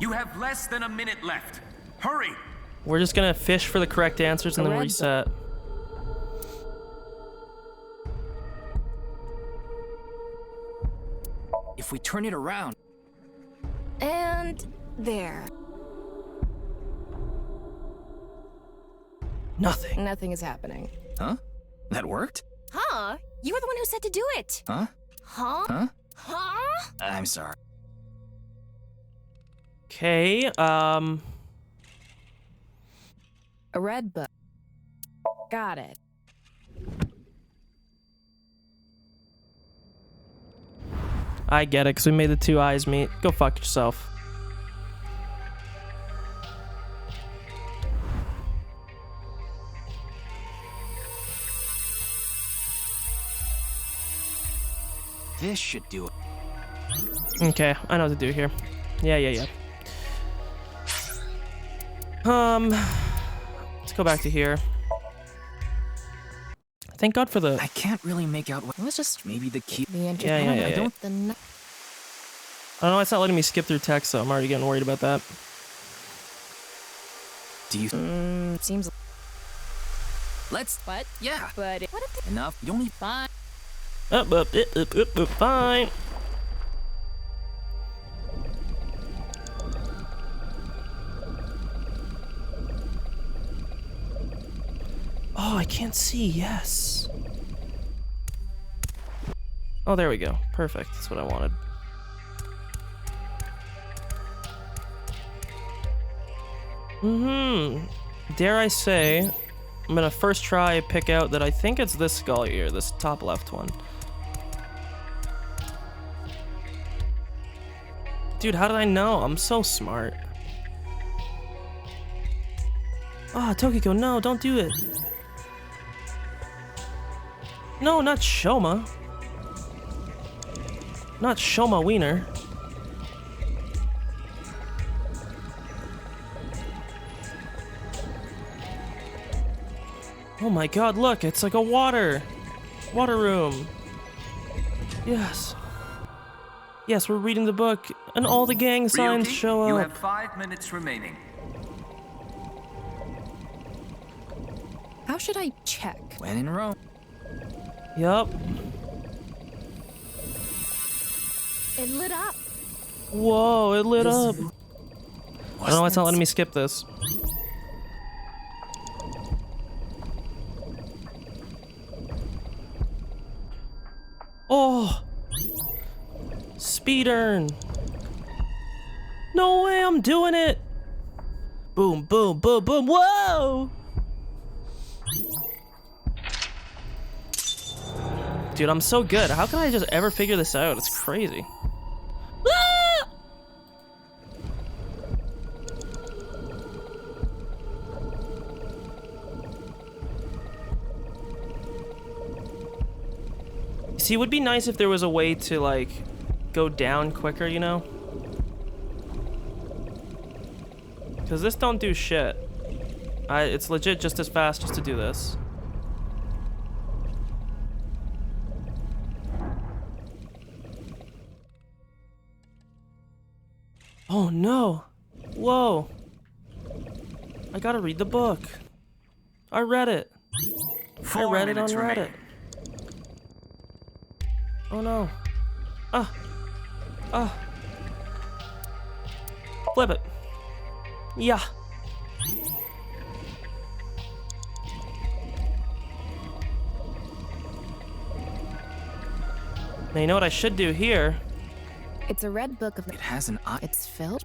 You have less than a minute left. Hurry! We're just gonna fish for the correct answers and then reset. If we turn it around. And there. Nothing. Nothing is happening. Huh? That worked? Huh? You were the one who said to do it. Huh? Huh? Huh? Huh? I'm sorry. Okay, A red book. Got it. I get it, because we made the two eyes meet. Go fuck yourself. This should do it. Okay, I know what to do here. Yeah. Let's go back to here. Thank God for the... I can't really make out what... It was just maybe the key... the Yeah. I don't I don't know, it's not letting me skip through text, so I'm already getting worried about that. Do you... seems... Let's... What? Yeah. But... What if... Enough. You only... Fine. Up, fine. Oh, I can't see, yes. Oh, there we go. Perfect, that's what I wanted. Dare I say, I'm gonna first try pick out that I think it's this skull here, this top left one. Dude, how did I know? I'm so smart. Ah, Tokiko, no, don't do it. No, not Shoma. Not Shoma Wiener. Oh my god, look, it's like a water room. Yes. Yes, we're reading the book, and all the gang signs Ryuki, show up. You have 5 minutes remaining. How should I check? When in Rome. Yup. It lit up. Whoa, it lit up. I don't know why it's not letting me skip this. Oh! Speed earn. No way, I'm doing it. Boom, boom, boom, boom. Whoa! Dude, I'm so good. How can I just ever figure this out? It's crazy. Ah! See, it would be nice if there was a way to, like, go down quicker, you know? Because this don't do shit. It's legit just as fast just to do this. Oh no! Whoa! I gotta read the book. I read it. I read it on Reddit. Oh no. Flip it. Yeah. Now you know what I should do here? It's a red book of... It has an eye. It's filled?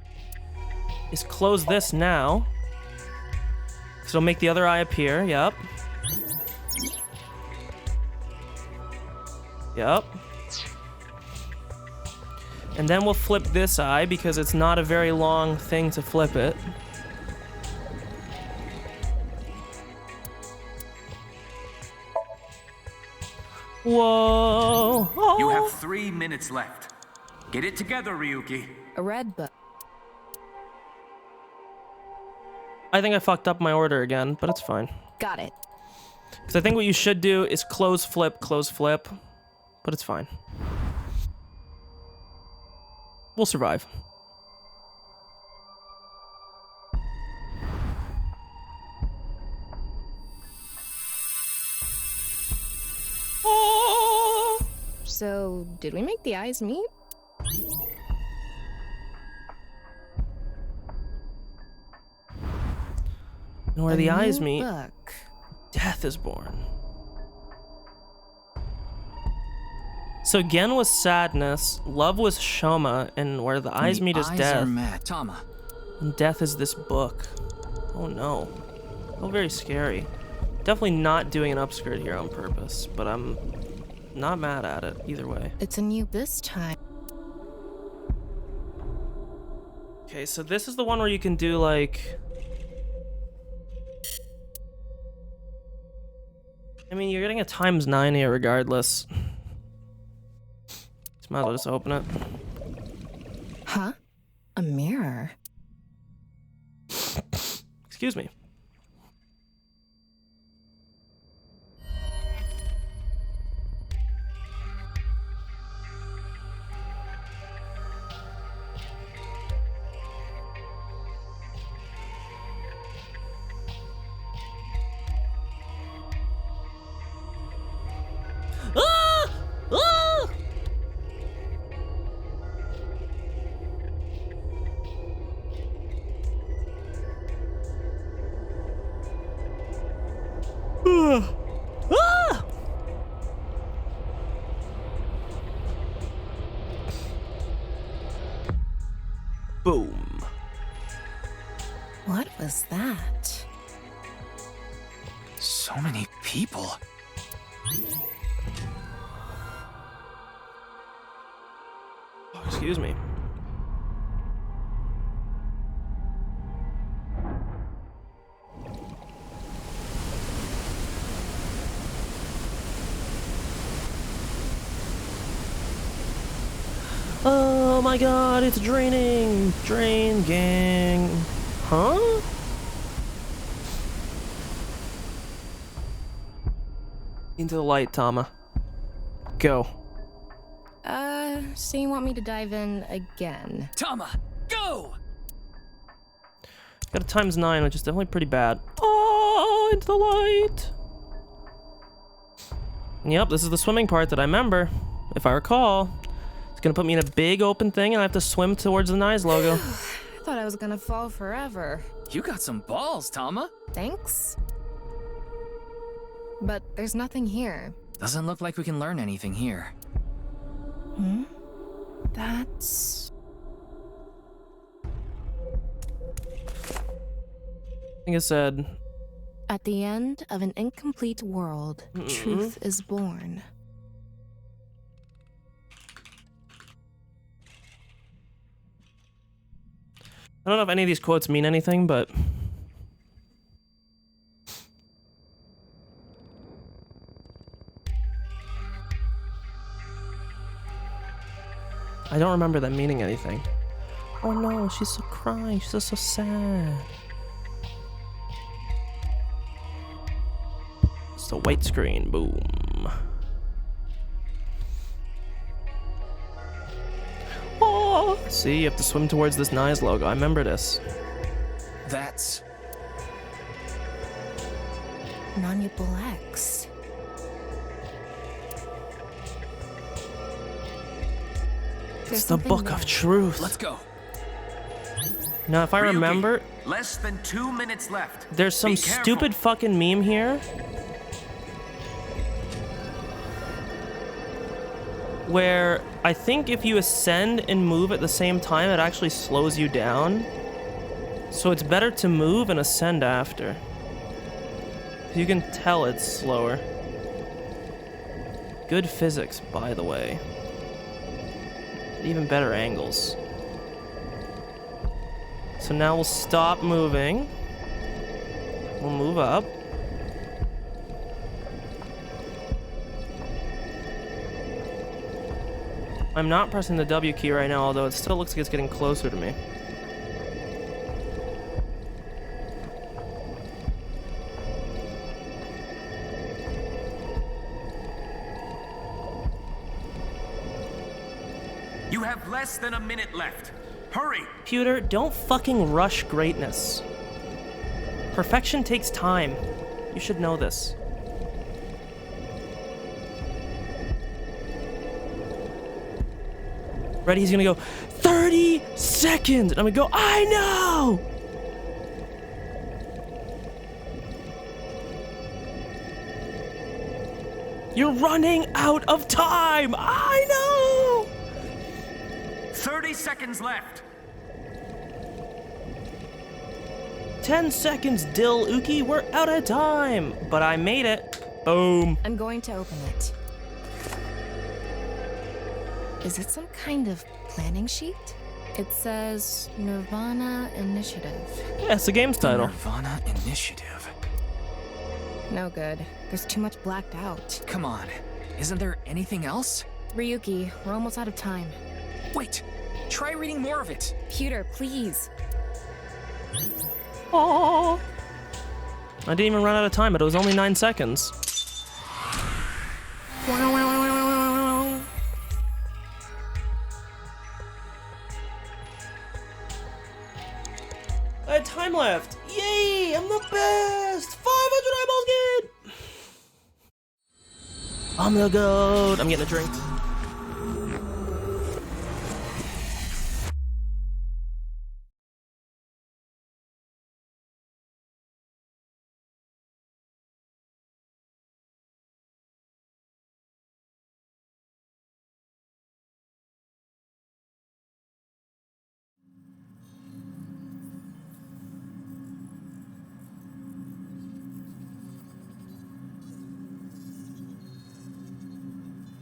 Is close this now. So it'll make the other eye appear, yep. Yep. And then we'll flip this eye because it's not a very long thing to flip it. Whoa! Oh. You have 3 minutes left. Get it together, Ryuki. A red book. I think I fucked up my order again, but it's fine. Got it. Because I think what you should do is close flip, but it's fine. We'll survive. So, did we make the eyes meet? And where the eyes meet, Book. death is born. So Gen was sadness, love was Shoma, and where the eyes meet is death. Tama. And death is this book. Oh no. Oh, very scary. Definitely not doing an upskirt here on purpose, but I'm not mad at it either way. It's a new this time. Okay, so this is the one where you can do like... I mean, you're getting a ×9 here regardless. Might as well just open it. Huh? A mirror? Excuse me. Ah! Ah! Ah! Boom. What was that? So many people. Oh, excuse me. Oh my god, it's draining! Drain gang. Huh? Into the light, Tama. Go. So you want me to dive in again? Tama, go! Got a ×9, which is definitely pretty bad. Oh, into the light! Yep, this is the swimming part that I remember, if I recall. It's gonna put me in a big open thing and I have to swim towards the Nice logo. I thought I was gonna fall forever. You got some balls, Tama. Thanks. But there's nothing here. Doesn't look like we can learn anything here. Hmm? That's... I think it said... At the end of an incomplete world, truth is born. I don't know if any of these quotes mean anything, but... I don't remember them meaning anything. Oh no, she's so crying. She's so sad. It's the white screen. Boom. Oh, see, you have to swim towards this Nice logo. I remember this. That's... Non-Upal X. It's the Book of Truth. Let's go. Now, if I Ryuki, remember, less than 2 minutes left. there's some Be careful. stupid fucking meme here where I think if you ascend and move at the same time, it actually slows you down. So it's better to move and ascend after. You can tell it's slower. Good physics, by the way. Even better angles. So now we'll stop moving. We'll move up. I'm not pressing the W key right now, although it still looks like it's getting closer to me. have less than a minute left. Hurry! Pewter, don't fucking rush greatness. Perfection takes time. You should know this. Ready? He's gonna go 30 seconds! And I'm gonna go, I know! You're running out of time! I know! 30 seconds left. 10 seconds, Dill Uki. We're out of time. But I made it. Boom. I'm going to open it. Is it some kind of planning sheet? It says Nirvana Initiative. Yeah, it's the game's title. Nirvana Initiative. No good. There's too much blacked out. Come on. Isn't there anything else? Ryuki, we're almost out of time. Wait. Try reading more of it. Pewter, please. Oh. I didn't even run out of time, but it was only 9 seconds. I had time left. Yay! I'm the best! 500 eyeballs good! I'm the goat. I'm getting a drink.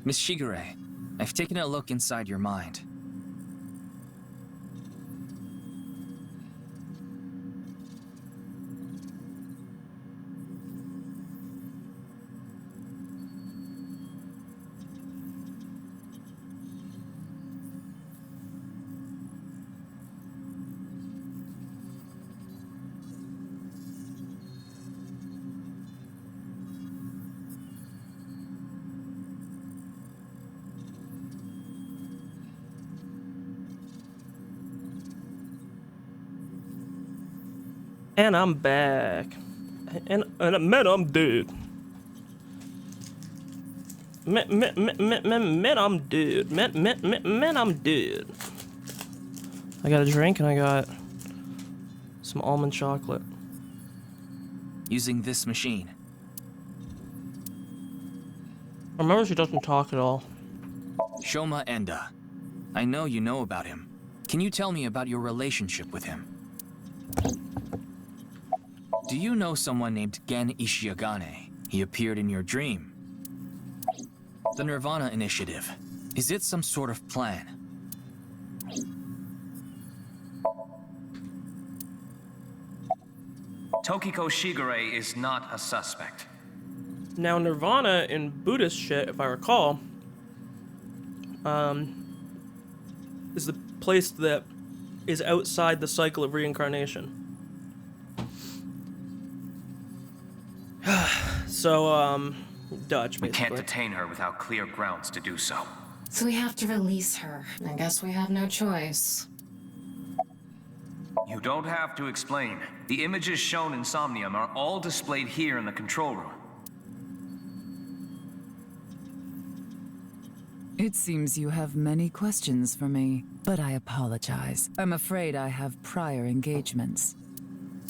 Miss Shigure, I've taken a look inside your mind. And I'm back. And man, I'm dead. Man, I'm dead. Man, I'm dead. I got a drink and I got some almond chocolate. Using this machine. Remember, she doesn't talk at all. Shoma Enda. I know you know about him. Can you tell me about your relationship with him? Do you know someone named Gen Ishiagane? He appeared in your dream. The Nirvana Initiative. Is it some sort of plan? Tokiko Shigure is not a suspect. Now, Nirvana in Buddhist shit, if I recall, is the place that is outside the cycle of reincarnation. So, Dutch, basically. We can't detain her without clear grounds to do so. So we have to release her. I guess we have no choice. You don't have to explain. The images shown in Somnium are all displayed here in the control room. It seems you have many questions for me, but I apologize. I'm afraid I have prior engagements.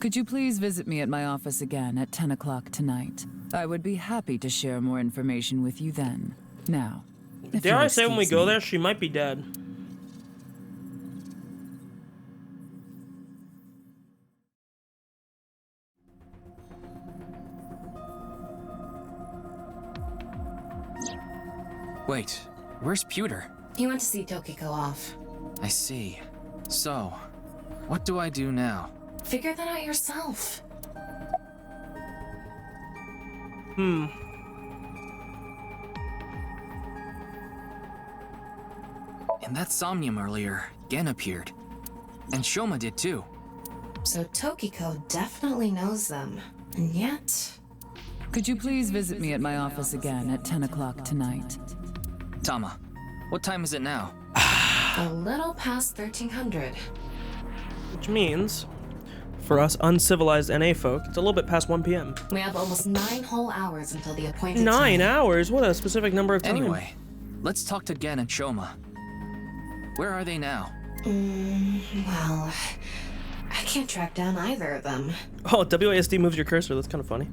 Could you please visit me at my office again at 10 o'clock tonight? I would be happy to share more information with you then. Now, if dare you'll I say when we excuse go me. there, she might be dead. Wait, where's Pewter? He went to see Tokiko off. I see. So, what do I do now? Figure that out yourself. In that Somnium earlier, Gen appeared. And Shoma did too. So Tokiko definitely knows them. And yet... Could you please visit me at my office again at 10 o'clock tonight? Tama, what time is it now? A little past 1300. Which means, for us uncivilized NA folk, it's a little bit past 1 p.m. We have almost 9 whole hours until the appointed 9 time. hours? What a specific number of time. Anyway, let's talk to Gen and Shoma. Where are they now? Well, I can't track down either of them. Oh, WASD moves your cursor. That's kind of funny.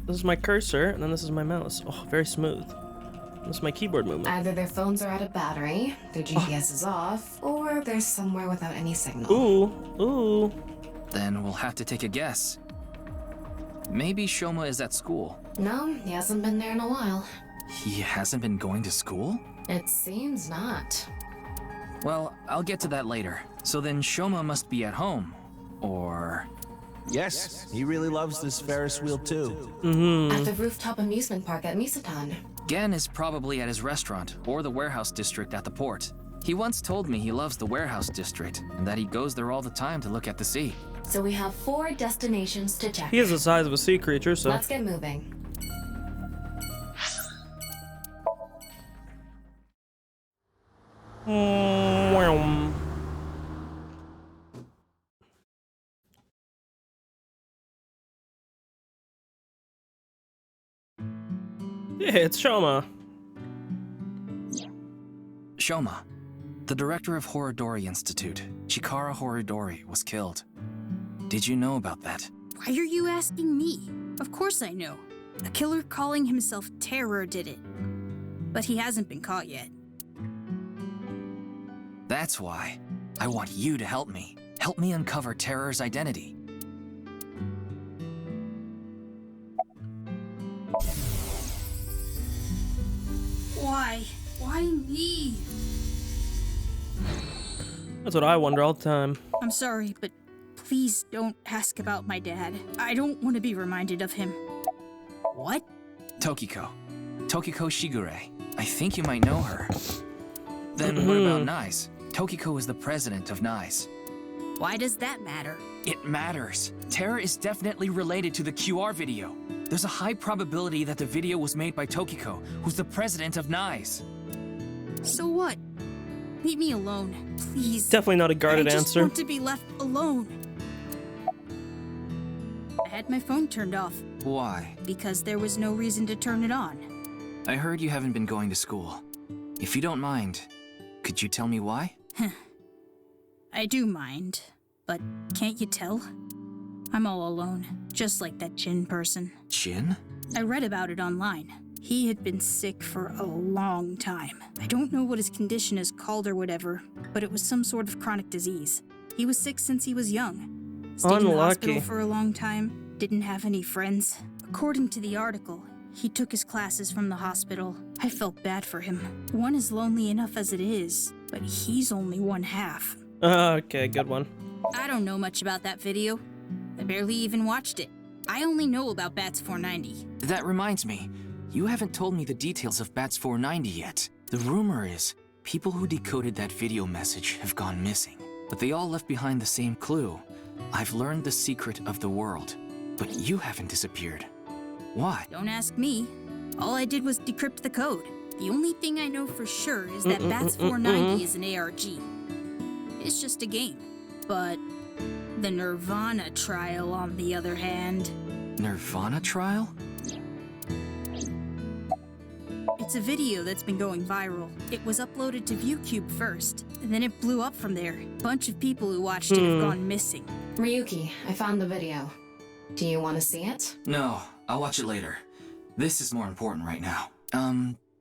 This is my cursor, and then this is my mouse. Oh, very smooth. This is my keyboard movement. Either their phones are out of battery, their GPS is off, or they're somewhere without any signal. Ooh. Then we'll have to take a guess. Maybe Shoma is at school. No, he hasn't been there in a while. He hasn't been going to school? It seems not. Well, I'll get to that later. So then Shoma must be at home. Or... Yes, he really loves this Ferris wheel too. At the rooftop amusement park at Misatan. Gen is probably at his restaurant, or the warehouse district at the port. He once told me he loves the warehouse district, and that he goes there all the time to look at the sea. So we have 4 destinations to check. He is the size of a sea creature, so... Let's get moving. Yeah, it's Shoma. Shoma, the director of Horodori Institute, Chikara Horodori, was killed. Did you know about that? Why are you asking me? Of course I know. A killer calling himself Terror did it. But he hasn't been caught yet. That's why. I want you to help me. Help me uncover Terror's identity. Why? Why me? That's what I wonder all the time. I'm sorry, but please don't ask about my dad. I don't want to be reminded of him. What? Tokiko. Tokiko Shigure. I think you might know her. Then what about NICE? Tokiko is the president of NICE. Why does that matter? It matters. Terror is definitely related to the QR video. There's a high probability that the video was made by Tokiko, who's the president of NICE. So what? Leave me alone, please. Definitely not a guarded I just answer. want to be left alone. I had my phone turned off. Why? Because there was no reason to turn it on. I heard you haven't been going to school. If you don't mind, could you tell me why? I do mind, but can't you tell? I'm all alone, just like that Jin person. Jin? I read about it online. He had been sick for a long time. I don't know what his condition is called or whatever, but it was some sort of chronic disease. He was sick since he was young. Stayed in the hospital for a long time, didn't have any friends. According to the article, he took his classes from the hospital. I felt bad for him. One is lonely enough as it is, but he's only one half. Okay, good one. I don't know much about that video. I barely even watched it. I only know about Bats 490. That reminds me, you haven't told me the details of Bats 490 yet. The rumor is, people who decoded that video message have gone missing, but they all left behind the same clue. I've learned the secret of the world, but you haven't disappeared. Why? Don't ask me. All I did was decrypt the code. The only thing I know for sure is that Bats 490 is an ARG. It's just a game. But the Nirvana trial, on the other hand... Nirvana trial? It's a video that's been going viral. It was uploaded to ViewCube first, and then it blew up from there. A bunch of people who watched it have gone missing. Ryuki, I found the video. Do you want to see it? No, I'll watch it later. This is more important right now.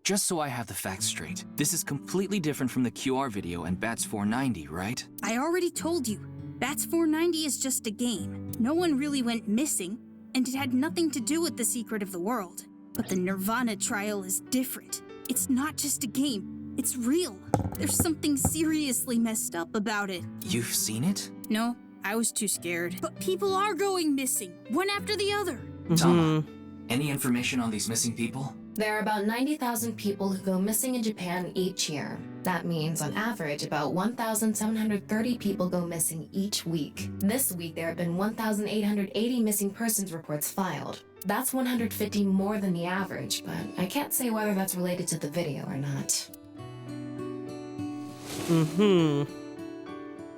Just so I have the facts straight, this is completely different from the QR video and Bats 490, right? I already told you. Bats 490 is just a game. No one really went missing, and it had nothing to do with the secret of the world. But the Nirvana trial is different. It's not just a game. It's real. There's something seriously messed up about it. You've seen it? No, I was too scared. But people are going missing, one after the other. Tama, any information on these missing people? There are about 90,000 people who go missing in Japan each year. That means, on average, about 1,730 people go missing each week. This week, there have been 1,880 missing persons reports filed. That's 150 more than the average, but I can't say whether that's related to the video or not.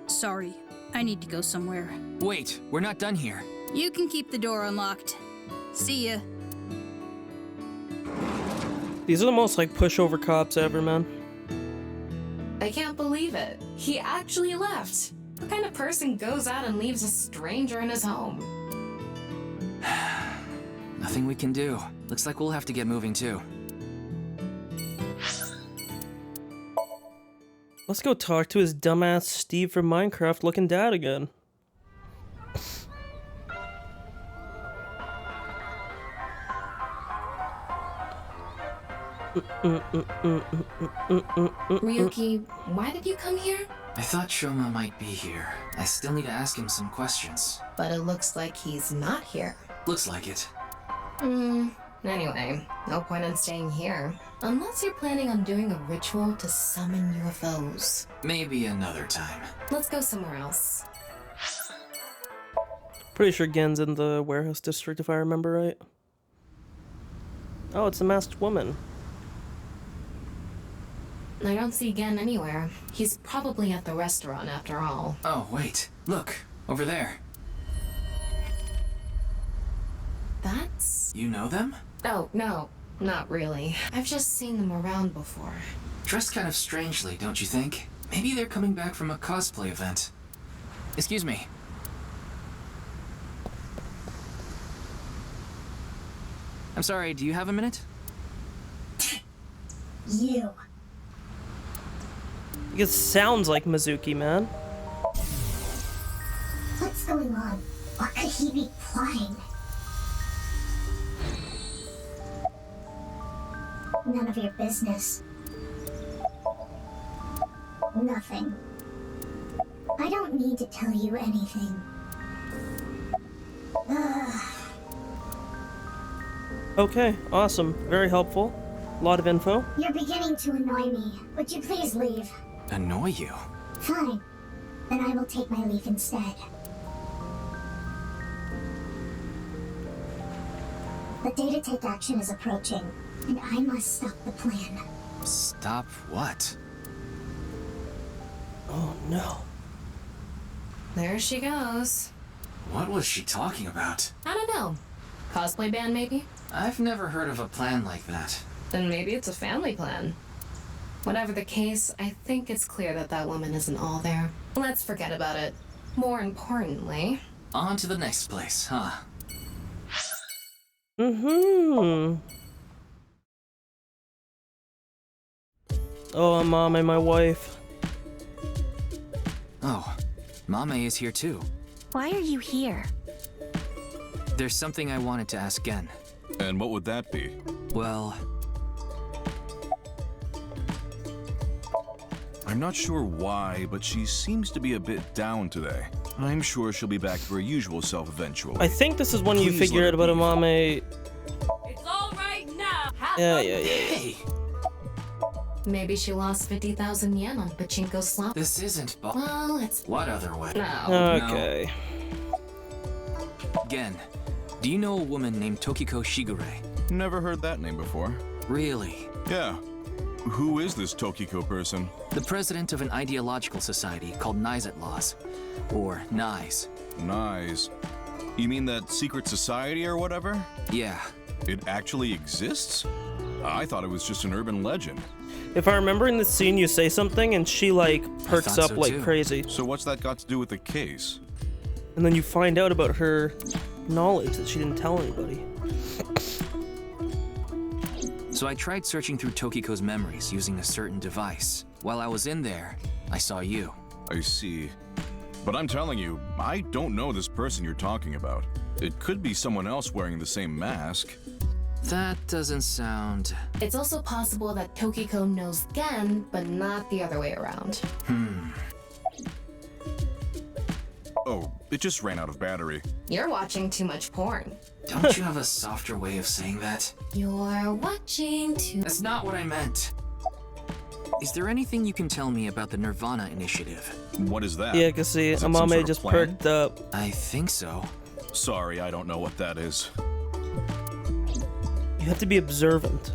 Sorry, I need to go somewhere. Wait, we're not done here. You can keep the door unlocked. See ya. These are the most like pushover cops ever, man. I can't believe it. He actually left. What kind of person goes out and leaves a stranger in his home? Nothing we can do. Looks like we'll have to get moving too. Let's go talk to his dumbass Steve from Minecraft looking dad again. Ryuki, why did you come here? I thought Shoma might be here. I still need to ask him some questions. But it looks like he's not here. Looks like it. Anyway, no point in staying here. Unless you're planning on doing a ritual to summon UFOs. Maybe another time. Let's go somewhere else. Pretty sure Gen's in the warehouse district if I remember right. Oh, it's a masked woman. I don't see Gen anywhere. He's probably at the restaurant after all. Oh, wait. Look. Over there. That's... You know them? Oh, no. Not really. I've just seen them around before. Dressed kind of strangely, don't you think? Maybe they're coming back from a cosplay event. Excuse me. I'm sorry, do you have a minute? You. It sounds like Mizuki, man. What's going on? What could he be plotting? None of your business. Nothing. I don't need to tell you anything. Okay, awesome. Very helpful. A lot of info. You're beginning to annoy me. Would you please leave? Annoy you? Fine. Then I will take my leave instead. The day to take action is approaching, and I must stop the plan. Stop what? Oh no. There she goes. What was she talking about? I don't know. Cosplay band, maybe? I've never heard of a plan like that. Then maybe it's a family plan. Whatever the case, I think it's clear that that woman isn't all there. Let's forget about it. More importantly... On to the next place, huh? Oh, Mom and my wife. Oh, Mame is here too. Why are you here? There's something I wanted to ask Gen. And what would that be? Well... I'm not sure why, but she seems to be a bit down today. I'm sure she'll be back to her usual self eventually. I think this is when you figure out about a Mame. It's all right now. Yeah. Hey! Maybe she lost 50,000 yen on pachinko slot. This isn't Well, it's... What other way? No. Okay. Gen, do you know a woman named Tokiko Shigure? Never heard that name before. Really? Yeah. Who is this Tokiko person? The president of an ideological society called Nizet Laws. Or NISE. NISE. You mean that secret society or whatever? Yeah. It actually exists? I thought it was just an urban legend. If I remember in the scene, you say something and she like perks up like crazy. So what's that got to do with the case? And then you find out about her knowledge that she didn't tell anybody. So I tried searching through Tokiko's memories using a certain device. While I was in there, I saw you. I see. But I'm telling you, I don't know this person you're talking about. It could be someone else wearing the same mask. That doesn't sound... It's also possible that Tokiko knows Gen, but not the other way around. Oh, it just ran out of battery. You're watching too much porn. Don't you have a softer way of saying that? You're watching too... That's not what I meant. Is there anything you can tell me about the Nirvana initiative? What is that? Yeah, I can see Is it some Amame sort of just plan? perked up. I think so. Sorry, I don't know what that is. You have to be observant.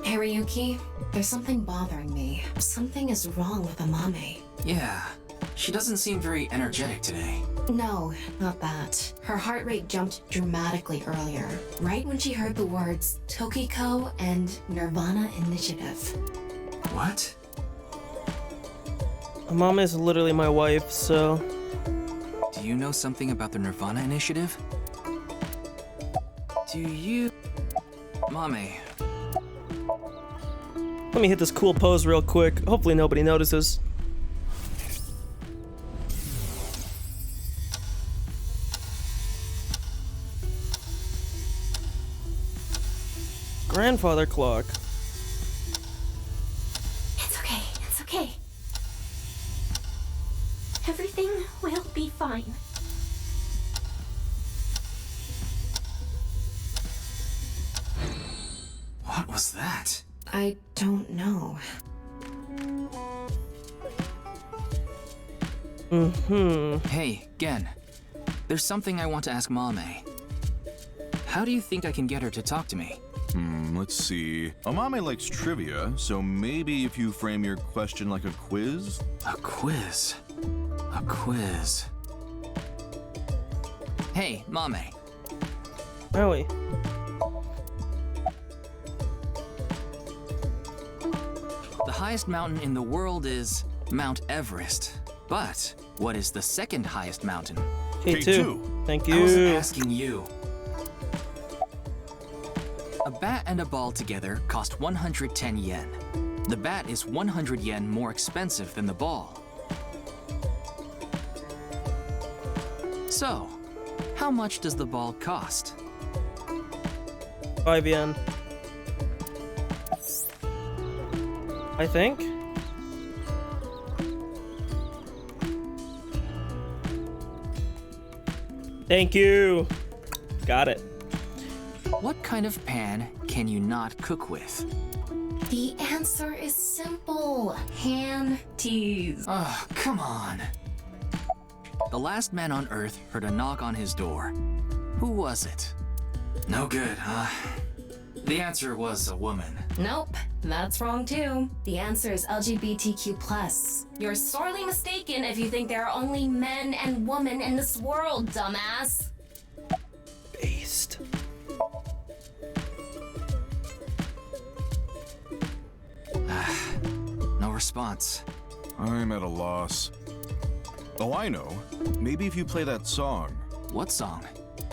Hey Ryuki, there's something bothering me. Something is wrong with Amame. Yeah, she doesn't seem very energetic today. No, not that. Her heart rate jumped dramatically earlier, right when she heard the words Tokiko and Nirvana Initiative. What? Mama is literally my wife, so... Do you know something about the Nirvana Initiative? Do you... Mame. Let me hit this cool pose real quick. Hopefully nobody notices. Grandfather clock. It's okay, it's okay. Everything will be fine. What was that? I don't know. Hey, Gen. There's something I want to ask Mame. How do you think I can get her to talk to me? Let's see. Amame likes trivia, so maybe if you frame your question like a quiz? A quiz? A quiz. Hey, Mame. Really? The highest mountain in the world is Mount Everest. But what is the second highest mountain? K2. Thank I wasn't you. asking you. A bat and a ball together cost 110 yen. The bat is 100 yen more expensive than the ball. So, how much does the ball cost? 5 yen. I think. Thank you. Got it. What kind of pan can you not cook with? The answer is simple. Hand teas. Oh, come on. The last man on Earth heard a knock on his door. Who was it? No good, huh? The answer was a woman. Nope, that's wrong too. The answer is LGBTQ+. You're sorely mistaken if you think there are only men and women in this world, dumbass. Based. No response. I'm at a loss. Oh, I know. Maybe if you play that song. What song?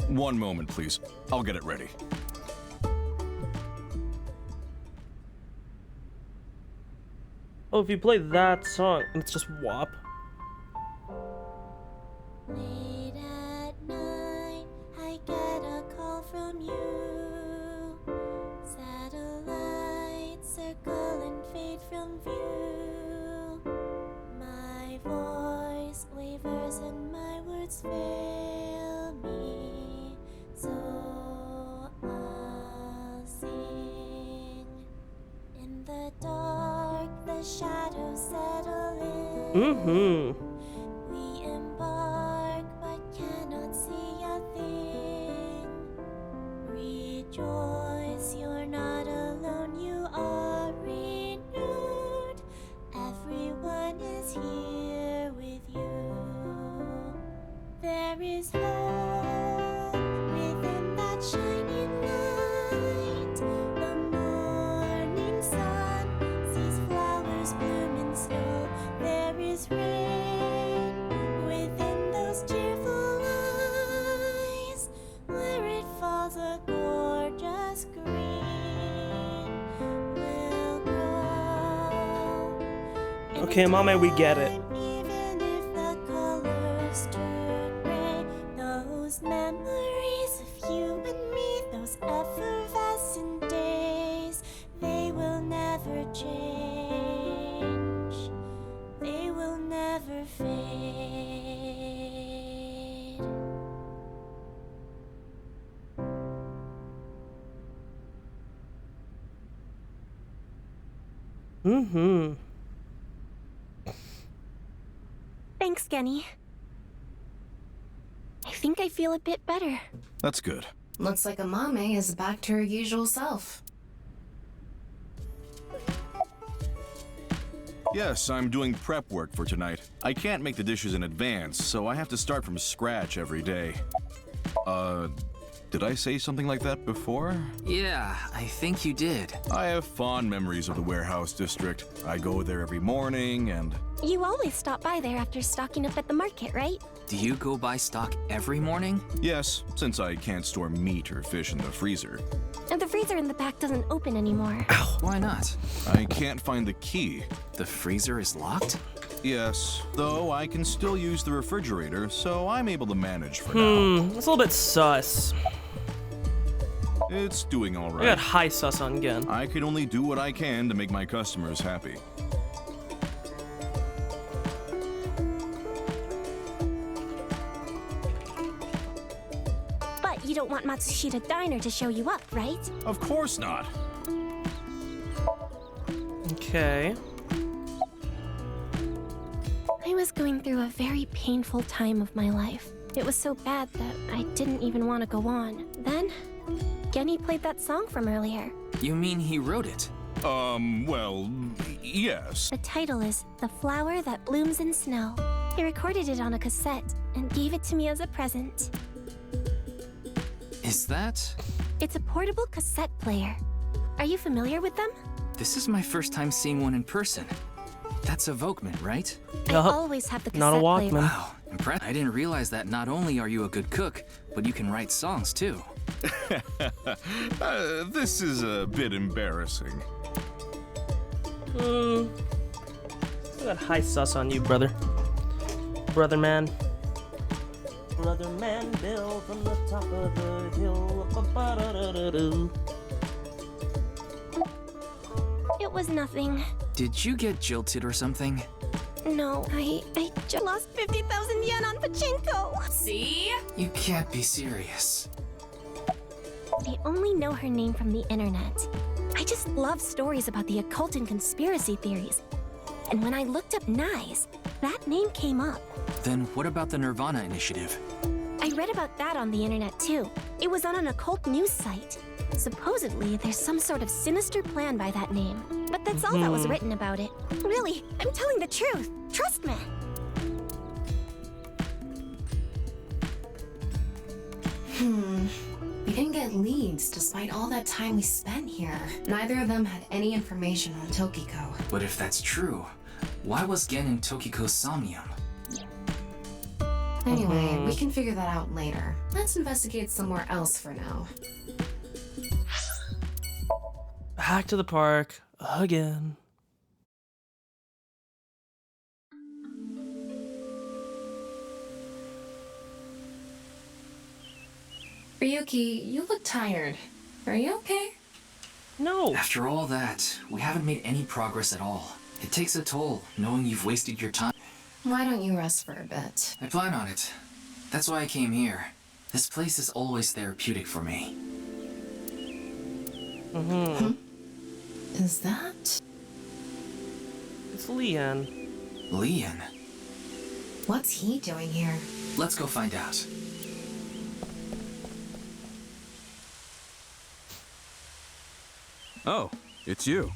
One moment, please. I'll get it ready. Oh, if you play that song, and it's just WAP. Late at night, I get a call from you. Satellites circle and fade from view. My voice wavers and my words fail me. So I'll sing. In the dark, the shadows settle in. We embark but cannot see a thing. Rejoice, you're not alone, you are renewed. Everyone is here with you. There is hope within that shining light. The morning sun sees flowers bloom in snow. There is rain within those tearful eyes. Where it falls, a gorgeous green will grow. Okay, Mame, we get it. Even if the colors turn gray, those memories of you and me, those effervescent days, they will never change. They will never fade. Thanks, Genny. I think I feel a bit better. That's good. Looks like Amame is back to her usual self. Yes, I'm doing prep work for tonight. I can't make the dishes in advance, so I have to start from scratch every day. Did I say something like that before? Yeah, I think you did. I have fond memories of the warehouse district. I go there every morning and... You always stop by there after stocking up at the market, right? Do you go buy stock every morning? Yes, since I can't store meat or fish in the freezer. And the freezer in the back doesn't open anymore. Ow. Why not? I can't find the key. The freezer is locked? Yes, though I can still use the refrigerator, so I'm able to manage for now. That's a little bit sus. It's doing all right. I got high sus on again. I can only do what I can to make my customers happy. But you don't want Matsushita Diner to show you up, right? Of course not. Okay. I was going through a very painful time of my life. It was so bad that I didn't even want to go on. Then, Genny played that song from earlier. You mean he wrote it? Well, yes. The title is The Flower That Blooms in Snow. He recorded it on a cassette and gave it to me as a present. Is that? It's a portable cassette player. Are you familiar with them? This is my first time seeing one in person. That's a Volkman, right? I always have the cassette Not a Walkman. player. Wow, impressive. I didn't realize that not only are you a good cook, but you can write songs too. This is a bit embarrassing. I got high sus on you, brother. Brother man. Brother man, Bill from the top of the hill. It was nothing. Did you get jilted or something? No, I just lost 50,000 yen on pachinko. See? You can't be serious. They only know her name from the internet. I just love stories about the occult and conspiracy theories. And when I looked up Nyes, that name came up. Then what about the Nirvana initiative? I read about that on the internet too. It was on an occult news site. Supposedly, there's some sort of sinister plan by that name. But that's all that was written about it. Really, I'm telling the truth. Trust me. We didn't get leads despite all that time we spent here. Neither of them had any information on Tokiko. But if that's true, why was Gen in Tokiko's Somnium? Anyway, we can figure that out later. Let's investigate somewhere else for now. Back to the park again. Ryuki, you look tired. Are you okay? No. After all that, we haven't made any progress at all. It takes a toll, knowing you've wasted your time. Why don't you rest for a bit? I plan on it. That's why I came here. This place is always therapeutic for me. Is that? It's Leon. Leon? What's he doing here? Let's go find out. Oh, it's you.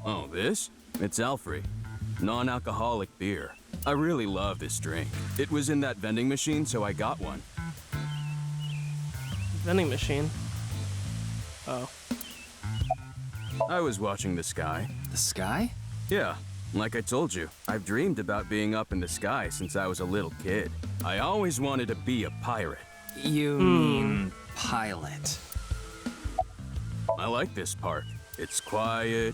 Oh, this? It's Alfrey. Non-alcoholic beer. I really love this drink. It was in that vending machine, so I got one. Vending machine. Oh. I was watching the sky. The sky? Yeah, like I told you, I've dreamed about being up in the sky since I was a little kid. I always wanted to be a pirate. You mean pilot? I like this park. It's quiet,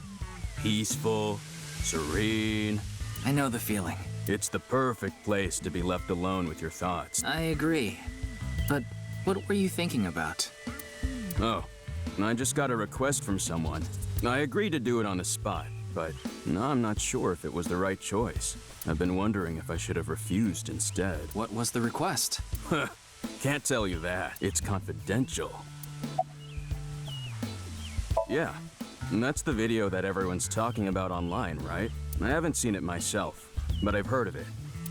peaceful, serene. I know the feeling. It's the perfect place to be left alone with your thoughts. I agree. But what were you thinking about? Oh, I just got a request from someone. I agreed to do it on the spot, but now I'm not sure if it was the right choice. I've been wondering if I should have refused instead. What was the request? Can't tell you that. It's confidential. Yeah, and that's the video that everyone's talking about online, right? I haven't seen it myself, but I've heard of it.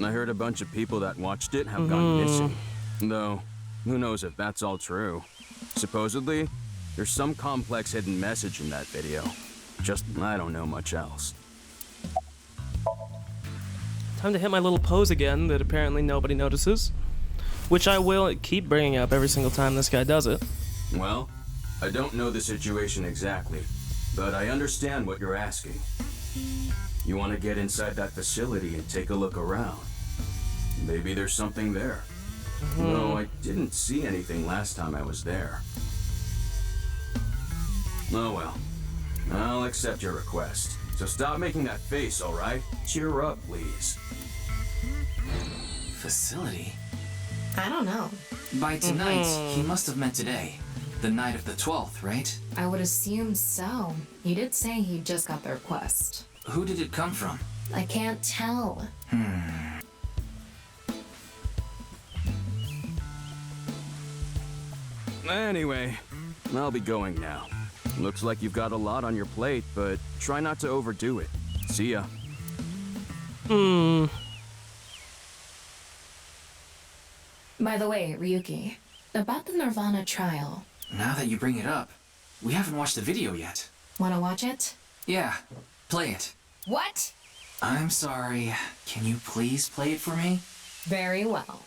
I heard a bunch of people that watched it have gone missing. Though, who knows if that's all true. Supposedly, there's some complex hidden message in that video. Just, I don't know much else. Time to hit my little pose again that apparently nobody notices. Which I will keep bringing up every single time this guy does it. Well, I don't know the situation exactly, but I understand what you're asking. You want to get inside that facility and take a look around. Maybe there's something there. No, I didn't see anything last time I was there. Oh well. I'll accept your request. So stop making that face, alright? Cheer up, please. Facility? I don't know. By tonight, he must have meant today. The night of the 12th, right? I would assume so. He did say he just got the request. Who did it come from? I can't tell. Anyway, I'll be going now. Looks like you've got a lot on your plate, but try not to overdo it. See ya. By the way, Ryuki, about the Nirvana trial. Now that you bring it up, we haven't watched the video yet. Wanna watch it? Yeah, play it. What? I'm sorry. Can you please play it for me? Very well.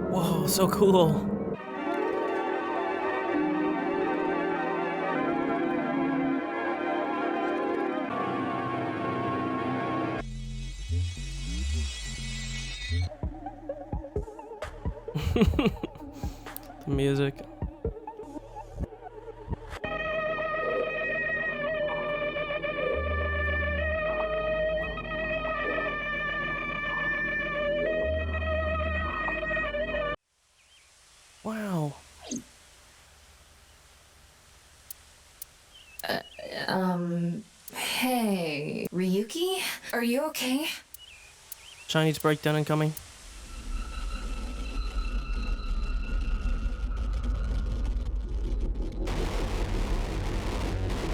Whoa, so cool. The music. Wow. Hey, Ryuki? Are you okay? Chinese breakdown incoming.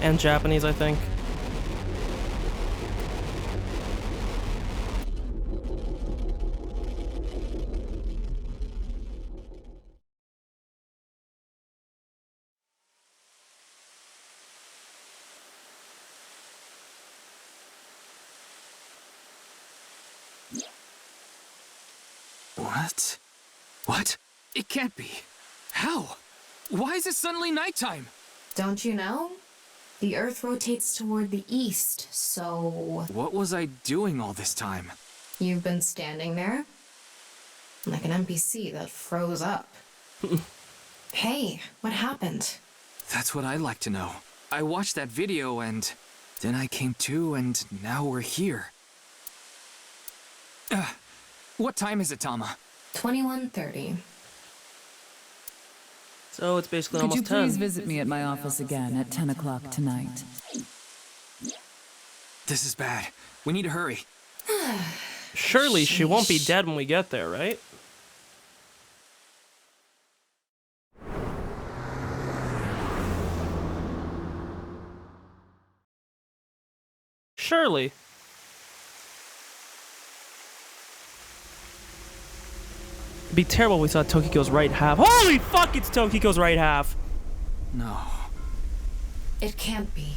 And Japanese, I think. What? What? It can't be. How? Why is it suddenly nighttime? Don't you know? The Earth rotates toward the east, so... What was I doing all this time? You've been standing there? Like an NPC that froze up. Hey, what happened? That's what I'd like to know. I watched that video and... then I came to and now we're here. What time is it, Tama? 21:30. So it's basically Could you almost 10. please visit me at my office again at 10 o'clock tonight? This is bad. We need to hurry. Surely she won't be dead when we get there, right? Surely. It'd be terrible if we saw Tokiko's right half. Holy fuck, it's Tokiko's right half! No. It can't be.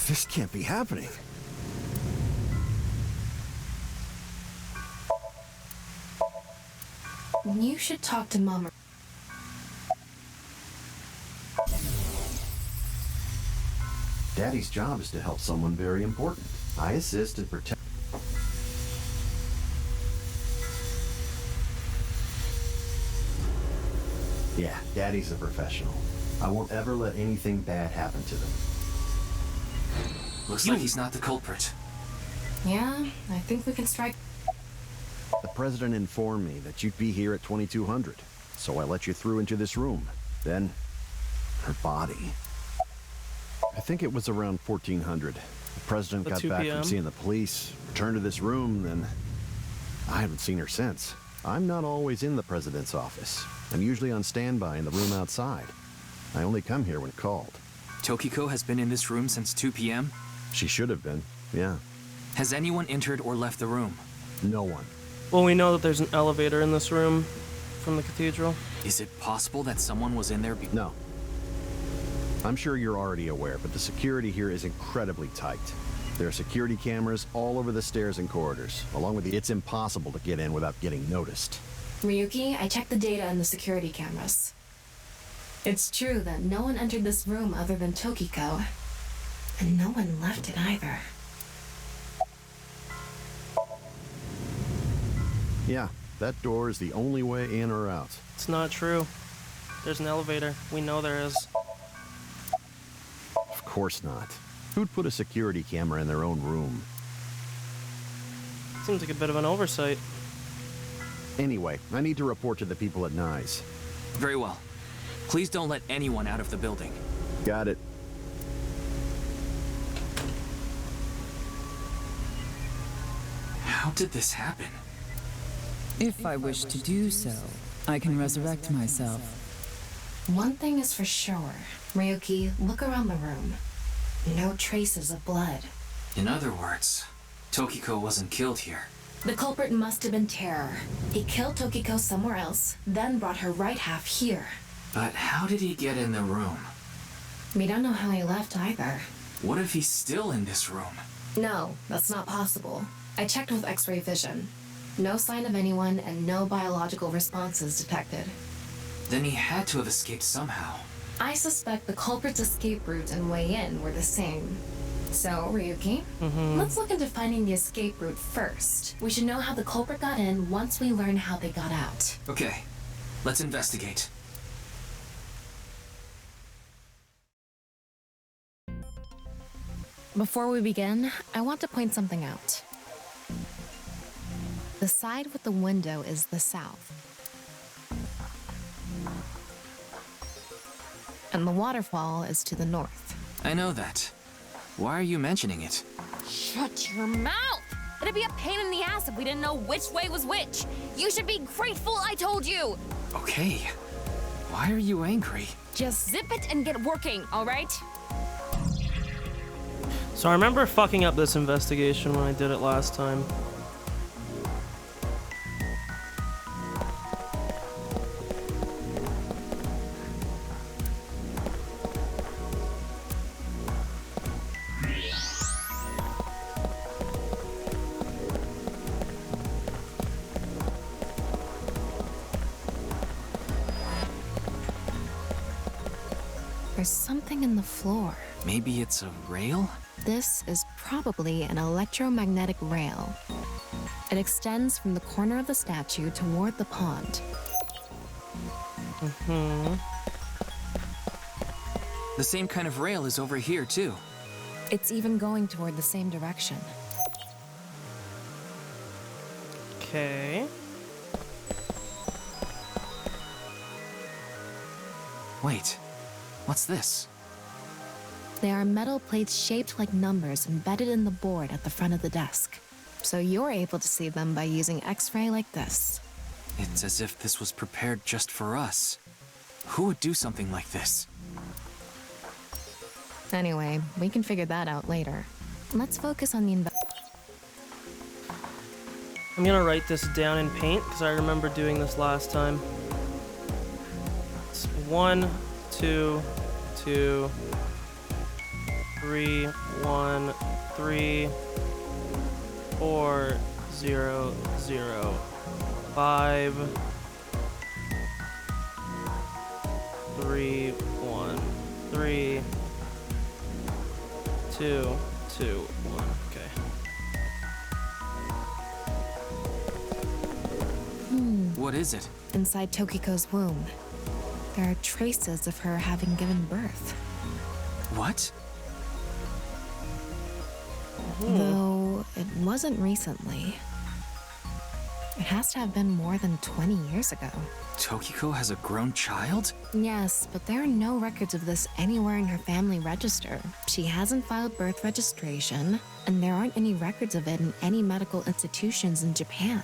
This can't be happening. You should talk to Mama. Daddy's job is to help someone very important. I assist and protect. Yeah, Daddy's a professional. I won't ever let anything bad happen to them. Looks like he's not the culprit. Yeah, I think we can strike. The president informed me that you'd be here at 2200, so I let you through into this room. Then, her body. I think it was around 1400. The president got 2 back p.m. from seeing the police, returned to this room, then I haven't seen her since. I'm not always in the president's office. I'm usually on standby in the room outside. I only come here when called. Tokiko has been in this room since 2 p.m.? She should have been, yeah. Has anyone entered or left the room? No one. Well, we know that there's an elevator in this room from the cathedral. Is it possible that someone was in there No. I'm sure you're already aware, but the security here is incredibly tight. There are security cameras all over the stairs and corridors, along with it's impossible to get in without getting noticed. Ryuki, I checked the data in the security cameras. It's true that no one entered this room other than Tokiko, and no one left it either. Yeah, that door is the only way in or out. It's not true. There's an elevator. We know there is. Of course not. Who'd put a security camera in their own room? Seems like a bit of an oversight. Anyway, I need to report to the people at Nye's. Very well. Please don't let anyone out of the building. Got it. How did this happen? If I wish to do so, I can resurrect myself. One thing is for sure. Ryuki, look around the room. No traces of blood. In other words, Tokiko wasn't killed here. The culprit must have been Terror. He killed Tokiko somewhere else, then brought her right half here. But how did he get in the room? We don't know how he left either. What if he's still in this room? No, that's not possible. I checked with X-ray vision. No sign of anyone and no biological responses detected. Then he had to have escaped somehow. I suspect the culprit's escape route and way in were the same. So, Ryuki, let's look into finding the escape route first. We should know how the culprit got in once we learn how they got out. Okay, let's investigate. Before we begin, I want to point something out. The side with the window is the south. And the waterfall is to the north. I know that. Why are you mentioning it? Shut your mouth! It'd be a pain in the ass if we didn't know which way was which. You should be grateful I told you! Okay. Why are you angry? Just zip it and get working, alright? So I remember fucking up this investigation when I did it last time. There's something in the floor. Maybe it's a rail? This is probably an electromagnetic rail. It extends from the corner of the statue toward the pond. The same kind of rail is over here, too. It's even going toward the same direction. Okay. Wait, what's this? They are metal plates shaped like numbers embedded in the board at the front of the desk. So you're able to see them by using X-ray like this. It's as if this was prepared just for us. Who would do something like this? Anyway, we can figure that out later. Let's focus on the I'm gonna write this down in paint because I remember doing this last time. It's 1, 2, 2, 3, 1, 3, 4, 0, 0, 5, 3, 1, 3, 2, 2, 1. Okay. What is it? Inside Tokiko's womb, there are traces of her having given birth. What? Though it wasn't recently. It has to have been more than 20 years ago. Tokiko has a grown child? Yes, but there are no records of this anywhere in her family register. She hasn't filed birth registration, and there aren't any records of it in any medical institutions in Japan.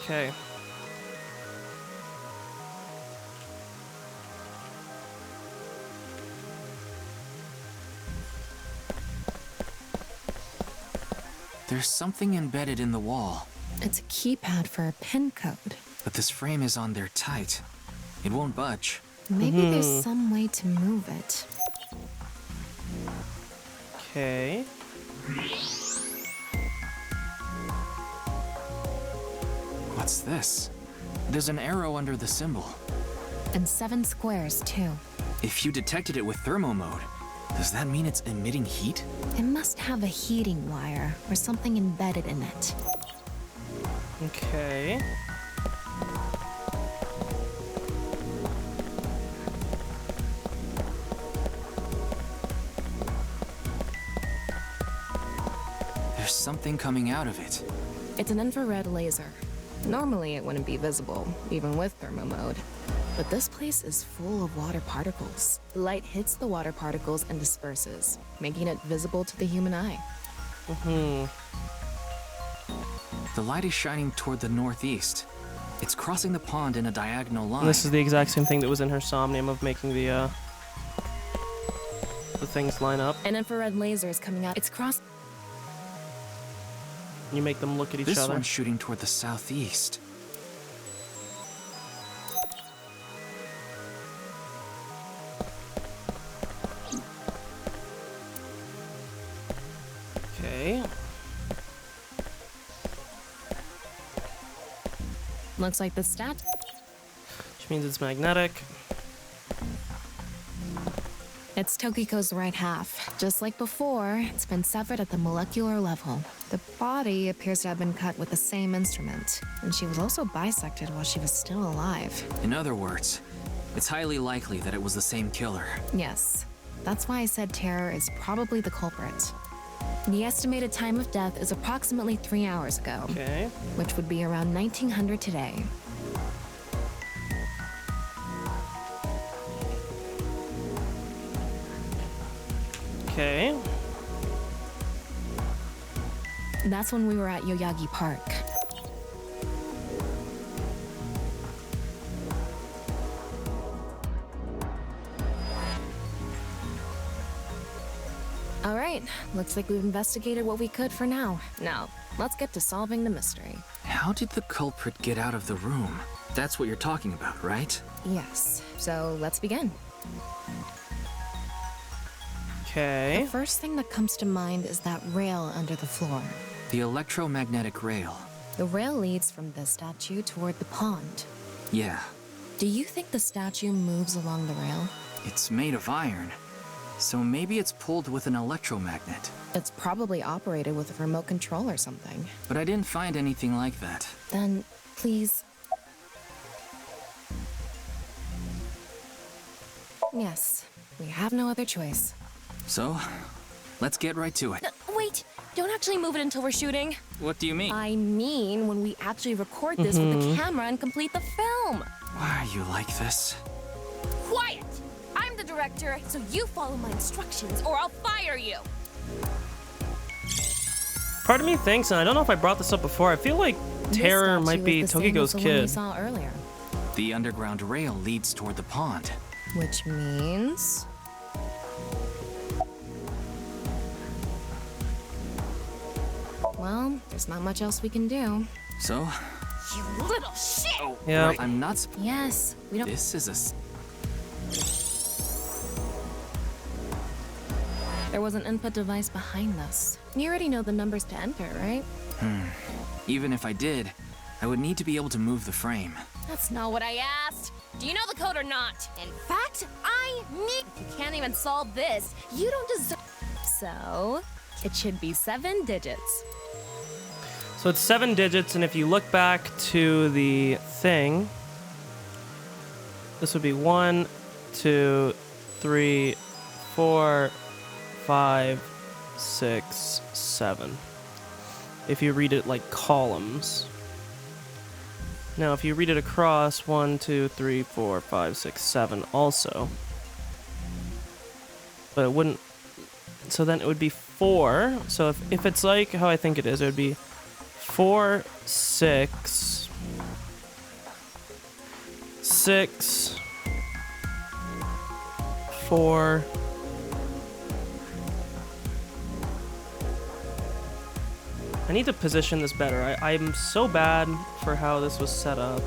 Okay. There's something embedded in the wall. It's a keypad for a pin code. But this frame is on there tight. It won't budge. Maybe there's some way to move it. Okay. What's this? There's an arrow under the symbol. And 7 squares, too. If you detected it with thermo mode, does that mean it's emitting heat? It must have a heating wire or something embedded in it. Okay. There's something coming out of it. It's an infrared laser. Normally it wouldn't be visible, even with thermo mode. But this place is full of water particles. Light hits the water particles and disperses, making it visible to the human eye. The light is shining toward the northeast. It's crossing the pond in a diagonal line. And this is the exact same thing that was in her Somnium of making the things line up. An infrared laser is coming out. It's cross. You make them look at each This other. one's shooting toward the southeast. Okay. Looks like the stat. Which means it's magnetic. It's Tokiko's right half. Just like before, it's been severed at the molecular level. The body appears to have been cut with the same instrument, and she was also bisected while she was still alive. In other words, it's highly likely that it was the same killer. Yes, that's why I said Terror is probably the culprit. The estimated time of death is approximately 3 hours ago, which would be around 1900 today. Okay. That's when we were at Yoyagi Park. All right, looks like we've investigated what we could for now. Now, let's get to solving the mystery. How did the culprit get out of the room? That's what you're talking about, right? Yes, so let's begin. Okay. The first thing that comes to mind is that rail under the floor. The electromagnetic rail. The rail leads from the statue toward the pond. Yeah, Do you think the statue moves along the rail? it's made of iron. So maybe it's pulled with an electromagnet. It's probably operated with a remote control or something. But I didn't find anything like that. Then, please. Yes, we have no other choice. So, let's get right to it. Wait, don't actually move it until we're shooting. What do you mean? I mean when we actually record this with the camera and complete the film. Why are you like this? Quiet! I'm the director, so you follow my instructions or I'll fire you. Part of me thinks, and I don't know if I brought this up before, I feel like Terror might be Tokiko's The one we kid. saw earlier. The underground rail leads toward the pond. Which means... Well, there's not much else we can do. So? You little shit! Oh, yeah. Right, I'm not. Yes, we don't. This is a. There was an input device behind this. You already know the numbers to enter, right? Even if I did, I would need to be able to move the frame. That's not what I asked. Do you know the code or not? In fact, I need. If you can't even solve this, you don't deserve. So, it should be 7 digits. So it's 7 digits, and if you look back to the thing, this would be 1, 2, 3, 4, 5, 6, 7. If you read it like columns. Now, if you read it across, 1, 2, 3, 4, 5, 6, 7 also. But it wouldn't. So then it would be 4. So if it's like how I think it is, it would be 4, 6, 6, 4, I need to position this better. I'm so bad for how this was set up.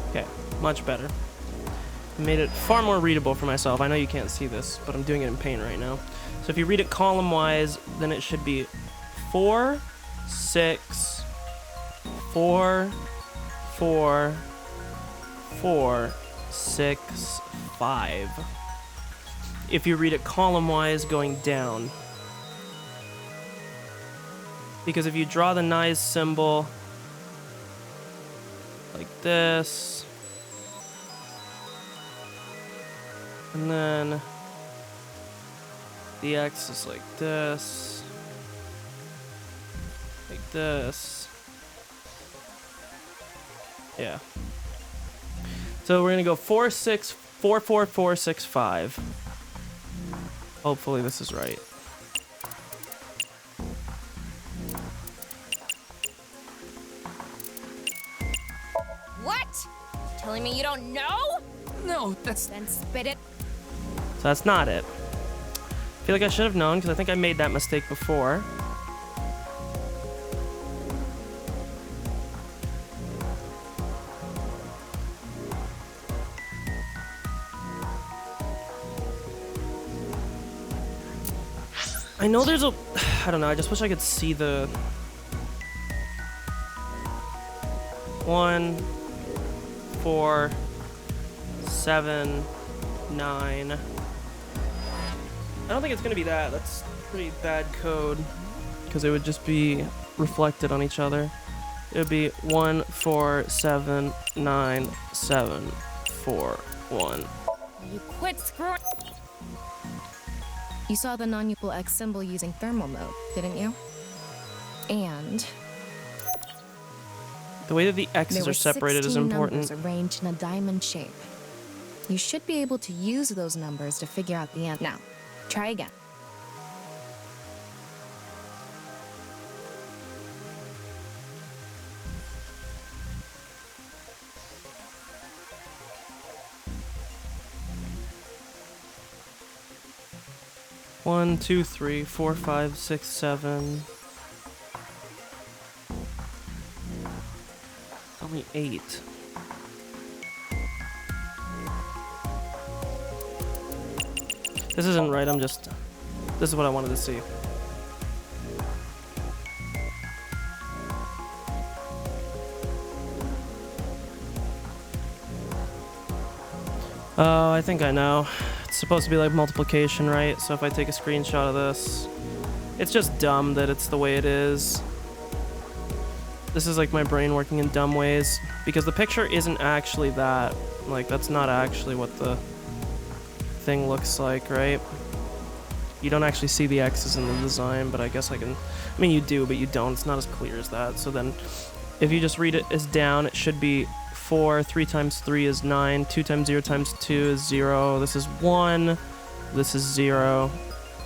Okay, much better. Made it far more readable for myself. I know you can't see this, but I'm doing it in paint right now. So if you read it column-wise, then it should be 4, 6, 4, 4, 4, 6, 5. If you read it column-wise going down. Because if you draw the knives symbol like this, and then the X is like this, like this. Yeah. So we're gonna go 4, 6, 4, 4, 4, 6, 5. Hopefully this is right. What? Telling me you don't know? No, that's... Then spit it. So that's not it. I feel like I should have known because I think I made that mistake before. I know there's a... I don't know, I just wish I could see the... 1, 4, 7, 9. I don't think it's gonna be that. That's pretty bad code. Because it would just be reflected on each other. It would be 1, 4, 7, 9, 7, 4, 1. You quit screwing. You saw the non-equal X symbol using thermal mode, didn't you? And the way that the X's are separated is important. Numbers arranged in a diamond shape. You should be able to use those numbers to figure out the answer. Now, try again. One, 2, 3, 4, 5, 6, 7. Only 8. This isn't right, this is what I wanted to see. Oh, I think I know. It's supposed to be like multiplication, right? So if I take a screenshot of this, it's just dumb that it's the way it is. This is like my brain working in dumb ways, because the picture isn't actually that. Like, that's not actually what the thing looks like, right? You don't actually see the X's in the design, but I guess I can... I mean, you do, but you don't. It's not as clear as that. So then, if you just read it as down, it should be 4, 3 times 3 is 9, 2 times 0 times 2 is 0, this is 1, this is 0,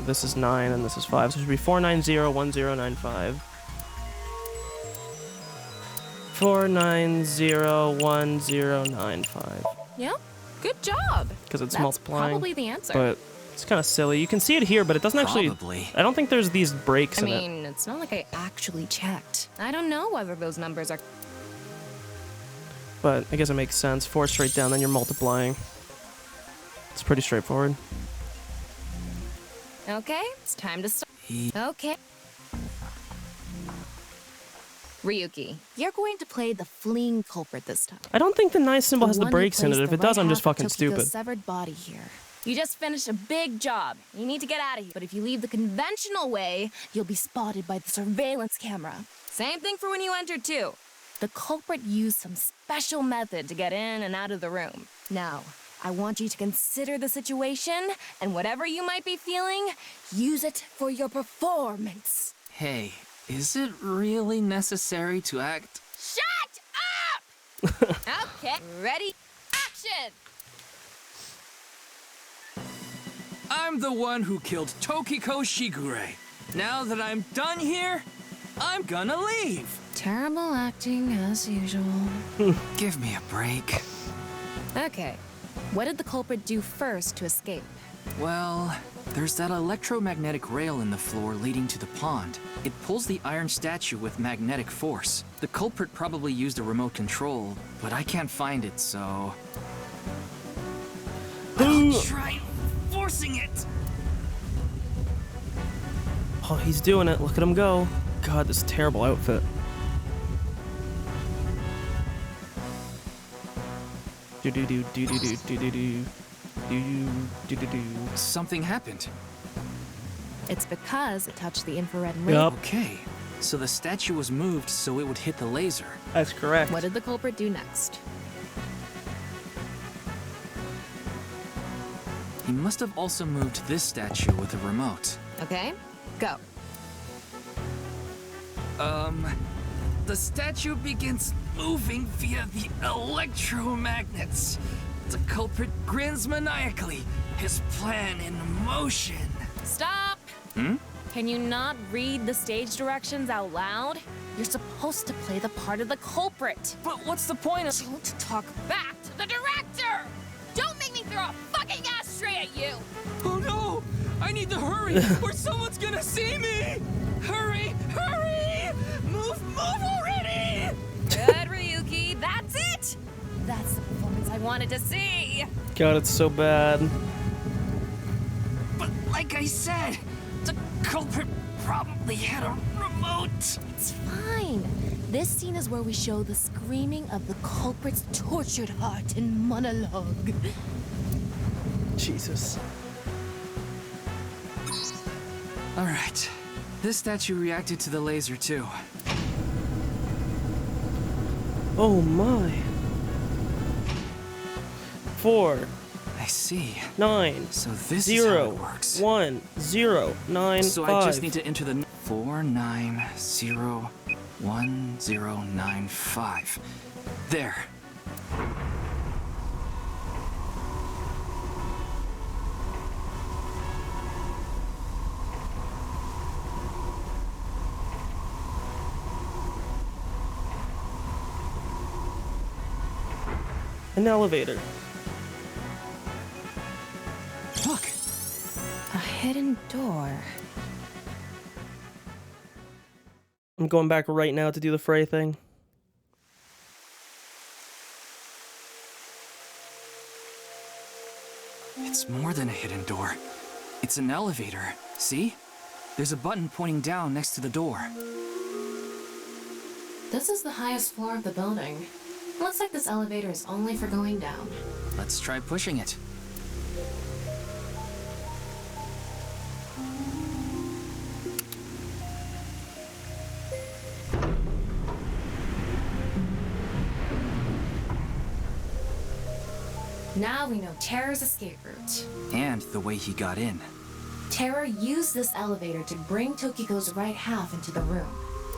this is 9, and this is 5. So it should be 4901095. 4901095. Yep, good job. Because it's That's multiplying. Probably the answer. But it's kind of silly. You can see it here, but it doesn't actually... I don't think there's these breaks I in it. mean, it's not like I actually checked. I don't know whether those numbers are... But I guess it makes sense. 4 straight down, then you're multiplying. It's pretty straightforward. Okay, it's time to start. Okay. Ryuki, you're going to play the fleeing culprit this time. I don't think the nice symbol has the one who breaks in it. placed If the it does, right I'm just half of fucking Tokiko's stupid. severed body here. You just finished a big job. You need to get out of here. But if you leave the conventional way, you'll be spotted by the surveillance camera. Same thing for when you entered, too. The culprit used some special method to get in and out of the room. Now, I want you to consider the situation, and whatever you might be feeling, use it for your performance. Hey, is it really necessary to act? Shut up! Okay, ready, action! I'm the one who killed Tokiko Shigure. Now that I'm done here, I'm gonna leave. Terrible acting as usual. Give me a break. Okay, what did the culprit do first to escape? Well, there's that electromagnetic rail in the floor leading to the pond. It pulls the iron statue with magnetic force. The culprit probably used a remote control, but I can't find it, so... I'll try forcing it! Oh, he's doing it. Look at him go. God, this terrible outfit. Something happened. It's because it touched the infrared rail. Okay, so the statue was moved so it would hit the laser. That's correct. What did the culprit do next? He must have also moved this statue with a remote. Okay, go. The statue begins moving via the electromagnets. The culprit grins maniacally, his plan in motion. Stop! Can you not read the stage directions out loud? You're supposed to play the part of the culprit. But what's the point of— Don't talk back to the director! Don't make me throw a fucking ashtray at you! Oh no! I need to hurry, or someone's gonna see me! Hurry! Hurry! Move already! Good, Ryuki, that's it! That's the performance I wanted to see! God, it's so bad. But like I said, the culprit probably had a remote. It's fine. This scene is where we show the screaming of the culprit's tortured heart in monologue. Jesus. All right. This statue reacted to the laser too. Oh my. 4. I see. 9. So this 0, is how it works. 1, 0, 9, So 5. I just need to enter the 49011095. There. An elevator. Look! A hidden door. I'm going back right now to do the Frey thing. It's more than a hidden door. It's an elevator. See? There's a button pointing down next to the door. This is the highest floor of the building. Looks like this elevator is only for going down. Let's try pushing it. Now we know Terror's escape route. And the way he got in. Terror used this elevator to bring Tokiko's right half into the room.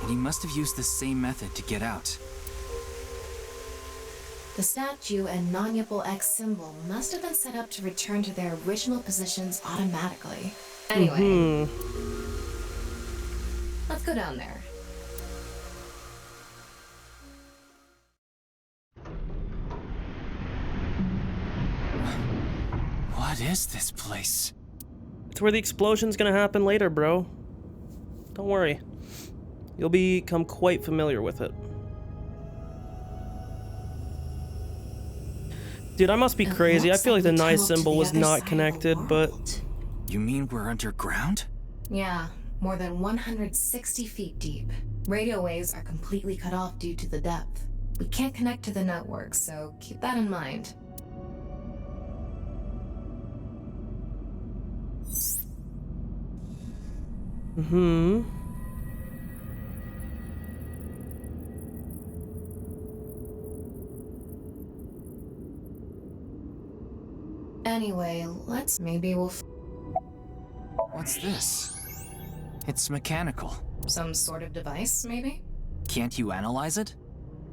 And he must have used the same method to get out. The statue and non-Yipple X symbol must have been set up to return to their original positions automatically. Anyway, let's go down there. What is this place? It's where the explosion's gonna happen later, bro. Don't worry. You'll become quite familiar with it. Dude, I must be crazy. I feel like the knife symbol was not connected, but... You mean we're underground? Yeah, more than 160 feet deep. Radio waves are completely cut off due to the depth. We can't connect to the network, so keep that in mind. Anyway, maybe we'll What's this? It's mechanical. some sort of device, maybe? Can't you analyze it?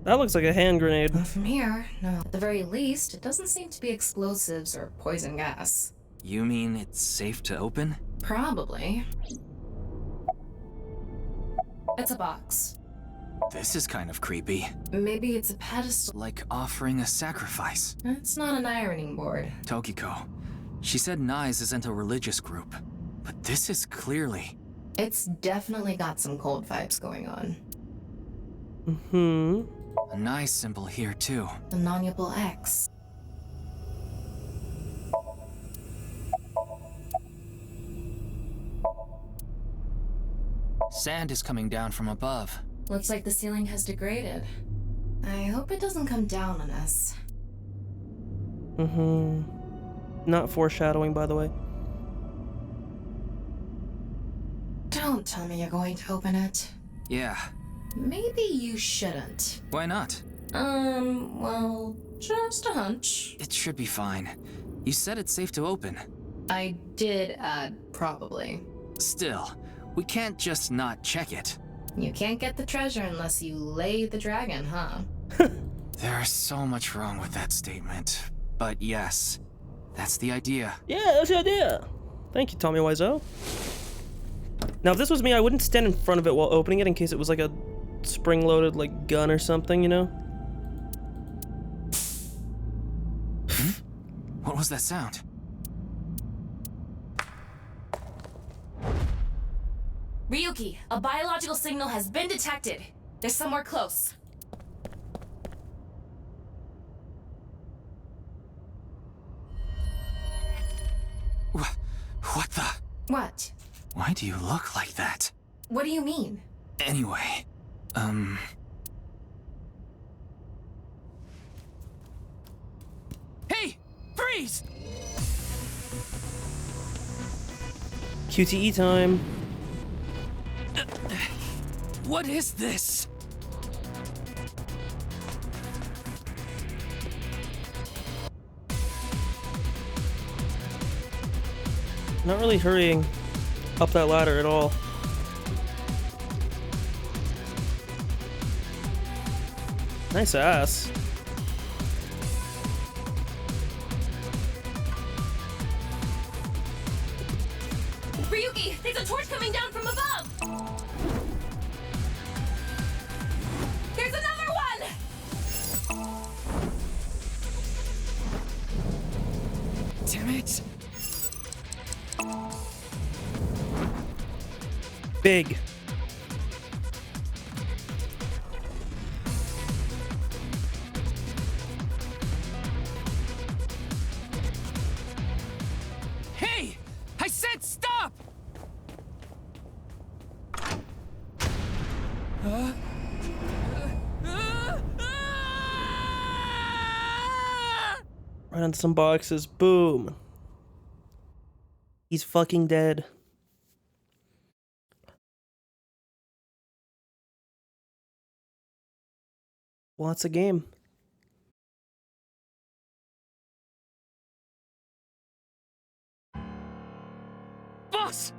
That looks like a hand grenade. From here, no. At the very least, it doesn't seem to be explosives or poison gas. You mean it's safe to open? Probably. It's a box. This is kind of creepy. Maybe it's a pedestal. Like offering a sacrifice. It's not an ironing board. Tokiko, she said Nyes isn't a religious group, but this is clearly... It's definitely got some cold vibes going on. A Nyes symbol here, too. The non-nuple X. Sand is coming down from above. Looks like the ceiling has degraded. I hope it doesn't come down on us. Not foreshadowing, by the way. Don't tell me you're going to open it. Yeah. Maybe you shouldn't. Why not? Well, just a hunch. It should be fine. You said it's safe to open. I did add probably. Still, we can't just not check it. You can't get the treasure unless you lay the dragon, huh? There's so much wrong with that statement. But yes, that's the idea. Yeah, that's the idea. Thank you, Tommy Wiseau. Now, if this was me, I wouldn't stand in front of it while opening it in case it was like a spring-loaded like gun or something, you know? What was that sound? Ryuki, a biological signal has been detected. They're somewhere close. What the? What? Why do you look like that? What do you mean? Anyway, Hey! Freeze! QTE time. What is this? Not really hurrying up that ladder at all. Nice ass. Ryuki, there's a torch coming down from above! There's another one! Damn it! Big. Hey! I said stop! Right onto some boxes. Boom. He's fucking dead. Well, it's a game. Boss!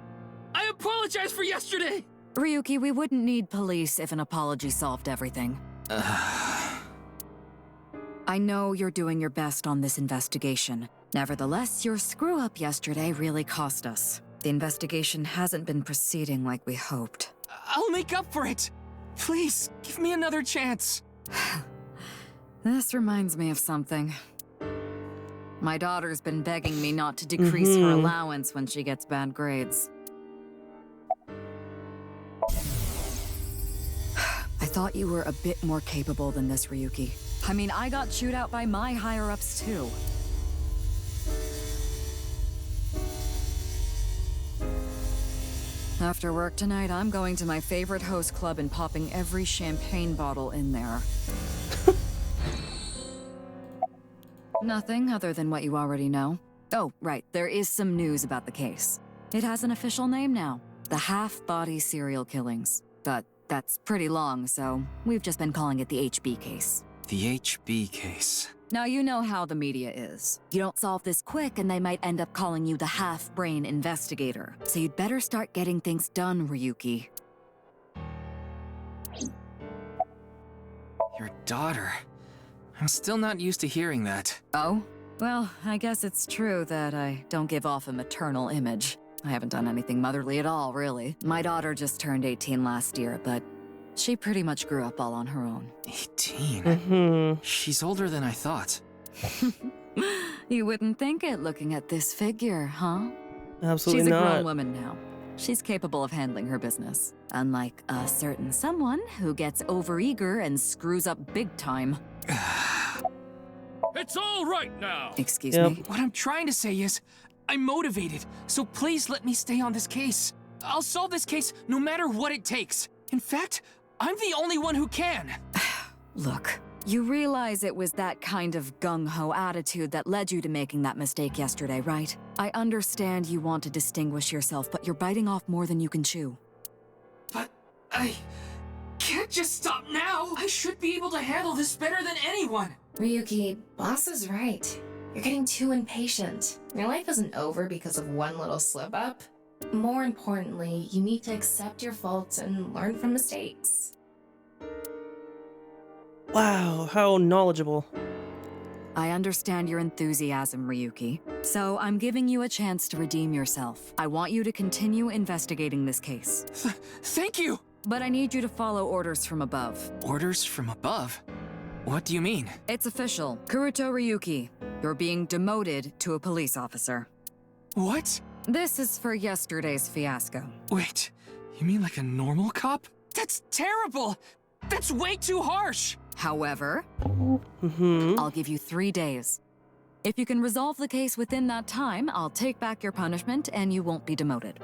I apologize for yesterday! Ryuki, we wouldn't need police if an apology solved everything. I know you're doing your best on this investigation. Nevertheless, your screw-up yesterday really cost us. The investigation hasn't been proceeding like we hoped. I'll make up for it! Please, give me another chance. This reminds me of something. My daughter's been begging me not to decrease her allowance when she gets bad grades. I thought you were a bit more capable than this, Ryuki. I mean, I got chewed out by my higher-ups, too. After work tonight, I'm going to my favorite host club and popping every champagne bottle in there. Nothing other than what you already know. Oh, right, there is some news about the case. It has an official name now. The half-body serial killings. But that's pretty long, so we've just been calling it the HB case. The HB case. Now you know how the media is. You don't solve this quick and they might end up calling you the half-brain investigator. So you'd better start getting things done, Ryuki. Your daughter. I'm still not used to hearing that. Oh? Well, I guess it's true that I don't give off a maternal image. I haven't done anything motherly at all, really. My daughter just turned 18 last year, but she pretty much grew up all on her own. 18? She's older than I thought. You wouldn't think it looking at this figure, huh? Absolutely She's a not. grown woman now. She's capable of handling her business. Unlike a certain someone who gets overeager and screws up big time. It's all right now. Excuse me? What I'm trying to say is, I'm motivated, so please let me stay on this case. I'll solve this case no matter what it takes. In fact, I'm the only one who can. Look, you realize it was that kind of gung-ho attitude that led you to making that mistake yesterday, right? I understand you want to distinguish yourself, but you're biting off more than you can chew. But I can't just stop now. I should be able to handle this better than anyone. Ryuki, boss is right. You're getting too impatient. Your life isn't over because of one little slip-up. More importantly, you need to accept your faults and learn from mistakes. Wow, how knowledgeable. I understand your enthusiasm, Ryuki. So I'm giving you a chance to redeem yourself. I want you to continue investigating this case. Thank you! But I need you to follow orders from above. Orders from above? What do you mean? It's official. Kuruto Ryuki, you're being demoted to a police officer. What? This is for yesterday's fiasco. Wait, you mean like a normal cop? That's terrible! That's way too harsh! However, I'll give you 3 days. If you can resolve the case within that time, I'll take back your punishment and you won't be demoted.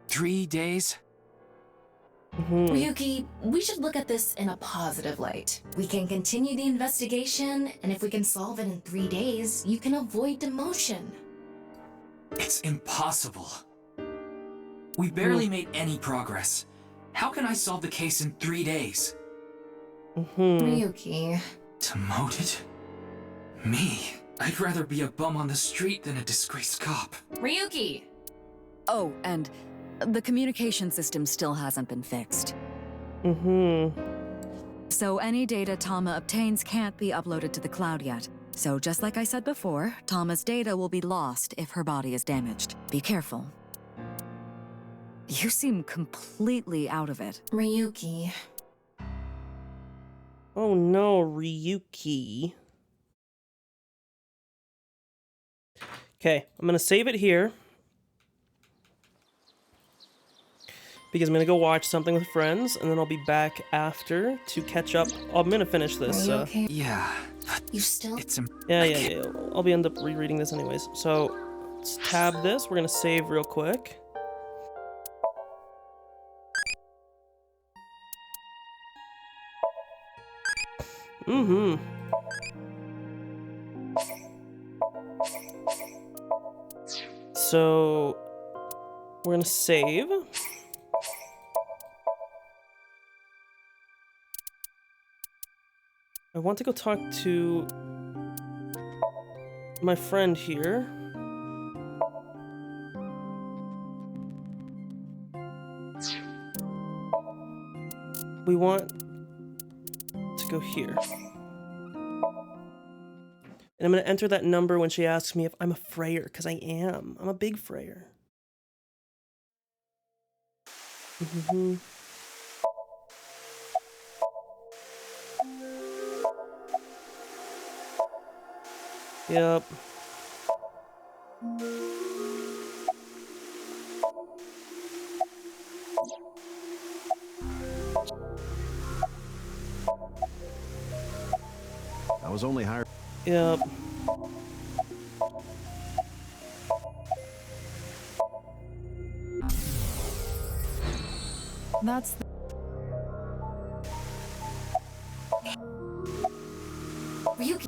3 days? Ryuki, we should look at this in a positive light. We can continue the investigation, and if we can solve it in 3 days, you can avoid demotion. It's impossible. We barely made any progress. How can I solve the case in 3 days? Ryuki. Demoted? Me? I'd rather be a bum on the street than a disgraced cop. Ryuki! Oh, and the communication system still hasn't been fixed. So any data Tama obtains can't be uploaded to the cloud yet. So just like I said before, Tama's data will be lost if her body is damaged. Be careful. You seem completely out of it. Ryuki. Oh no, Ryuki. Okay, I'm gonna save it here. Because I'm gonna go watch something with friends, and then I'll be back after to catch up. Oh, I'm gonna finish this. Okay? Yeah. You still? Yeah. I'll be end up rereading this anyways. So let's tab this. We're gonna save real quick. So we're gonna save. I want to go talk to my friend here. We want to go here. And I'm going to enter that number when she asks me if I'm a Freyer, because I am. I'm a big Freyer. Yep. I was only hired. Yep. That's Ryuki.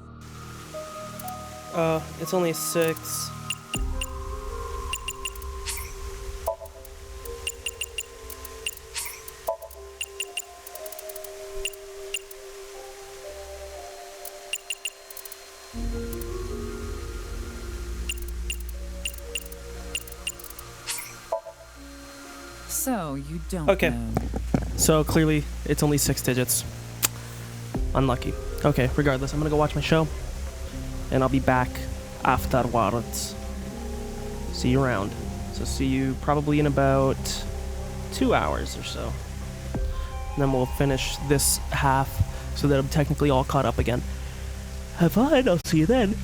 It's only 6. so you don't Okay. know. So clearly it's only 6 digits. Unlucky. Okay, regardless, I'm gonna go watch my show. and I'll be back afterwards. See you around. So see you probably in about 2 hours or so. And then we'll finish this half so that I'm technically all caught up again. Have fun, I'll see you then.